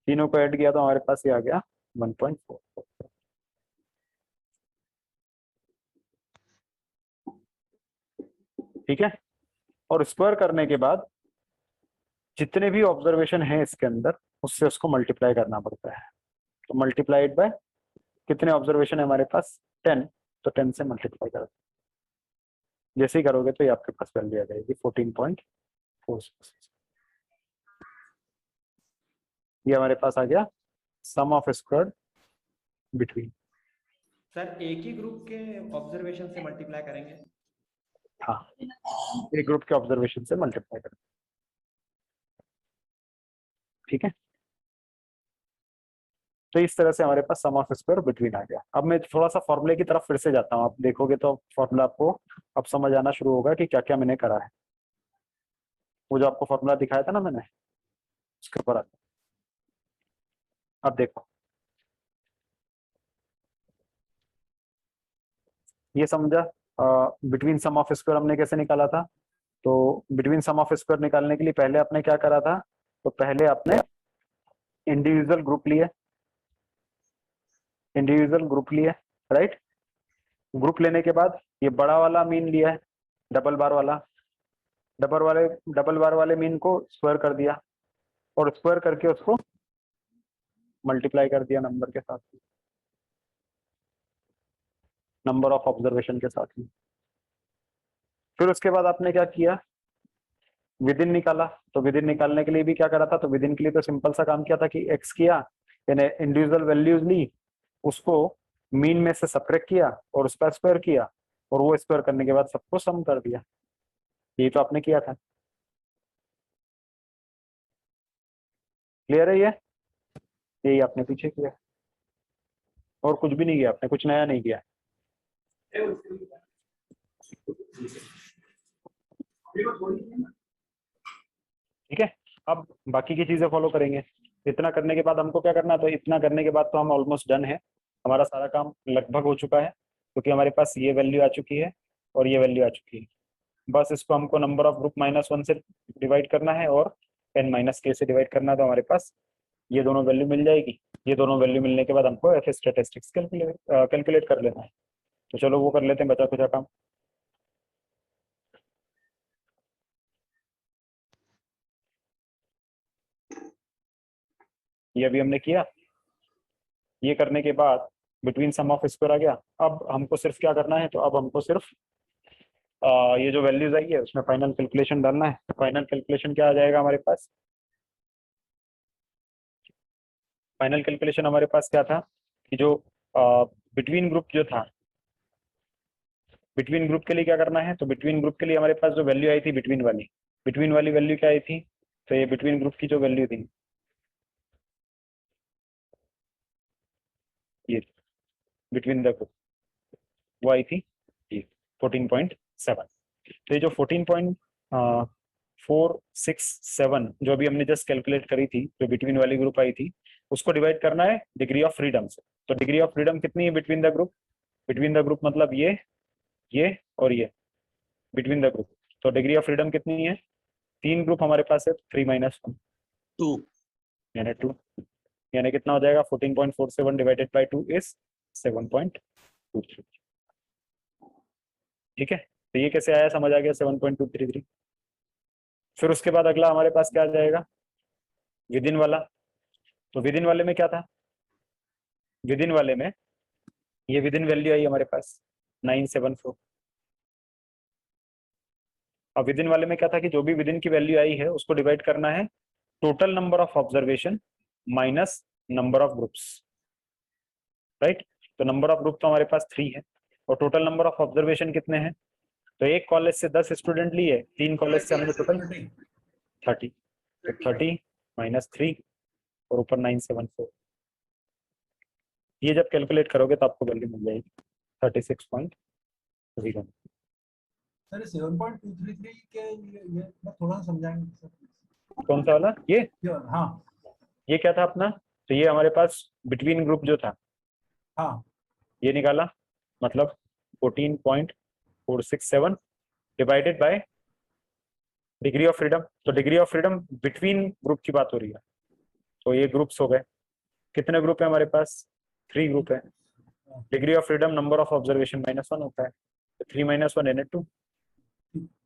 तीनों को ऐड किया तो हमारे पास ये आ गया 1.44। ठीक है, और स्क्वायर करने के बाद जितने भी ऑब्जर्वेशन है इसके अंदर उससे उसको मल्टीप्लाई करना पड़ता है। तो मल्टीप्लाइड बाय कितने ऑब्जर्वेशन है हमारे पास, 10, तो 10 से मल्टीप्लाई कर, जैसे ही करोगे तो ये आपके पास वैल्यू आ जाएगी 14.46। ये हमारे पास आ गया sum of squared between.
Sir एक ही ग्रुप के ऑब्जर्वेशन से मल्टीप्लाई करेंगे?
हाँ, एक ग्रुप के ऑब्जर्वेशन से मल्टीप्लाई करें। ठीक है, तो इस तरह से हमारे पास सम ऑफ स्क्वायर बिटवीन आ गया। अब मैं थोड़ा सा फॉर्मूले की तरफ फिर से जाता हूँ, आप देखोगे तो फॉर्मूला आपको अब समझ आना शुरू होगा कि क्या क्या मैंने करा है। वो जो आपको फॉर्मूला दिखाया था ना मैंने, उसके ऊपर आता। अब देखो, ये समझा बिटवीन सम ऑफ स्क्वायर हमने कैसे निकाला था। तो बिटवीन सम ऑफ स्क्वायर निकालने के लिए पहले आपने क्या करा था, तो पहले आपने इंडिविजुअल ग्रुप लिए, राइट। ग्रुप लेने के बाद ये बड़ा वाला मीन लिया है, डबल बार वाले मीन को स्क्वायर कर दिया, और स्क्वायर करके उसको मल्टीप्लाई कर दिया नंबर के साथ, नंबर ऑफ ऑब्जर्वेशन के साथ ही। फिर उसके बाद आपने क्या किया, विद इन निकाला। तो विद इन निकालने के लिए भी क्या करा था, तो विद इन के लिए तो सिंपल सा काम किया था कि एक्स किया, यानी इंडिविजुअल वैल्यूज ली, उसको मीन में से सब्ट्रैक्ट किया और उसका स्क्वायर किया, और वो स्क्वायर करने के बाद सबको सम कर दिया। ये तो आपने किया था। क्लियर है ये? यही आपने पीछे किया, और कुछ भी नहीं किया आपने, कुछ नया नहीं किया। ठीक है, अब बाकी की चीजें फॉलो करेंगे। इतना करने के बाद हमको क्या करना है, तो इतना करने के बाद तो हम ऑलमोस्ट डन है, हमारा सारा काम लगभग हो चुका है, क्योंकि हमारे पास ये वैल्यू आ चुकी है और ये वैल्यू आ चुकी है। बस इसको हमको नंबर ऑफ ग्रुप -1 से डिवाइड करना है और n-k से डिवाइड करना है, तो हमारे पास ये दोनों वैल्यू मिल जाएगी। ये दोनों वैल्यू मिलने के बाद हमको एफ स्टैटिस्टिक्स कैलकुलेट कर लेना है। तो चलो वो कर लेते हैं बचा कुचा काम। ये अभी हमने किया। ये करने के बाद बिटवीन सम ऑफ स्क्वायर आ गया। अब हमको सिर्फ क्या करना है, तो अब हमको सिर्फ ये जो वैल्यूज आई है उसमें फाइनल कैलकुलेशन डालना है। फाइनल कैलकुलेशन क्या आ जाएगा हमारे पास, फाइनल कैलकुलेशन हमारे पास क्या था कि जो बिटवीन ग्रुप जो था, बिटवीन ग्रुप के लिए क्या करना है, तो बिटवीन ग्रुप के लिए हमारे पास जो वैल्यू आई थी बिटवीन वाली वैल्यू क्या आई थी, तो ये बिटवीन ग्रुप की जो वैल्यू थी, ये बिटवीन द ग्रुप वो आई थी ये 14.7। तो ये जो 14.467 जो अभी हमने जस्ट कैलकुलेट करी थी, जो बिटवीन वाली ग्रुप आई थी, उसको डिवाइड करना है डिग्री ऑफ फ्रीडम से। तो डिग्री ऑफ फ्रीडम कितनी है between the group, between the group मतलब ये और ये बिटवीन द ग्रुप। तो डिग्री ऑफ फ्रीडम कितनी है, 3 ग्रुप हमारे पास है, 3 - 1 2 यानी 2, यानी कितना हो जाएगा 14.47 डिवाइडेड बाई 2 इज 7.23। ठीक है, तो ये कैसे आया, समझ आ गया 7.233। फिर उसके बाद अगला हमारे पास क्या आ जाएगा, विद इन वाला। तो विद इन वाले में क्या था, विद इन वाले में ये विद इन वैल्यू आई हमारे पास 974। अब विद इन वाले में क्या था कि जो भी विद इन की वैल्यू आई है उसको डिवाइड करना है total number of observation minus number of groups, right. तो नंबर ऑफ ग्रुप तो हमारे पास 3 है और टोटल नंबर ऑफ ऑब्जर्वेशन कितने हैं, तो एक कॉलेज से 10 स्टूडेंट लिए, 3 कॉलेज से हमने टोटल 30, तो 30 - 3 और ऊपर 974। ये जब कैलकुलेट करोगे तो आपको वैल्यू मिल जाएगी 36.0।
सर 7.233 के ये मैं थोड़ा समझाएंगे सर?
कौन सा वाला, ये
हाँ
ये क्या था अपना, तो ये हमारे पास बिटवीन ग्रुप जो था,
हाँ
ये निकाला, मतलब 14.467 divided by degree of freedom. तो degree of freedom between group की बात हो रही है, तो ये ग्रुप्स हो गए। कितने ग्रुप है हमारे पास, 3 ग्रुप है। Degree of freedom number of observation -1 होता है, तो 3 - 1 यानी 2।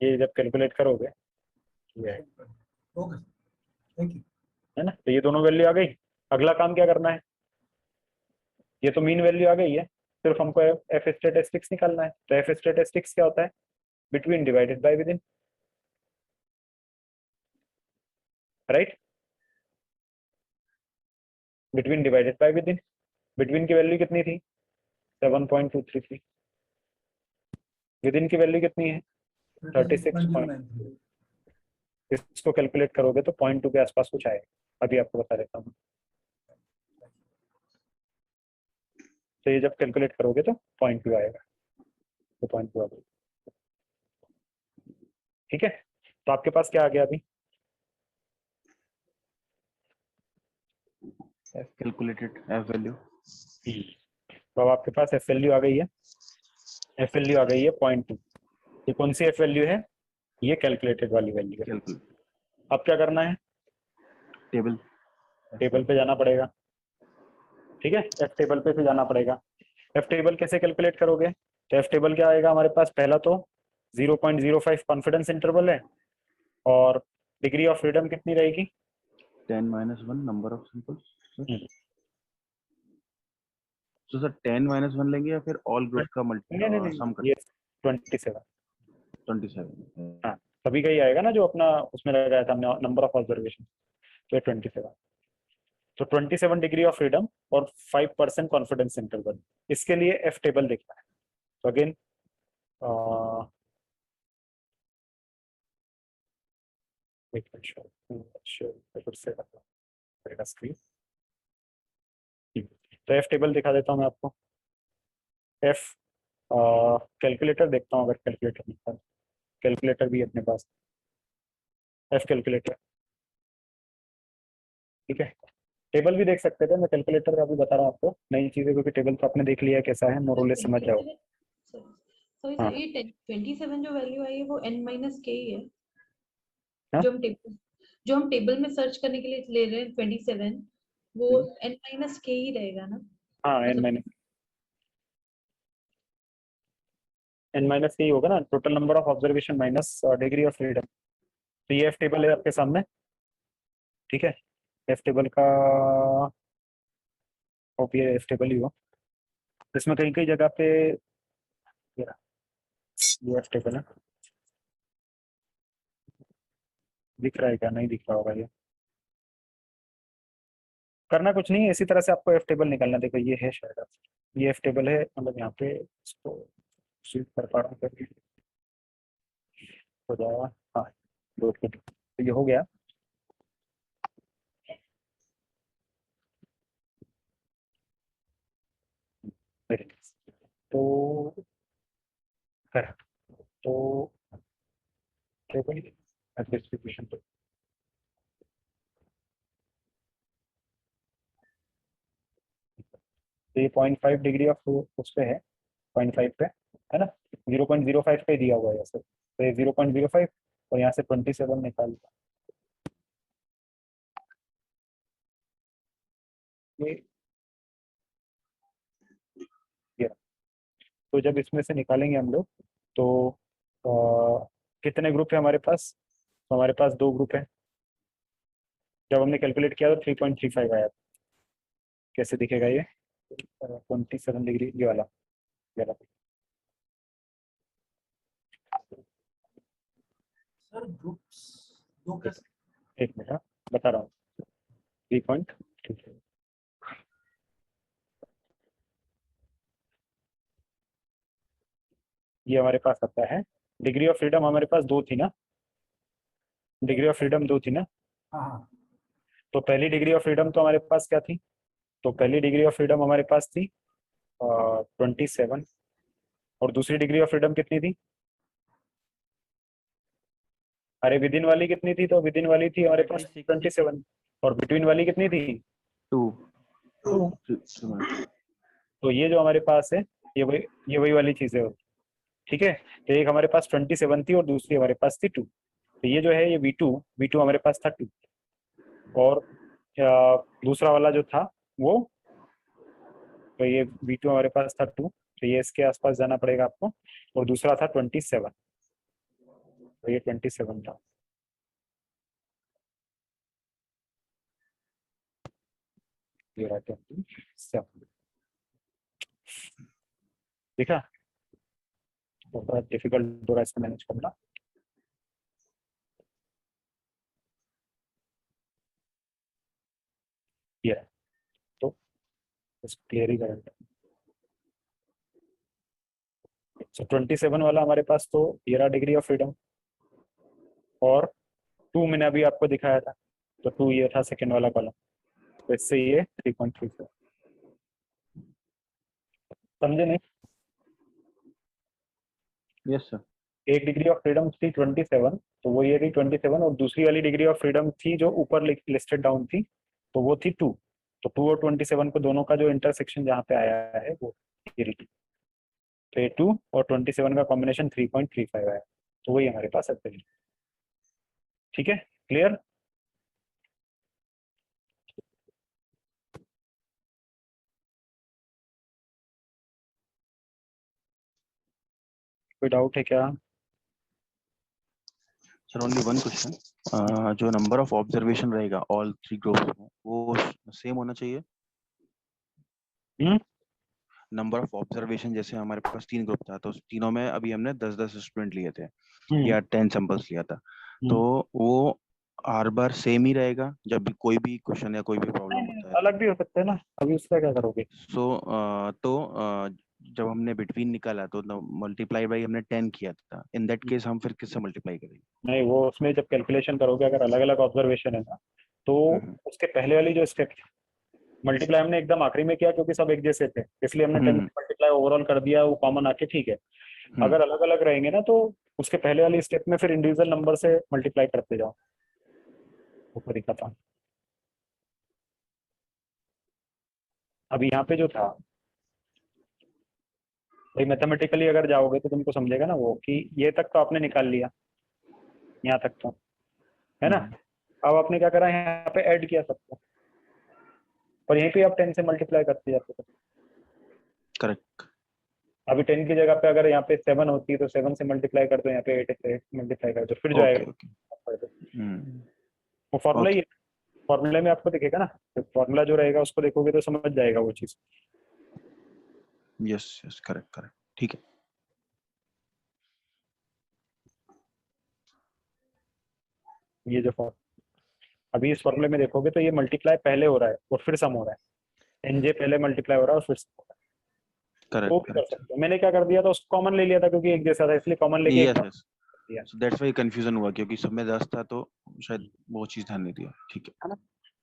ये जब कैलकुलेट करोगे ये है,
ओके थैंक यू,
है ना। तो ये दोनों वैल्यू आ गई। अगला काम क्या करना है, ये तो मीन वैल्यू आ गई है, सिर्फ हमको एफ स्टैटिस्टिक्स निकालना है। तो एफ स्टैटिस्टिक्स क्या होता है, between divided bye with in, right. Between divided bye with in, between की वैल्यू कितनी थी 7.233, विद इन की वैल्यू कितनी है 36. इसको कैलकुलेट करोगे तो 0.2 के आसपास कुछ आएगा, अभी आपको बता देता हूँ। तो ये जब कैलकुलेट करोगे तो 0.2 आएगा, तो 0.2 आ गया। ठीक है, तो आपके पास क्या आ गया अभी,
कैलकुलेटेड एफ वैल्यू।
तो अब आपके पास एफ वैल्यू आ गई है, एफ वैल्यू आ गई है 0.2। ये कौन सी एफ वैल्यू है, ये कैलकुलेटेड वाली वैल्यू है। अब क्या करना है, टेबल पे जाना पड़ेगा। ठीक है, एफ टेबल पे से जाना पड़ेगा। एफ टेबल कैसे कैलकुलेट करोगे, तो एफ टेबल क्या आएगा हमारे पास, पहला तो 0.05 कॉन्फिडेंस इंटरवल है और डिग्री ऑफ फ्रीडम कितनी रहेगी
10 - 1 नंबर ऑफ सैंपल्स। तो सर 10 - 1 लेंगे या फिर ऑल ग्रुप का सम
ये 27
27.
हाँ, सभी का ही आएगा ना जो अपना उसमें लगाया था हमने नंबर ऑफ ऑब्जर्वेशन, तो 27। तो 27 डिग्री ऑफ फ्रीडम और 5% कॉन्फिडेंस इंटरवल, इसके लिए एफ टेबल देखना है। तो अगेन तो एफ टेबल दिखा देता हूँ मैं आपको। एफ कैलकुलेटर देखता हूँ, अगर कैलकुलेटर निकाल, कैलकुलेटर भी अपने पास, एफ कैलकुलेटर, ठीक है। टेबल भी देख सकते थे, मैं कैलकुलेटर का भी बता रहा हूँ आपको, नई चीजें, क्योंकि टेबल तो आपने देख लिया है कैसा है, मोरलेस समझ जाओ।
सॉरी
हाँ।
सर, ये 27 जो वैल्यू आई है वो n माइनस के ही है।
हाँ?
जो हम टेबल में सर्च करने के लिए ले रहे हैं 27, वो n माइनस के ही रहेगा ना?
हाँ, n माइनस के ही होगा ना, total number of observation minus degree of freedom. तो ये एफ टेबल है आपके सामने, ठीक है। एफ टेबल का ये एफ टेबल ही हो, इसमें कहीं कहीं जगह पे ये एफ टेबल है, दिख रहा है क्या? नहीं दिख रहा होगा। ये करना कुछ नहीं है, इसी तरह से आपको एफ टेबल निकालना। देखो ये है शायद, ये एफ टेबल है, मतलब यहाँ पे इसको स्वीप कर पा रहा हूँ करके हो जाएगा। हाँ, तो ये हो गया। तो कर, तो टेबल डिस्ट्रीब्यूशन तो ये 0.5 डिग्री ऑफ उस पे है, 0.5 पे है ना, 0.05 पे दिया हुआ है ऐसे, तो ये 0.05 और यहाँ से 27 निकाल ये। तो जब इसमें से निकालेंगे हम लोग, तो कितने ग्रुप है हमारे पास? तो हमारे पास 2 ग्रुप है। जब हमने कैलकुलेट किया तो 3.35 आया। कैसे दिखेगा ये? 27 डिग्री, ये वाला, ये वाला।
सर ग्रुप्स दो कैसे?
एक मिनट, बता रहा हूँ। 3.35 ये हमारे पास आता है। डिग्री ऑफ फ्रीडम हमारे पास 2 थी ना, डिग्री ऑफ फ्रीडम 2 थी ना।
हाँ।
तो पहली डिग्री ऑफ फ्रीडम तो हमारे पास क्या थी? तो पहली डिग्री ऑफ फ्रीडम हमारे पास थी 27, और दूसरी डिग्री ऑफ फ्रीडम कितनी थी? अरे विद इन वाली कितनी थी? तो विद इन वाली थी हमारे पास 27, और बिटवीन वाली कितनी थी?
2।
तो ये जो हमारे पास है, ये वही वाली चीजें हो, ठीक है। तो एक हमारे पास 27 थी और दूसरी हमारे पास थी 2। तो ये जो है ये V2 हमारे पास था 2, और दूसरा वाला जो था वो, तो ये V2 हमारे पास था 2, तो ये इसके आसपास जाना पड़ेगा आपको, और दूसरा था 27, तो ये 27 था। ये रहा 27, देखा? तो थोड़ा डिफिकल्ट होगा इसको मैनेज करना। ये रहा, तो इसको क्लियर ही करेंगे। सो 27 वाला हमारे पास तो ये रहा डिग्री ऑफ फ्रीडम, और 2 मैंने अभी आपको दिखाया था, तो 2 ये था सेकेंड वाला कॉलम, तो इससे ये 3.34। समझे नहीं?
Yes sir.
एक डिग्री ऑफ फ्रीडम थी 27, तो वो ये थी 27, और दूसरी वाली डिग्री ऑफ फ्रीडम थी जो ऊपर लिस्टेड डाउन थी, तो वो थी 2। तो 2 और 27 को दोनों का जो इंटरसेक्शन जहाँ पे आया है वो ये रही। तो ये 2 और 27 का कॉम्बिनेशन 3.35 आया, तो वही हमारे पास है। ठीक है, क्लियर? कोई डाउट है क्या?
सर ओनली वन क्वेश्चन, जो नंबर ऑफ ऑब्जर्वेशन रहेगा ऑल 3 ग्रुप्स में वो सेम होना चाहिए? नंबर ऑफ ऑब्जर्वेशन, जैसे हमारे पास 3 ग्रुप था तो तीनों में अभी हमने 10-10 स्टूडेंट लिए थे या 10 सैंपल्स लिया था, तो वो हर बार सेम ही रहेगा जब भी कोई भी क्वेश्चन या कोई भी प्रॉब्लम होता है?
अलग भी हो सकते हैं ना, अभी उसका क्या करोगे?
जब हमने बिटवीन निकाला तो मल्टीप्लाई बाई हमने 10 किया था, इन दैट केस हम फिर किससे मल्टीप्लाई करेंगे?
नहीं, वो उसमें जब कैलकुलेशन करोगे अगर अलग अलग ऑब्जर्वेशन है ना, तो उसके पहले वाली जो स्टेप मल्टीप्लाई हमने एकदम आखिरी में किया क्योंकि सब एक जैसे थे, इसलिए हमने 10 मल्टीप्लाई ओवरऑल कर दिया, वो कॉमन आके ठीक है। अगर अलग अलग रहेंगे ना तो उसके पहले वाली स्टेप में फिर इंडिविजुअल नंबर से मल्टीप्लाई करते जाओ, वो तरीका था। अब यहाँ पे जो था भाई, मैथमेटिकली अगर जाओगे तो तुमको समझेगा ना वो कि ये तक तो आपने निकाल लिया, यहाँ तक तो है ना। अब आपने क्या करा, यहाँ पे ऐड किया सबको, और यहीं पे आप 10 से मल्टीप्लाई करते जाते हो।
करेक्ट।
अभी 10 की जगह पे अगर यहाँ पे 7 होती है तो 7 से मल्टीप्लाई कर दो, यहाँ पे 8 से मल्टीप्लाई कर दो, फिर जो आएगा वो फॉर्मूला ही है। फॉर्मूले में आपको दिखेगा ना, तो फॉर्मूला जो रहेगा उसको देखोगे तो समझ जाएगा वो चीज।
यस यस, करेक्ट करेक्ट, ठीक है।
ये जो अभी इस फॉर्मूले में देखोगे तो ये मल्टीप्लाई पहले हो रहा है और फिर सम हो रहा है, एनजे पहले मल्टीप्लाई हो रहा है और फिर सम हो रहा है।
करेक्ट
वो भी कर सकते हो। मैंने क्या कर दिया था, उसको कॉमन ले लिया था क्योंकि एक जैसा था, इसलिए कॉमन लेके
yes, so that's why confusion हुआ, क्योंकि सब में 10 था तो शायद वो चीज ध्यान नहीं दिया। ठीक है ना,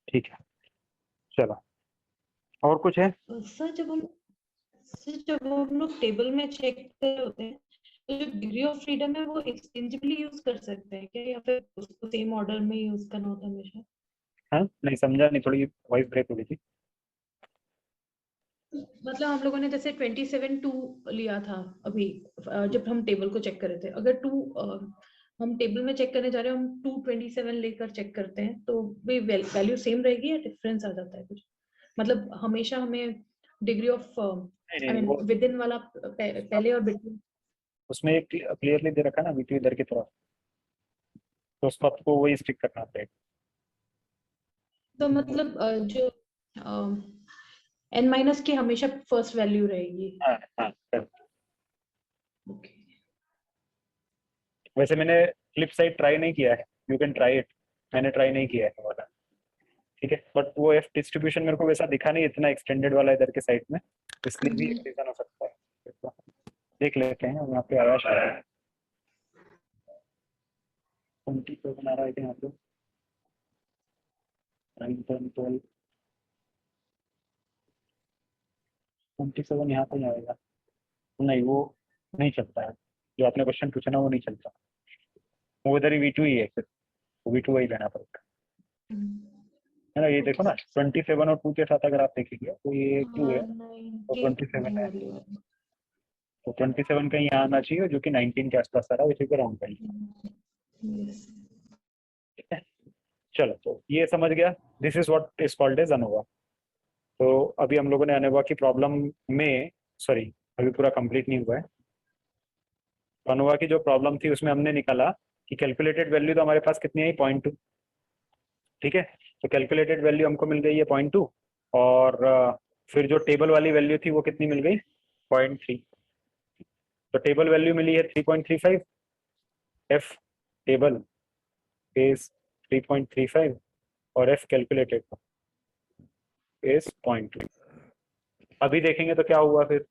ठीक है। चलो, और कुछ है?
सर जब हम लोग टेबल में चेक कर रहे होते हैं तो जो डिग्री ऑफ फ्रीडम है वो एक्सचेंजेबली यूज कर सकते हैं क्या, या फिर उसको सेम ऑर्डर में यूज करना होता है हमेशा?
हाँ, नहीं समझा, नहीं, थोड़ी वॉइस ब्रेक हो गई थी।
मतलब हम लोगों ने जैसे 27-2 लिया था अभी जब हम टेबल को चेक कर रहे थे, अगर 2 हम टेबल में चेक करने जा रहे हैं, हम 227 लेकर चेक करते हैं तो भी वैल्यू सेम रहेगी या डिफरेंस आ जाता है कुछ? मतलब हमेशा हमें degree of I mean with in वाला पहले और बिटवीन,
उसमें एक क्लियरली दे रखा ना वीटू इधर की तरफ, तो उसको आपको वही स्टिक करना पड़ेगा।
तो मतलब जो n- की हमेशा फर्स्ट वैल्यू रहेगी।
हाँ, वैसे मैंने फ्लिप साइड ट्राई नहीं किया है, यू कैन ट्राई इट, मैंने ट्राई नहीं किया है वाला, ठीक है। बट वो एफ डिस्ट्रीब्यूशन मेरे को वैसा दिखा नहीं इतना एक्सटेंडेड वाला इधर के साइड में, इसलिए भी एक रीजन हो सकता है। देख लेते हैं, वहाँ पे आया शायद 20 को बना रहा है यहाँ पे 9, 10, 12, 27 यहाँ पे आएगा। नहीं, वो नहीं चलता है, जो आपने क्वेश्चन पूछा ना वो नहीं चलता, वो इधर ही V2 ही है, फिर V2 वही लेना पड़ेगा, है ना। ये देखो ना 27 और 2 के साथ अगर आप देखेंगे तो ये 2 है और 27 है, तो 27 कहीं यहाँ आना चाहिए जो कि 19 के आसपास आ रहा है, उसी को राउंड कर लिया। ठीक है, चलो, तो ये समझ गया, this is what is called as ANOVA. तो अभी हम लोगों ने अनोवा की प्रॉब्लम में, सॉरी अभी पूरा कंप्लीट नहीं हुआ है, तो अनोवा की जो प्रॉब्लम थी उसमें हमने निकाला कि कैलकुलेटेड वैल्यू तो हमारे पास कितनी आई 0.2, ठीक है। तो कैलकुलेटेड वैल्यू हमको मिल गई है 0.2, और फिर जो टेबल वाली वैल्यू थी वो कितनी मिल गई 0.3, तो टेबल वैल्यू मिली है 3.35, एफ टेबल इज 3.35 और एफ कैलकुलेटेड इज 0.2। अभी देखेंगे तो क्या हुआ, फिर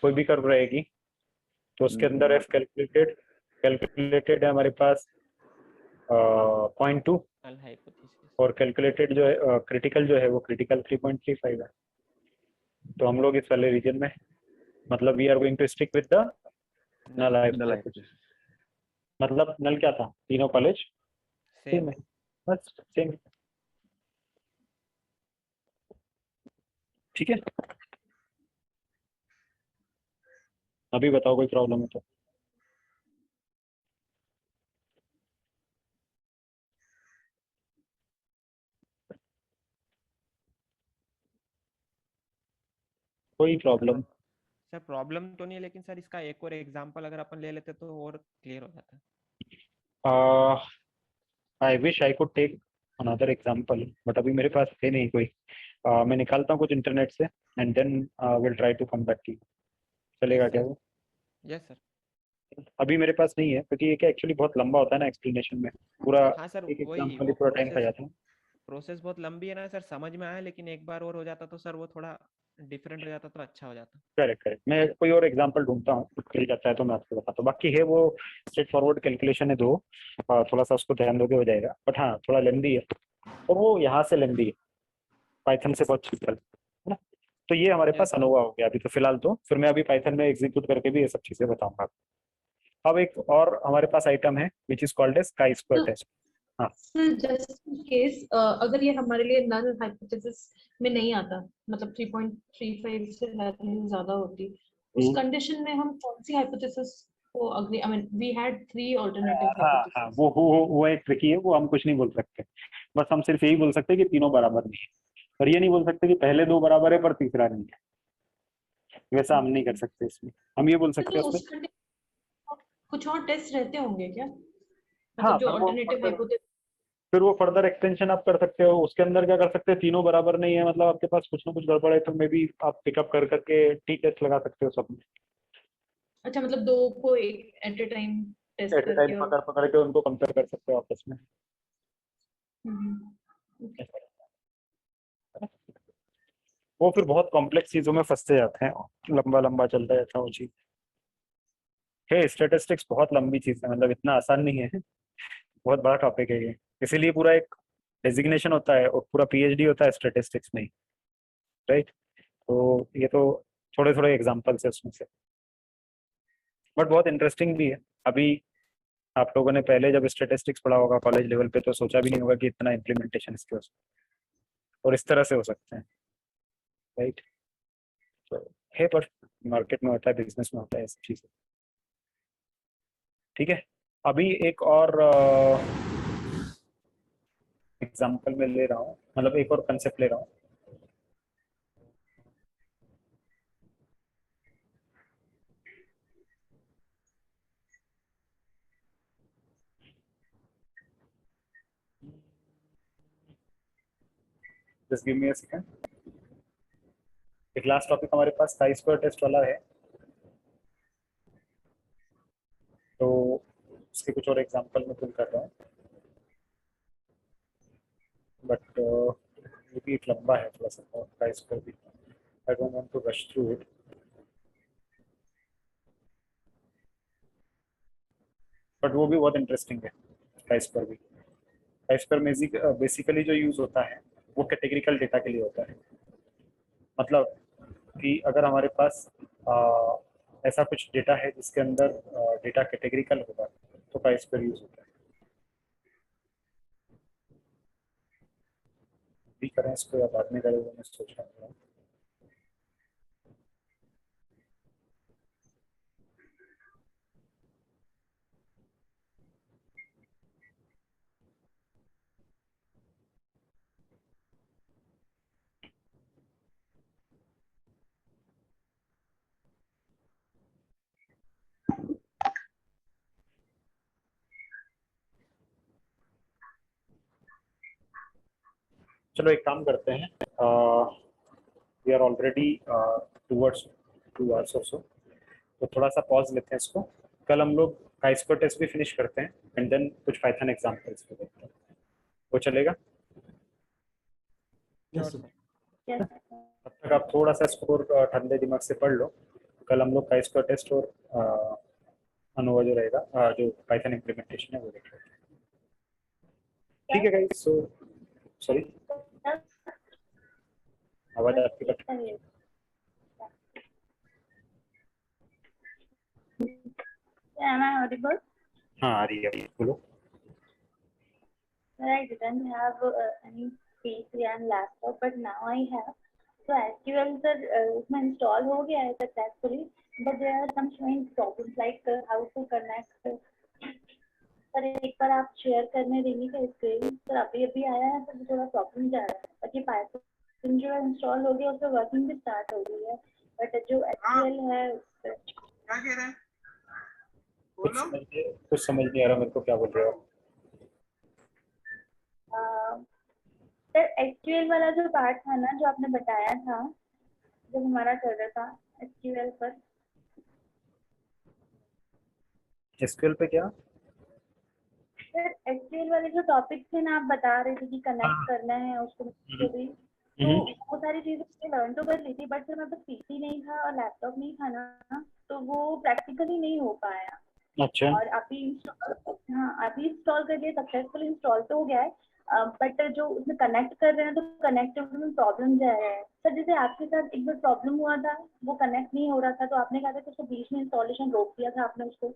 कोई भी कर्व रहेगी तो उसके अंदर एफ कैलकुलेटेड है हमारे पास 0.2, और कैलकुलेटेड जो है क्रिटिकल जो है वो क्रिटिकल 3.35 है। तो हम लोग इस वाले रीजन में, मतलब we are going to stick with the null hypothesis. मतलब नल क्या था, तीनों कॉलेज सेम है, बस सेम, ठीक है। अभी बताओ कोई प्रॉब्लम है तो। कोई प्रॉब्लम?
सर प्रॉब्लम तो नहीं है, लेकिन सर इसका एक और एग्जांपल अगर अपन ले लेते तो और क्लियर हो जाता।
I wish I could take another example, but अभी मेरे पास है नहीं कोई। मैं निकालता हूँ कुछ इंटरनेट से and then will try to come back to you. चलेगा क्या वो?
Yes sir.
अभी मेरे पास नहीं है क्योंकि ये क्या एक्चुअली बहुत लंबा होता है ना एक्सप्लेनेशन में, पूरा
हाँ सर,
एक
वही
एग्जांपल
वो
ही पूरा टाइम खा जाता है।
प्रोसेस बहुत लंबी है ना सर, समझ में आया, लेकिन एक बार और हो जाता तो सर वो थोड़ा डिफरेंट हो जाता तो अच्छा हो जाता।
करेक्ट करेक्ट, मैं कोई और एग्जांपल ढूंढता हूँ, मिल जाता है तो मैं आपको बताता हूँ। बाकी है वो स्ट्रेट फॉरवर्ड कैलकुलेशन है दो, थोड़ा सा उसको ध्यान दोगे हो जाएगा, बट हाँ थोड़ा लेंदी है और वो यहाँ से लेंदी है, पाइथन से बहुत सिंपल है ना। तो ये हमारे पास अनोवा हो गया अभी तो फिलहाल, तो फिर मैं अभी पाइथन में एग्जीक्यूट करके भी ये सब चीजें बताऊंगा। अब एक और हमारे पास आइटम है which is called as chi square test. हाँ
जस्ट इन केस अगर ये हमारे लिए नल हाइपोथेसिस में नहीं आता, मतलब 3.35 से ज्यादा होती, उस कंडीशन में हम कौन सी हाइपोथेसिस को agree, I mean we had 3 alternative
हाँ
हाइपोथेसिस।
हाँ, वो एक ट्रिकी है, वो हम कुछ नहीं बोल सकते, बस हम सिर्फ यही बोल सकते हैं कि तीनों बराबर नहीं है, और ये नहीं बोल सकते कि पहले दो बराबर है पर तीसरा नहीं है, वैसा हम नहीं कर सकते इसमें। हम ये बोल सकते हैं
तो
उसमें
उस condition कुछ और टेस्ट रहते होंगे क्या,
हाँ,
मतलब जो अल्टरनेटिव हाइपोथेसिस?
फिर वो फर्दर एक्सटेंशन आप कर सकते हो, उसके अंदर क्या कर सकते हैं, तीनों बराबर नहीं है मतलब आपके पास कुछ ना कुछ गड़बड़ है, तो मे भी आप पिकअप कर करके टी टेस्ट लगा सकते हो सब में,
अच्छा, मतलब दो को एक at a time test
at a time
करके और
पकड़ पकड़ के उनको कंपेयर कर सकते हो आपस में।
okay.
वो फिर बहुत कॉम्प्लेक्स चीजों में फंसते जाते हैं, लंबा लंबा चलता जाता है वो चीज है। स्टैटिस्टिक्स बहुत लंबी चीज है, मतलब इतना आसान नहीं है, बहुत बड़ा टॉपिक है ये, इसीलिए पूरा एक डेजिग्नेशन होता है और पूरा पीएचडी होता है स्टैटिस्टिक्स में, राइट। तो ये तो थोड़े थोड़े एग्जांपल्स है उसमें से, बट बहुत इंटरेस्टिंग भी है। अभी आप लोगों ने पहले जब स्टैटिस्टिक्स पढ़ा होगा कॉलेज लेवल पे तो सोचा भी नहीं होगा कि इतना इम्प्लीमेंटेशन इसके हो और इस तरह से हो सकते हैं, राइट। तो है, पर मार्केट में होता है, बिजनेस में होता है ऐसी चीज़ें। ठीक है, अभी एक और एग्जांपल में ले रहा हूँ, मतलब एक और कंसेप्ट ले रहा हूँ। Just give me a second. एक लास्ट टॉपिक हमारे पास काई स्क्वायर टेस्ट वाला है, तो उसके कुछ और एग्जांपल मैं पुल कर रहा हूँ, बट ये भी एक लंबा है थोड़ा सा, काई स्क्वायर भी, I don't want to rush through it. But वो भी बहुत इंटरेस्टिंग है काई स्क्वायर भी। काई स्क्वायर बेसिकली जो यूज होता है वो कैटेगरिकल डेटा के लिए होता है, मतलब कि अगर हमारे पास ऐसा कुछ डेटा है जिसके अंदर डेटा कैटेगरिकल होगा तो काई स्क्वायर यूज होता है। भी करें इसको या बाद में करें वो मैं सोच रहा हूँ। चलो एक काम करते हैं, we are already towards 2 hours और सो, तो थोड़ा सा पॉज लेते हैं इसको। कल हम लोग काई स्क्वायर टेस्ट भी फिनिश करते हैं एंड देन कुछ पाइथन एग्जांपल्स भी देखते हैं, वो चलेगा?
Yes.
तब तक आप थोड़ा सा स्कोर ठंडे दिमाग से पढ़ लो, कल हम लोग काई स्क्वायर टेस्ट और अनोवा जो रहेगा जो पाइथन इम्प्लीमेंटेशन है वो देख लेते हैं। ठीक है गाइस, सो सॉरी आवाज आपकी कट।
Am I audible?
हाँ आ रही है, बोलो।
I didn't have any PC and laptop, but now I have. So SQL sir उसमें install हो गया है successfully, but there are some showing problems like how to connect. Sir एक बार आप शेयर करने देंगे क्या स्क्रीन? सर अभी अभी आया है, सर थोड़ा प्रॉब्लम जा रहा है, बाकी पाइथन जो इंस्टॉल हो गया उसमें वर्किंग भी स्टार्ट हो गई है, बट जो SQL है
क्या कह रहे हैं?
कुछ समझ नहीं आ रहा मेरे को, क्या बोल रहे हो?
सर एसक्यूएल वाला जो पार्ट था ना जो आपने बताया था जब हमारा चल रहा था एसक्यूएल पर,
एसक्यूएल पे क्या?
सर एसक्यूएल वाले जो टॉपिक थे ना आप बता रहे थे कि कनेक्ट करना है उसको तो भी, तो वो सारी चीजें लर्न तो कर ली थी, बट फिर मेरे पास पीसी नहीं था और लैपटॉप नहीं था ना, तो वो प्रैक्टिकली नहीं हो पाया।
अच्छा।
और अभी इंस्टॉल कर लिया, सक्सेसफुल इंस्टॉल तो हो गया है, बट जो उसमें कनेक्ट कर रहे हैं तो कनेक्टिविटी में प्रॉब्लम जा रहा है। सर जैसे आपके साथ एक बार प्रॉब्लम हुआ था, वो कनेक्ट नहीं हो रहा था, तो आपने कहा था कि उसको बीच में इंस्टॉलेशन रोक दिया था आपने उसको,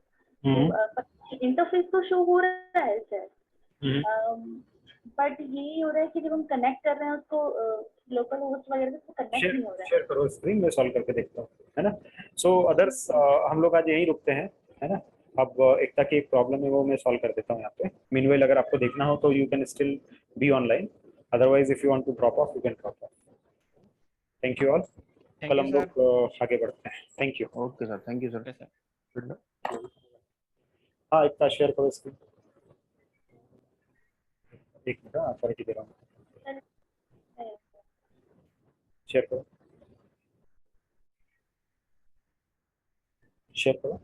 इंटरफेस तो शो हो रहा है सर, बट यही हो रहा है कि जब हम कनेक्ट कर रहे हैं उसको लोकल होस्ट वगैरह से कनेक्ट नहीं हो रहा है।
शेयर करो स्क्रीन में, सॉल्व करके देखता हूँ, है ना। सो अदर्स हम लोग आज यहीं रुकते हैं, है ना। अब एकता की एक प्रॉब्लम है वो मैं सॉल्व कर देता हूँ यहाँ पे। मीनवाइल अगर आपको देखना हो तो you can still be online, otherwise if you want to drop off you can drop off. Thank you all. कल हम लोग आगे बढ़ते हैं। Thank you.
Okay sir, thank you sir.
हाँ एकता शेयर करो स्क्रीन, एक मिनट ऑथोरिटी दे रहा हूँ, शेयर करो, शेयर करो।